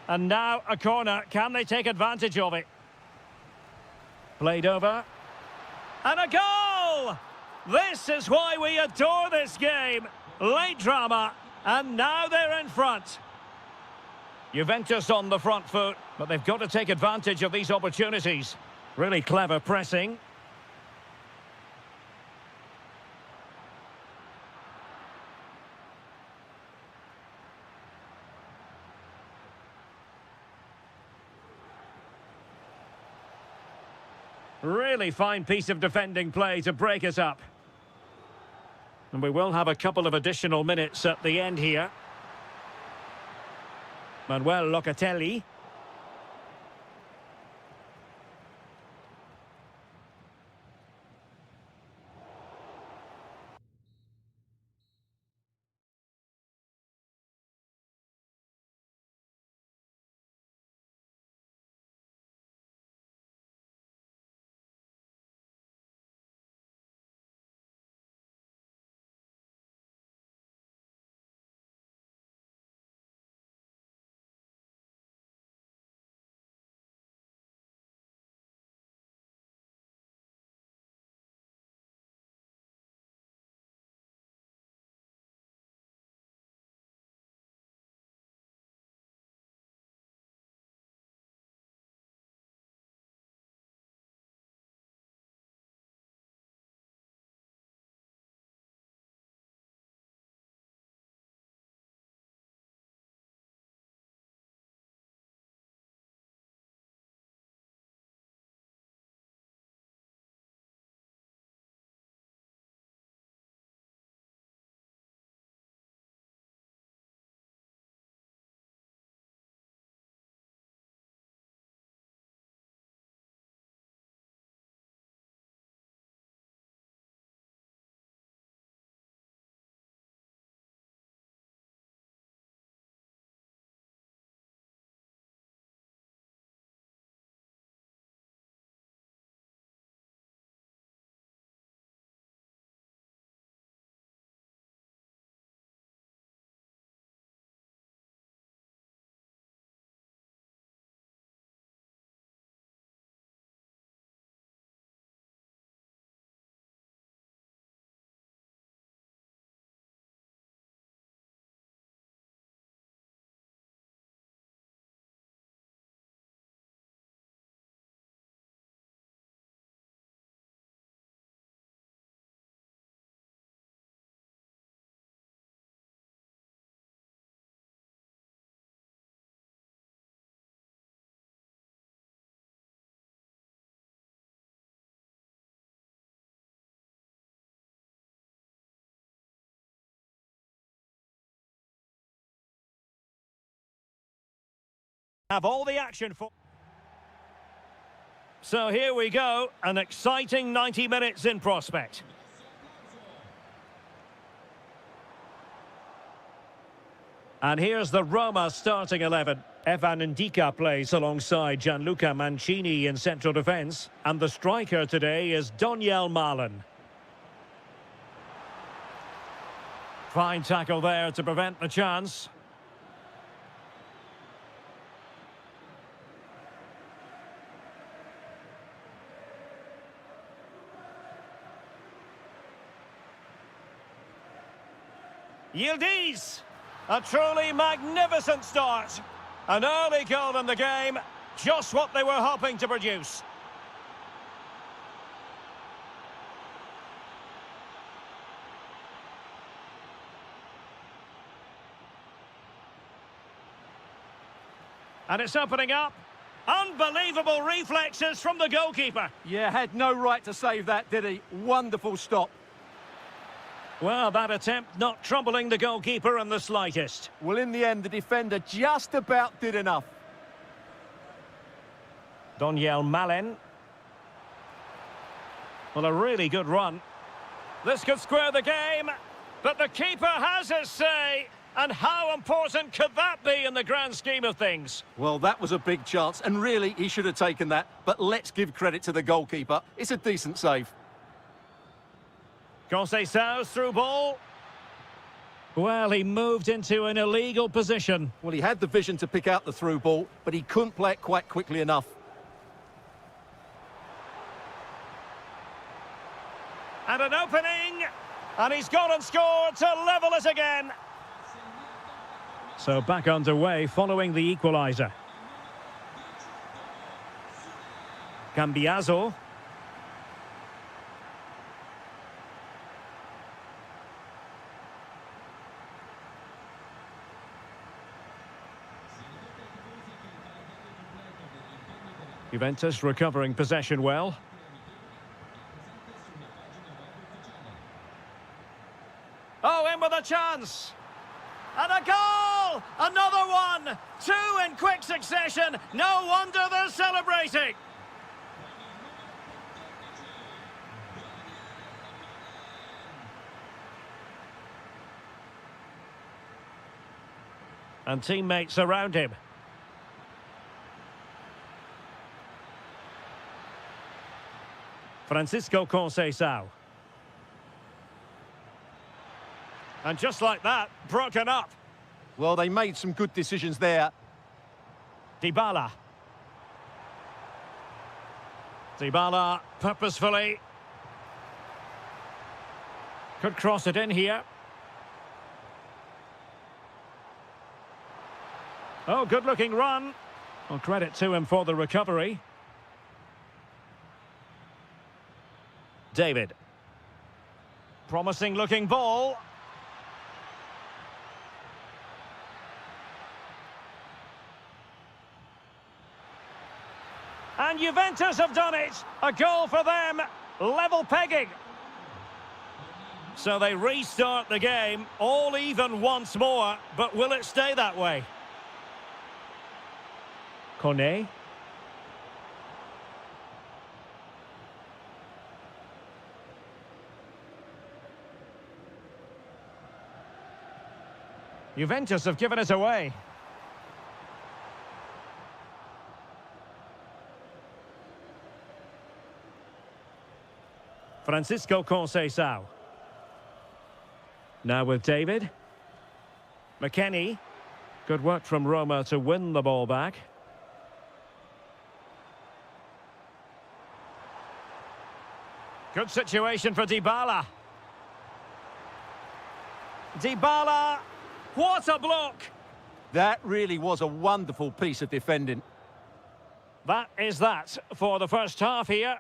And now a corner. Can they take advantage of it? Played over. And a goal! This is why we adore this game. Late drama. And now they're in front. Juventus on the front foot, but they've got to take advantage of these opportunities. Really clever pressing. Really fine piece of defending play to break us up. And we will have a couple of additional minutes at the end here. Manuel Locatelli. Have all the action for... So here we go, an exciting 90 minutes in prospect. And here's the Roma starting 11. Evan Ndika plays alongside Gianluca Mancini in central defence. And the striker today is Doniel Malen. Fine tackle there to prevent the chance. Yildiz, a truly magnificent start. An early goal in the game, just what they were hoping to produce. And it's opening up. Unbelievable reflexes from the goalkeeper. Yeah, had no right to save that, did he? Wonderful stop. Well, that attempt not troubling the goalkeeper in the slightest. Well, in the end, the defender just about did enough. Doniel Malen. Well, a really good run. This could square the game, but the keeper has his say. And how important could that be in the grand scheme of things? Well, that was a big chance, and really, he should have taken that. But let's give credit to the goalkeeper. It's a decent save. Conceição's through ball. Well, he moved into an illegal position. Well, he had the vision to pick out the through ball, but he couldn't play it quite quickly enough. And an opening. And he's gone and scored to level it again. So back underway following the equaliser. Cambiaso. Juventus recovering possession well. Oh, in with a chance. And a goal! Another one! Two in quick succession. No wonder they're celebrating. And teammates around him. Francisco Conceição. And just like that, broken up. Well, they made some good decisions there. Dybala. Dybala purposefully. Could cross it in here. Oh, good-looking run. Well, credit to him for the recovery. David. Promising-looking ball. And Juventus have done it. A goal for them. Level pegging. So they restart the game. All even once more. But will it stay that way? Kone. Juventus have given it away. Francisco Conceição. Now with David. McKennie. Good work from Roma to win the ball back. Good situation for Dybala. Dybala. What a block! That really was a wonderful piece of defending. That is that for the first half here.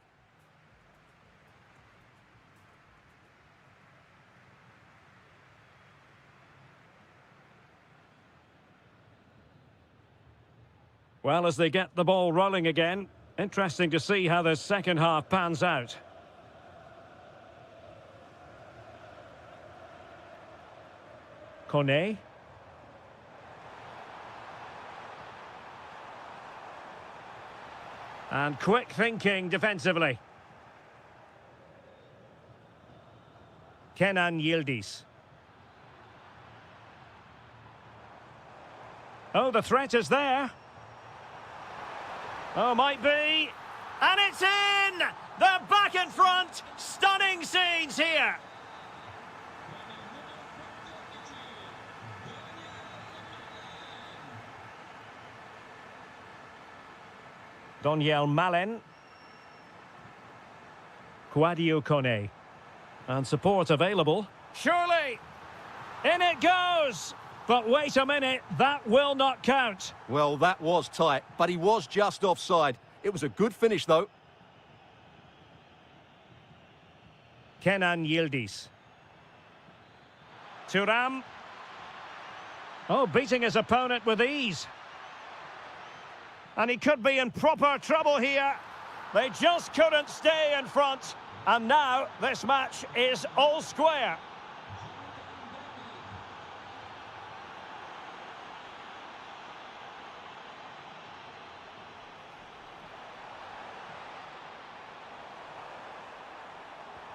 Well, as they get the ball rolling again, interesting to see how the second half pans out. Kone. And quick thinking defensively. Kenan Yildiz. Oh, the threat is there. Oh, might be. And it's in! They're back in front. Stunning scenes here. Doniel Malen. Kouadio Kone. And support available. Surely! In it goes! But wait a minute, that will not count. Well, that was tight, but he was just offside. It was a good finish, though. Kenan Yildiz. Thuram. Oh, beating his opponent with ease. And he could be in proper trouble here. They just couldn't stay in front. And now this match is all square.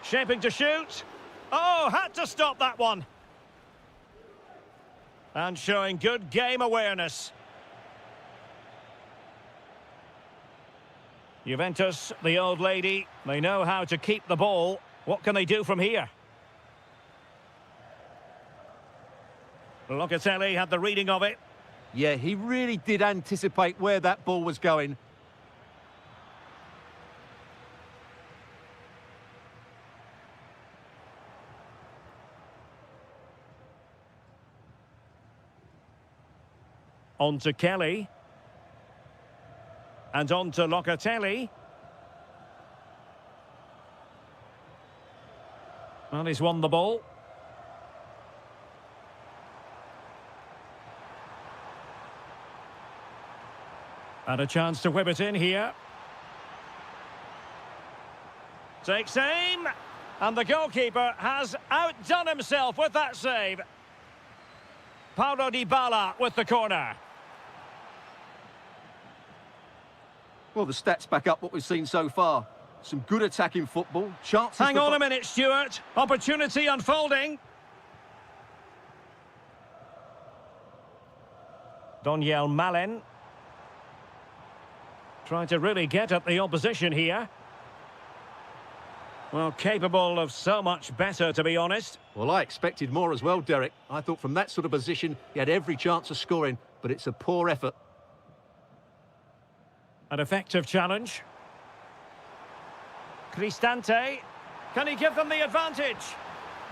Shaping to shoot. Oh, had to stop that one. And showing good game awareness. Juventus, the old lady, they know how to keep the ball. What can they do from here? Locatelli had the reading of it. Yeah, he really did anticipate where that ball was going. On to Kelly. And on to Locatelli. Well, he's won the ball. And a chance to whip it in here. Takes aim. And the goalkeeper has outdone himself with that save. Paulo Dybala with the corner. Well, the stats back up what we've seen so far. Some good attacking football. Chances. Hang on a minute, Stuart. Opportunity unfolding. Doniel Malen. Trying to really get at the opposition here. Well, capable of so much better, to be honest. Well, I expected more as well, Derek. I thought from that sort of position, he had every chance of scoring, but it's a poor effort. An effective challenge. Cristante. Can he give them the advantage?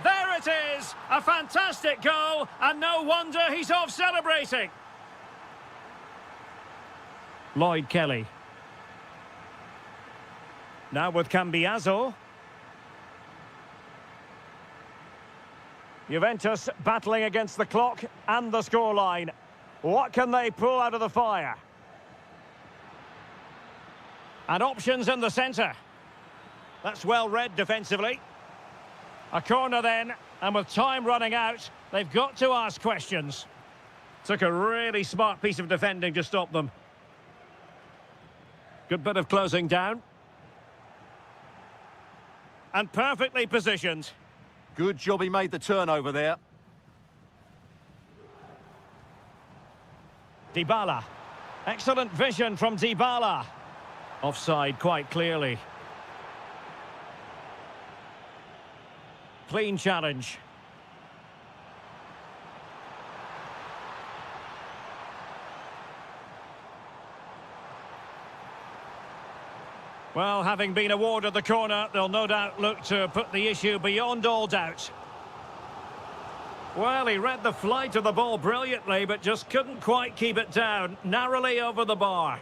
There it is! A fantastic goal, and no wonder he's off celebrating. Lloyd Kelly. Now with Cambiaso. Juventus battling against the clock and the scoreline. What can they pull out of the fire? And options in the centre. That's well read defensively. A corner then, and with time running out, they've got to ask questions. Took a really smart piece of defending to stop them. Good bit of closing down. And perfectly positioned. Good job he made the turnover there. Dybala. Excellent vision from Dybala. Offside quite clearly. Clean challenge. Well, having been awarded the corner, they'll no doubt look to put the issue beyond all doubt. Well, he read the flight of the ball brilliantly, but just couldn't quite keep it down. Narrowly over the bar.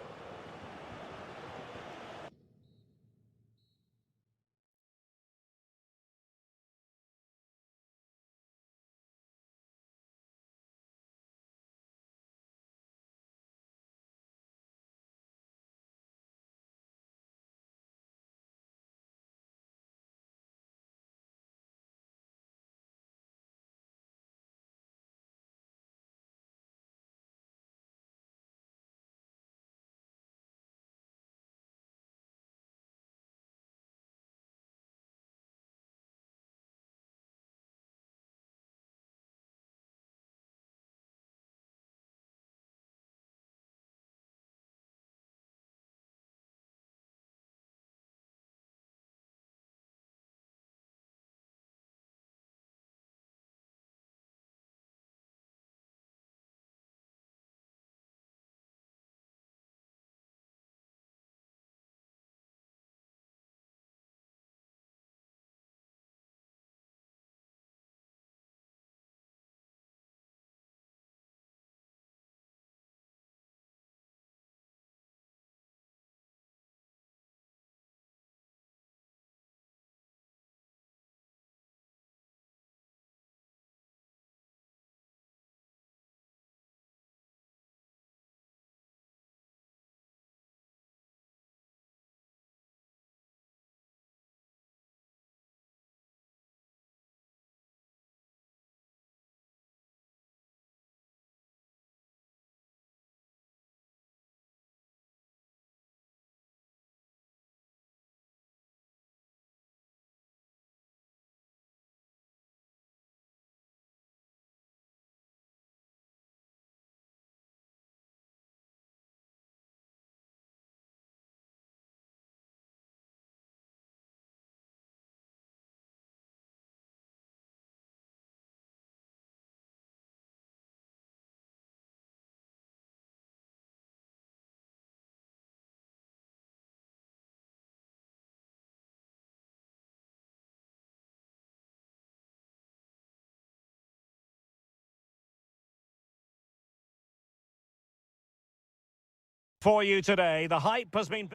for you today. The hype has been...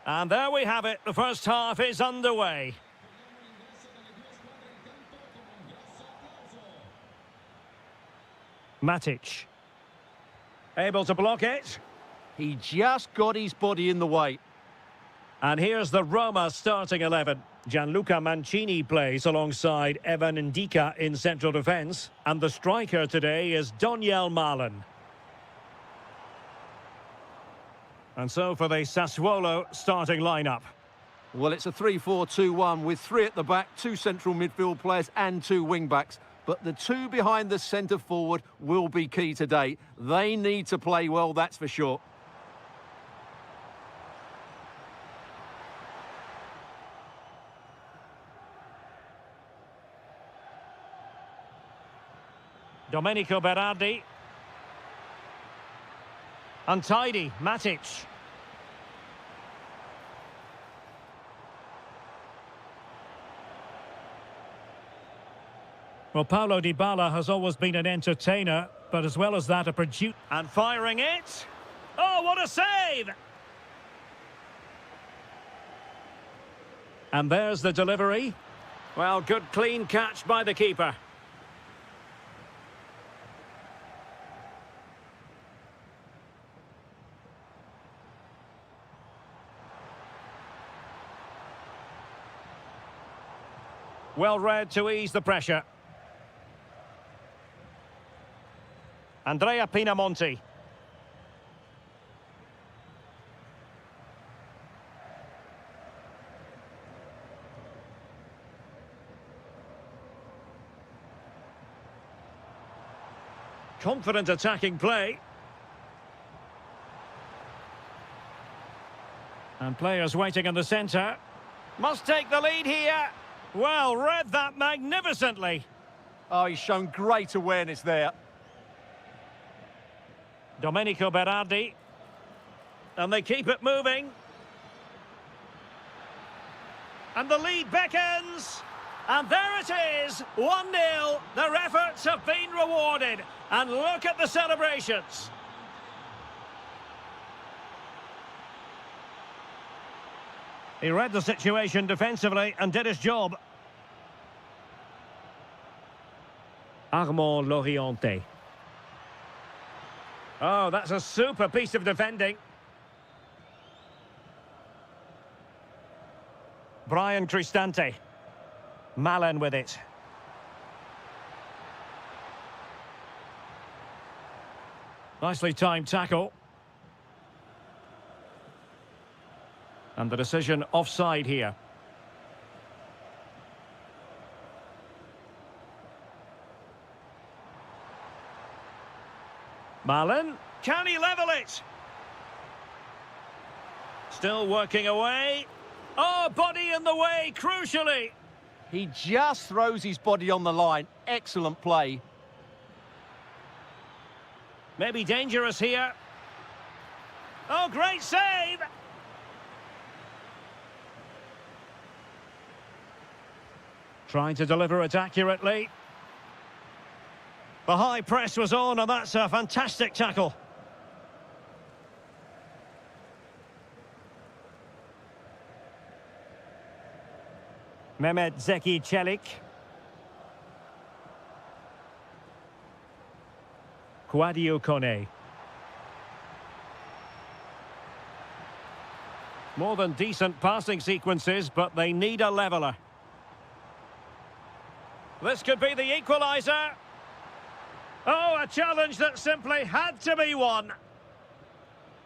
And there we have it. The first half is underway. Matic. Able to block it. He just got his body in the way. And here's the Roma starting 11. Gianluca Mancini plays alongside Evan Ndika in central defence. And the striker today is Doniel Malen. And so for the Sassuolo starting lineup. Well, it's a 3-4-2-1 with 3 at the back, 2 central midfield players and 2 wing-backs. But the 2 behind the centre-forward will be key today. They need to play well, that's for sure. Domenico Berardi. Untidy, Matic. Well, Paulo Dybala has always been an entertainer, but as well as that, a producer. And firing it. Oh, what a save! And there's the delivery. Well, good clean catch by the keeper. Well read to ease the pressure. Andrea Pinamonti. Confident attacking play. And players waiting in the centre. Must take the lead here. Well, read that magnificently. Oh, he's shown great awareness there. Domenico Berardi. And they keep it moving. And the lead beckons. And there it is, 1-0. Their efforts have been rewarded. And look at the celebrations. He read the situation defensively and did his job. Armand Loriente. Oh, that's a super piece of defending. Brian Cristante. Malen with it. Nicely timed tackle. And the decision offside here. Malen, can he level it? Still working away. Oh, body in the way, crucially. He just throws his body on the line. Excellent play. Maybe dangerous here. Oh, great save! Trying to deliver it accurately. The high press was on, and that's a fantastic tackle. Mehmet Zeki Çelik. Kouadio Kone. More than decent passing sequences, but they need a leveller. This could be the equaliser. Oh, a challenge that simply had to be won.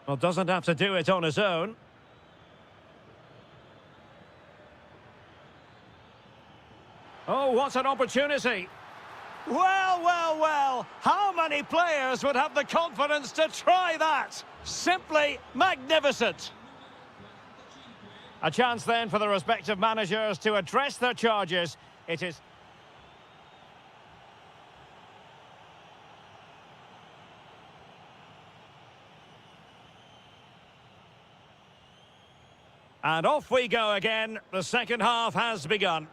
Well, doesn't have to do it on his own. Oh, what an opportunity. Well, well, well. How many players would have the confidence to try that? Simply magnificent. A chance then for the respective managers to address their charges. It is... And off we go again. The second half has begun.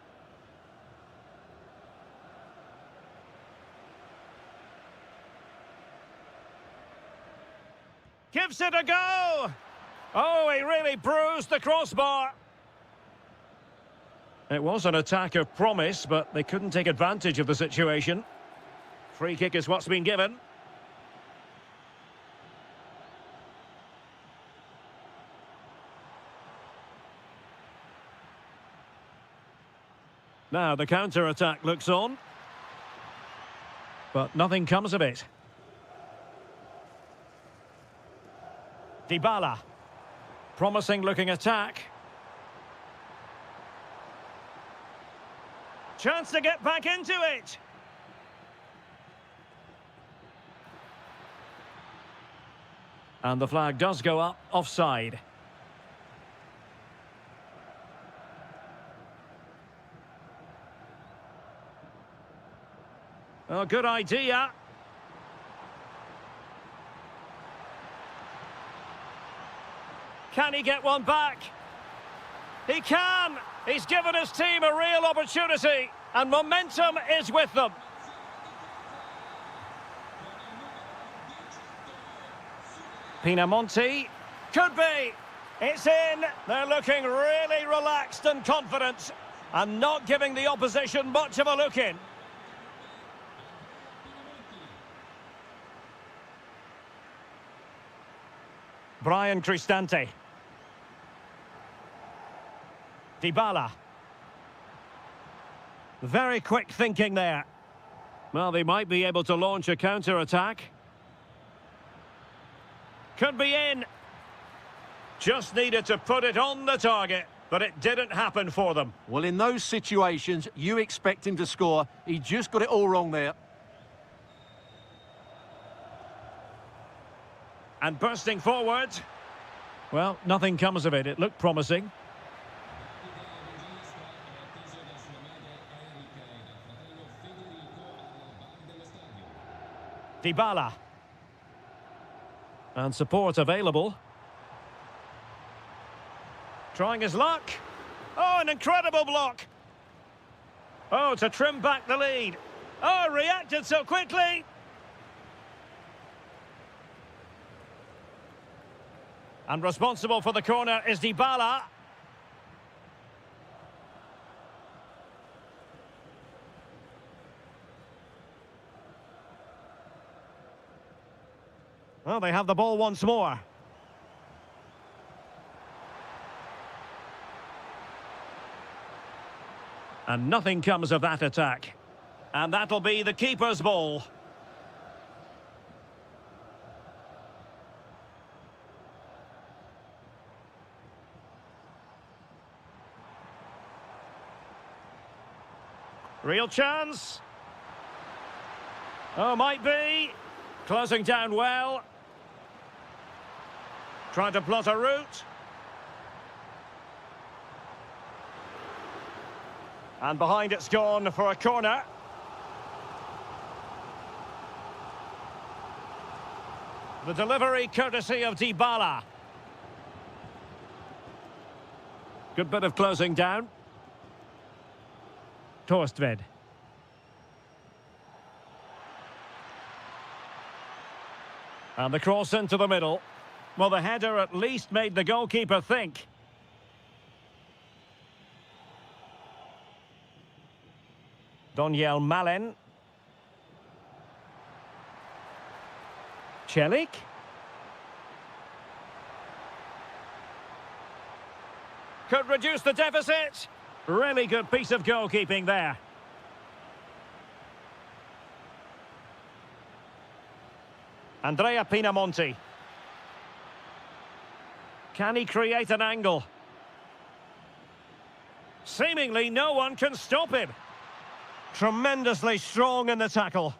Gives it a go. Oh, he really bruised the crossbar. It was an attack of promise, but they couldn't take advantage of the situation. Free kick is what's been given. Now the counter-attack looks on. But nothing comes of it. Dybala. Promising looking attack. Chance to get back into it. And the flag does go up, offside. Oh, good idea. Can he get one back? He can! He's given his team a real opportunity, and momentum is with them. Pinamonti. Could be. It's in. They're looking really relaxed and confident, and not giving the opposition much of a look in. Brian Cristante. Dybala. Very quick thinking there. Well, they might be able to launch a counter-attack. Could be in. Just needed to put it on the target, but it didn't happen for them. Well, in those situations, you expect him to score. He just got it all wrong there. And bursting forward. Well, nothing comes of it. It looked promising. Dybala. And support available. Trying his luck. Oh, an incredible block. Oh, to trim back the lead. Oh, reacted so quickly. And responsible for the corner is Dybala. Well, they have the ball once more. And nothing comes of that attack. And that'll be the keeper's ball. Real chance. Oh, might be. Closing down well. Trying to plot a route. And behind it's gone for a corner. The delivery courtesy of Dybala. Good bit of closing down. Torstved. And the cross into the middle. Well, the header at least made the goalkeeper think. Doniel Malen. Celik. Could reduce the deficit. Really good piece of goalkeeping there. Andrea Pinamonti. Can he create an angle? Seemingly no one can stop him. Tremendously strong in the tackle.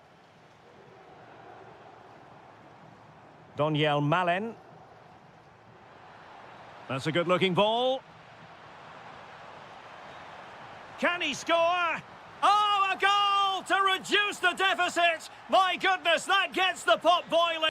Doniel Malen. That's a good-looking ball. Can he score? Oh, a goal to reduce the deficit! My goodness, that gets the pot boiling!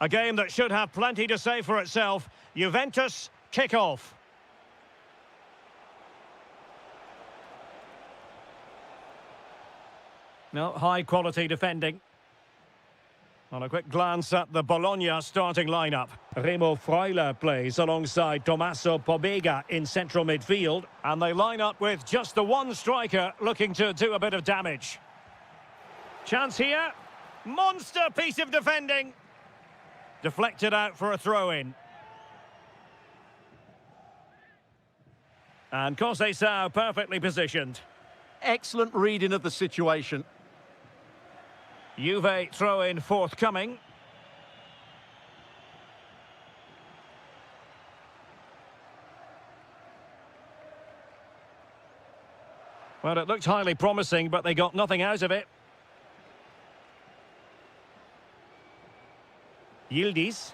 A game that should have plenty to say for itself. Juventus kick-off. No, high-quality defending. On a quick glance at the Bologna starting lineup. Remo Freuler plays alongside Tommaso Pobega in central midfield. And they line up with just the one striker looking to do a bit of damage. Chance here. Monster piece of defending. Deflected out for a throw-in. And Conceição perfectly positioned. Excellent reading of the situation. Juve throw-in forthcoming. Well, it looked highly promising, but they got nothing out of it. Yildiz.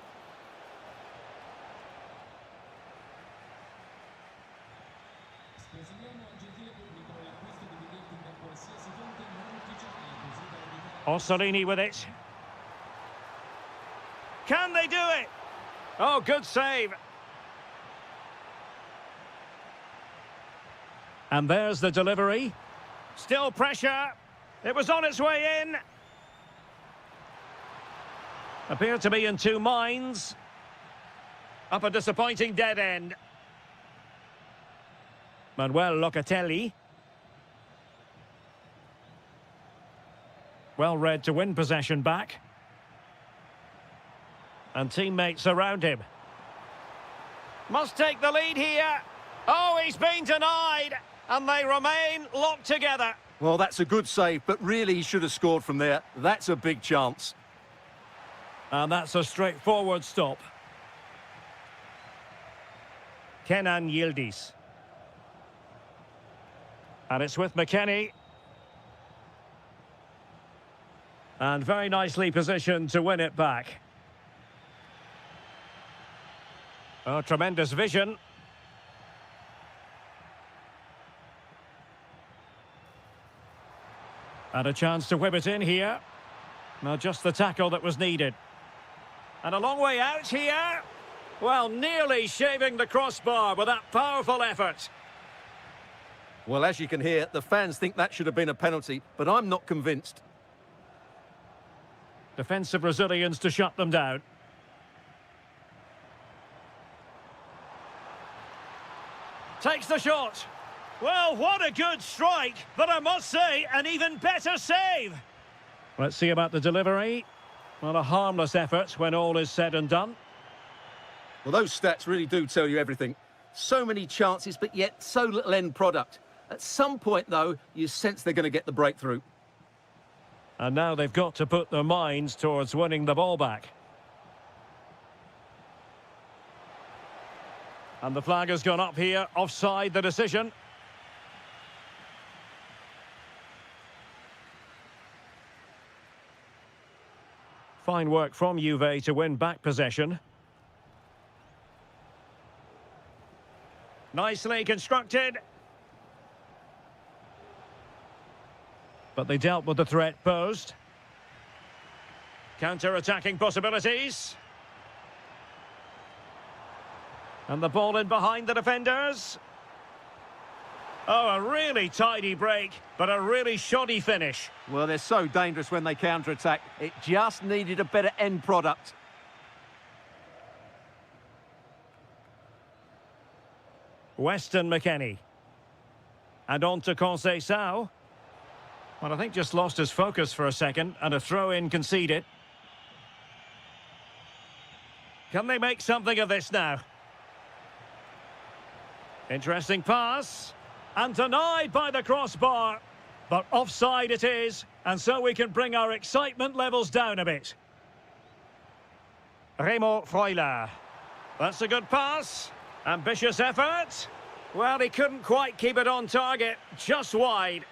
Orsolini with it. Can they do it? Oh, good save. And there's the delivery. Still pressure. It was on its way in. Appeared to be in two minds. Up a disappointing dead end. Manuel Locatelli. Well read to win possession back. And teammates around him. Must take the lead here. Oh, he's been denied. And they remain locked together. Well, that's a good save, but really he should have scored from there. That's a big chance. And that's a straightforward stop. Kenan Yildiz. And it's with McKennie. And very nicely positioned to win it back. Oh, tremendous vision. And a chance to whip it in here. Now just the tackle that was needed. And a long way out here. Well, nearly shaving the crossbar with that powerful effort. Well, as you can hear, the fans think that should have been a penalty, but I'm not convinced. Defensive Brazilians to shut them down. Takes the shot. Well, what a good strike, but I must say, an even better save. Let's see about the delivery. Well, a harmless effort when all is said and done. Well, those stats really do tell you everything. So many chances, but yet so little end product. At some point, though, you sense they're going to get the breakthrough. And now they've got to put their minds towards winning the ball back. And the flag has gone up here, offside the decision. Fine work from Juve to win back possession. Nicely constructed. But they dealt with the threat posed. Counter-attacking possibilities. And the ball in behind the defenders. Oh, a really tidy break, but a really shoddy finish. Well, they're so dangerous when they counter-attack. It just needed a better end product. Weston McKennie. And on to Conceição. Well, I think just lost his focus for a second, and a throw-in conceded. Can they make something of this now? Interesting pass. And denied by the crossbar. But offside it is, and so we can bring our excitement levels down a bit. Remo Freuler. That's a good pass. Ambitious effort. Well, he couldn't quite keep it on target, just wide.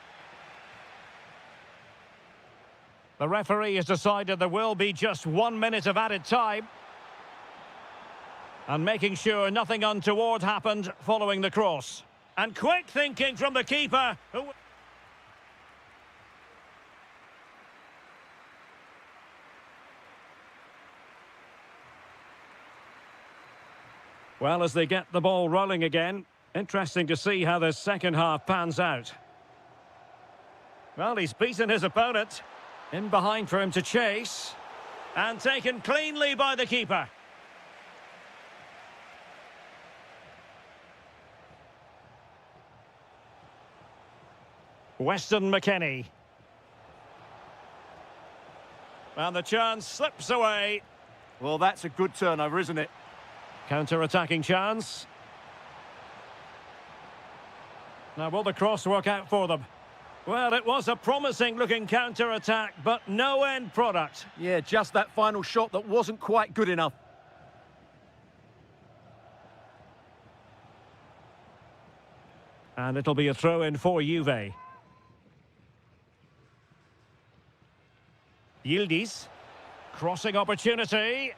The referee has decided there will be just 1 minute of added time. And making sure nothing untoward happened following the cross. And quick thinking from the keeper. Well, as they get the ball rolling again, interesting to see how this second half pans out. Well, he's beaten his opponent. In behind for him to chase. And taken cleanly by the keeper. Weston McKennie. And the chance slips away. Well, that's a good turnover, isn't it? Counter-attacking chance. Now, will the cross work out for them? Well, it was a promising-looking counter-attack, but no end product. Yeah, just that final shot that wasn't quite good enough. And it'll be a throw-in for Juve. Yildiz. Crossing opportunity.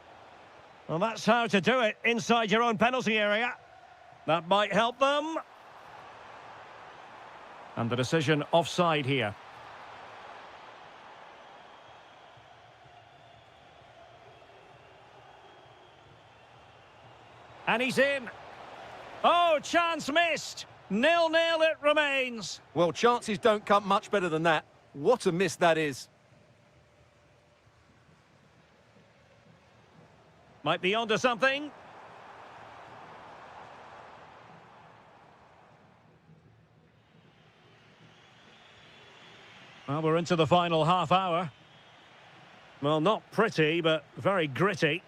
Well, that's how to do it inside your own penalty area. That might help them. And the decision offside here. And he's in. Oh, chance missed. 0-0 it remains. Well, chances don't come much better than that. What a miss that is. Might be onto something. Well, we're into the final half hour. Well, not pretty, but very gritty.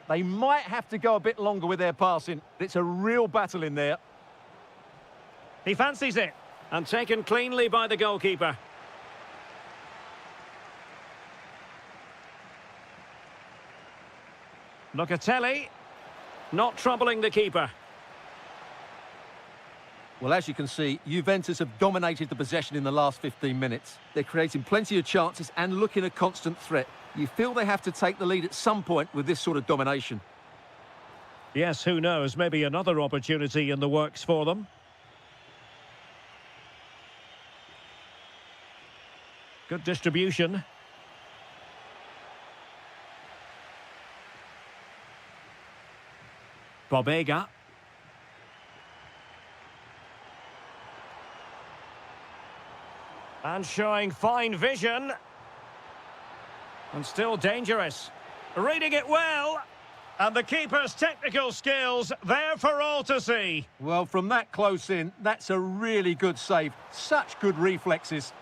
They might have to go a bit longer with their passing. It's a real battle in there. He fancies it. And taken cleanly by the goalkeeper. Locatelli. Not troubling the keeper. Well, as you can see, Juventus have dominated the possession in the last 15 minutes. They're creating plenty of chances and looking a constant threat. You feel they have to take the lead at some point with this sort of domination. Yes, who knows? Maybe another opportunity in the works for them. Good distribution. Bobega. And showing fine vision. And still dangerous. Reading it well. And the keeper's technical skills there for all to see. Well, from that close in, that's a really good save. Such good reflexes.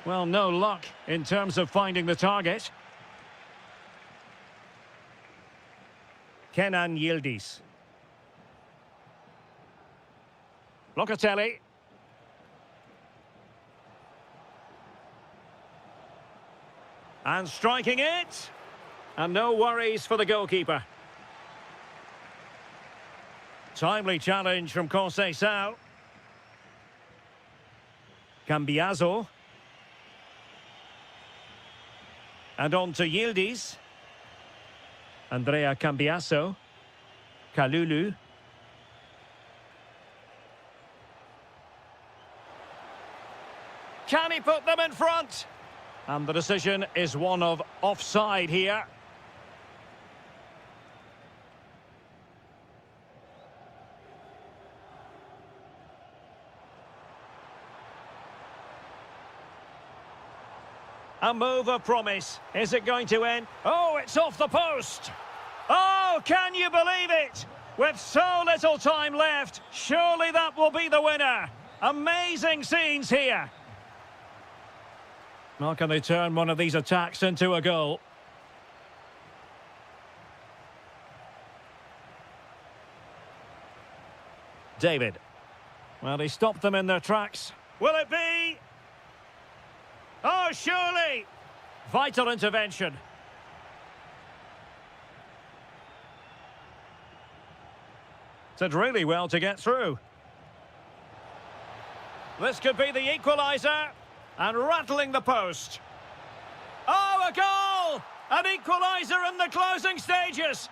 Well, no luck in terms of finding the target. Kenan Yildiz. Locatelli. And striking it. And no worries for the goalkeeper. Timely challenge from Conceição. Cambiaso. And on to Yildiz. Andrea Cambiaso. Kalulu. Can he put them in front? And the decision is one of offside here. A move of promise. Is it going to end? Oh, it's off the post. Oh, can you believe it? With so little time left, surely that will be the winner. Amazing scenes here. How can they turn one of these attacks into a goal? David. Well, he stopped them in their tracks. Will it be? Oh, surely! Vital intervention. Did really well to get through. This could be the equaliser. And rattling the post. Oh, a goal! An equaliser in the closing stages.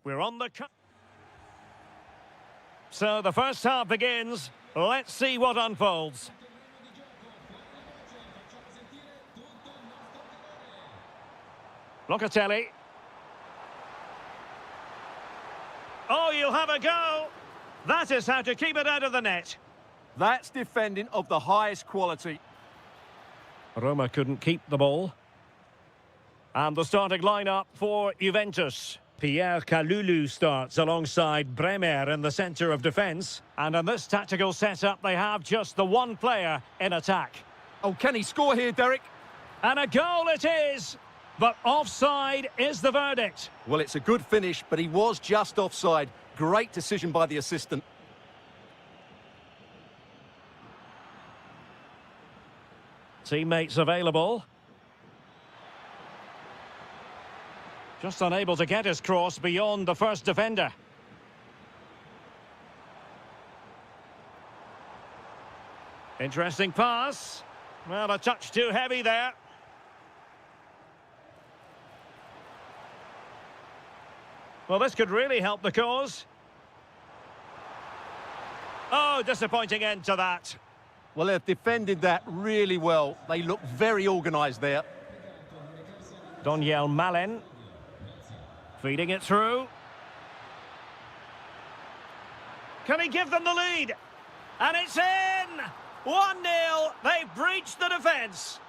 We're on the... So the first half begins. Let's see what unfolds. Locatelli. Oh, you'll have a go. That is how to keep it out of the net. That's defending of the highest quality. Roma couldn't keep the ball. And the starting lineup for Juventus. Pierre Kalulu starts alongside Bremer in the centre of defence. And in this tactical setup, they have just the one player in attack. Oh, can he score here, Derek? And a goal it is! But offside is the verdict. Well, it's a good finish, but he was just offside. Great decision by the assistant. Teammates available. Just unable to get his cross beyond the first defender. Interesting pass. Well, a touch too heavy there. Well, this could really help the cause. Oh, disappointing end to that. Well, they've defended that really well. They look very organised there. Daniel Malen. Feeding it through. Can he give them the lead? And it's in! 1-0. They've breached the defence.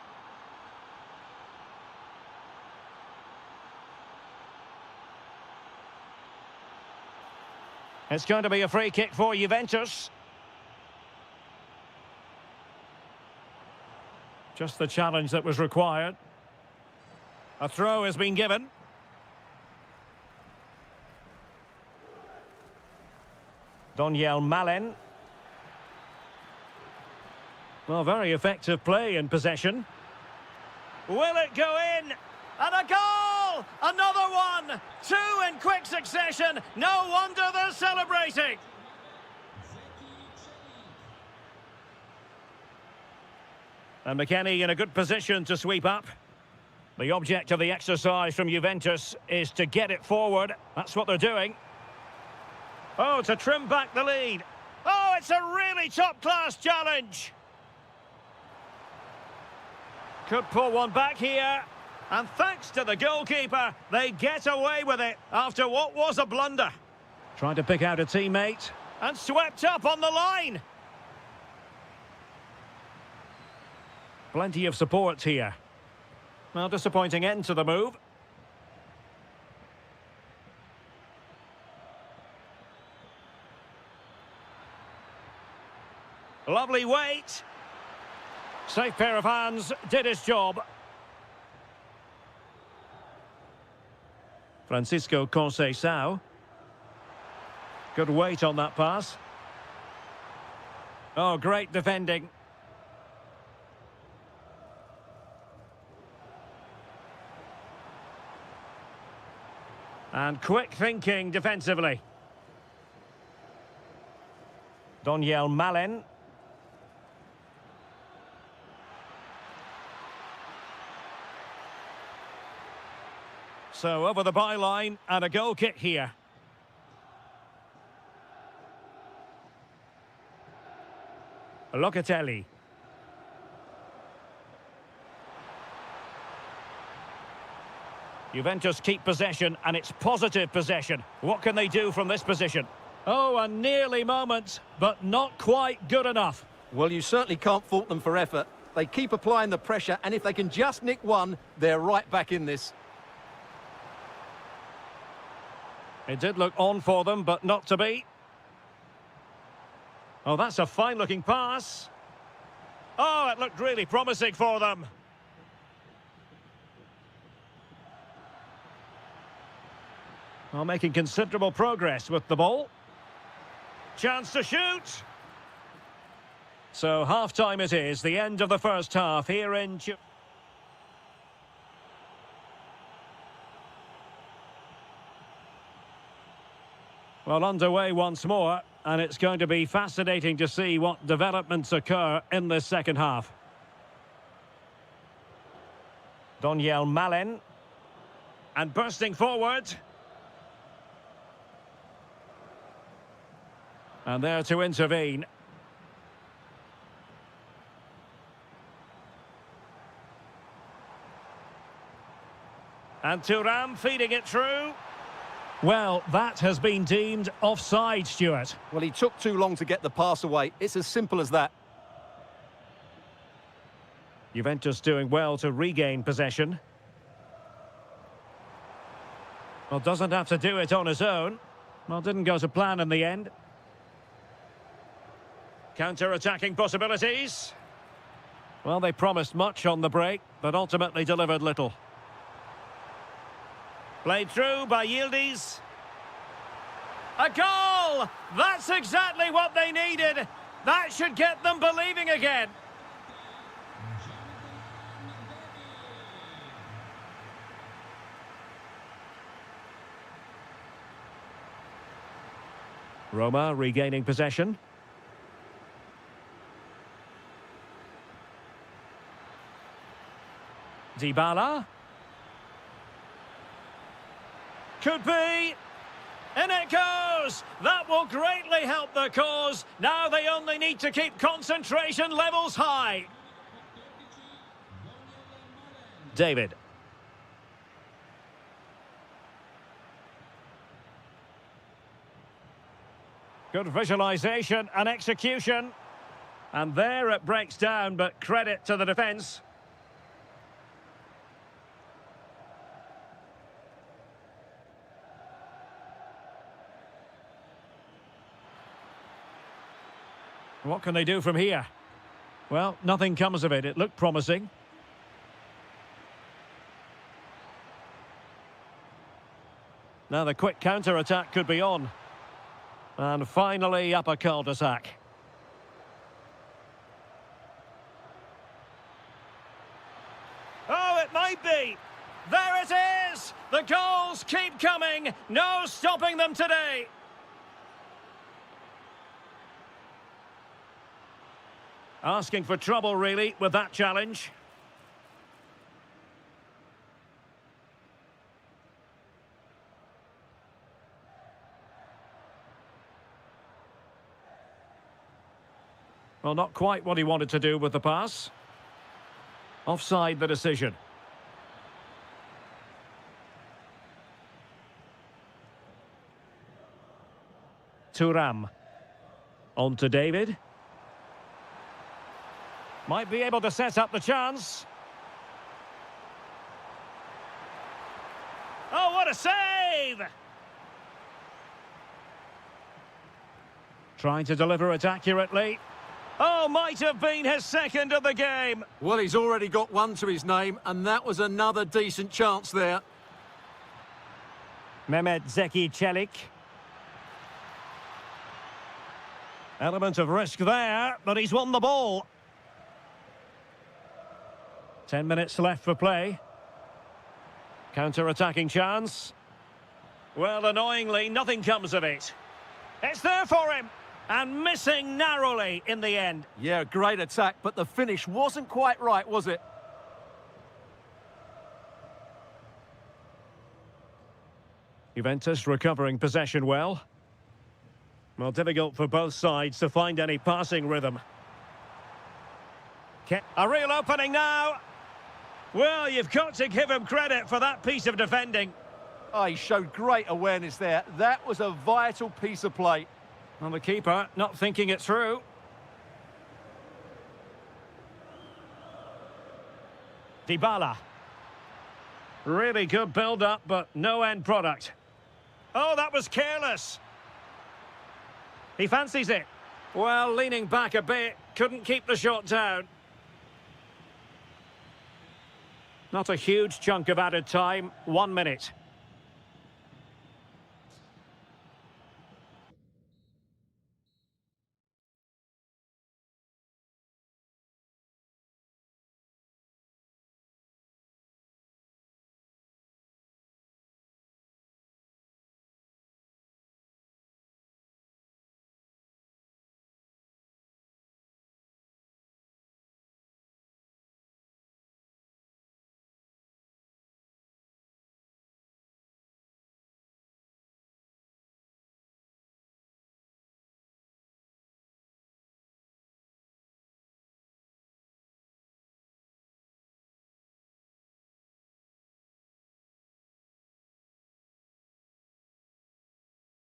It's going to be a free kick for Juventus. Just the challenge that was required. A throw has been given. Daniel Malen. Well, very effective play in possession. Will it go in? And a goal! Another one! Two in quick succession. No wonder they're celebrating. And McKennie in a good position to sweep up. The object of the exercise from Juventus is to get it forward. That's what they're doing. Oh, to trim back the lead. Oh, it's a really top-class challenge. Could pull one back here. And thanks to the goalkeeper, they get away with it after what was a blunder. Trying to pick out a teammate. And swept up on the line. Plenty of support here. Well, disappointing end to the move. Lovely weight. Safe pair of hands, did his job. Francisco Conceição. Good weight on that pass. Oh, great defending. And quick thinking defensively. Daniel Malen. So over the byline and a goal kick here. Locatelli. Juventus keep possession, and it's positive possession. What can they do from this position? Oh, a nearly moment, but not quite good enough. Well, you certainly can't fault them for effort. They keep applying the pressure, and if they can just nick one, they're right back in this. It did look on for them, but not to be. Oh, that's a fine-looking pass. Oh, it looked really promising for them. Well, making considerable progress with the ball. Chance to shoot. So half-time it is, the end of the first half here in... Well, underway once more, and it's going to be fascinating to see what developments occur in this second half. Daniel Malen. And bursting forward. And there to intervene. And Thuram feeding it through. Well, that has been deemed offside, Stuart. Well, he took too long to get the pass away. It's as simple as that. Juventus doing well to regain possession. Well, doesn't have to do it on his own. Well, didn't go to plan in the end. Counter-attacking possibilities. Well, they promised much on the break, but ultimately delivered little. Played through by Yildiz. A goal! That's exactly what they needed. That should get them believing again. Roma regaining possession. Dybala. Could be. In it goes! That will greatly help the cause. Now they only need to keep concentration levels high. David. Good visualisation and execution. And there it breaks down, but credit to the defence. What can they do from here? Well, nothing comes of it. It looked promising. Now the quick counter-attack could be on. And finally up a cul-de-sac. Oh, it might be! There it is! The goals keep coming! No stopping them today! Asking for trouble, really, with that challenge. Well, not quite what he wanted to do with the pass. Offside the decision. Thuram. On to David. Might be able to set up the chance. Oh, what a save! Trying to deliver it accurately. Oh, might have been his second of the game. Well, he's already got one to his name, and that was another decent chance there. Mehmet Zeki Çelik. Element of risk there, but he's won the ball. 10 minutes left for play. Counter-attacking chance. Well, annoyingly, nothing comes of it. It's there for him. And missing narrowly in the end. Yeah, great attack, but the finish wasn't quite right, was it? Juventus recovering possession well. Well, difficult for both sides to find any passing rhythm. A real opening now. Well, you've got to give him credit for that piece of defending. Oh, he showed great awareness there. That was a vital piece of play. Well, the keeper not thinking it through. Dybala. Really good build-up, but no end product. Oh, that was careless. He fancies it. Well, leaning back a bit, couldn't keep the shot down. Not a huge chunk of added time, 1 minute.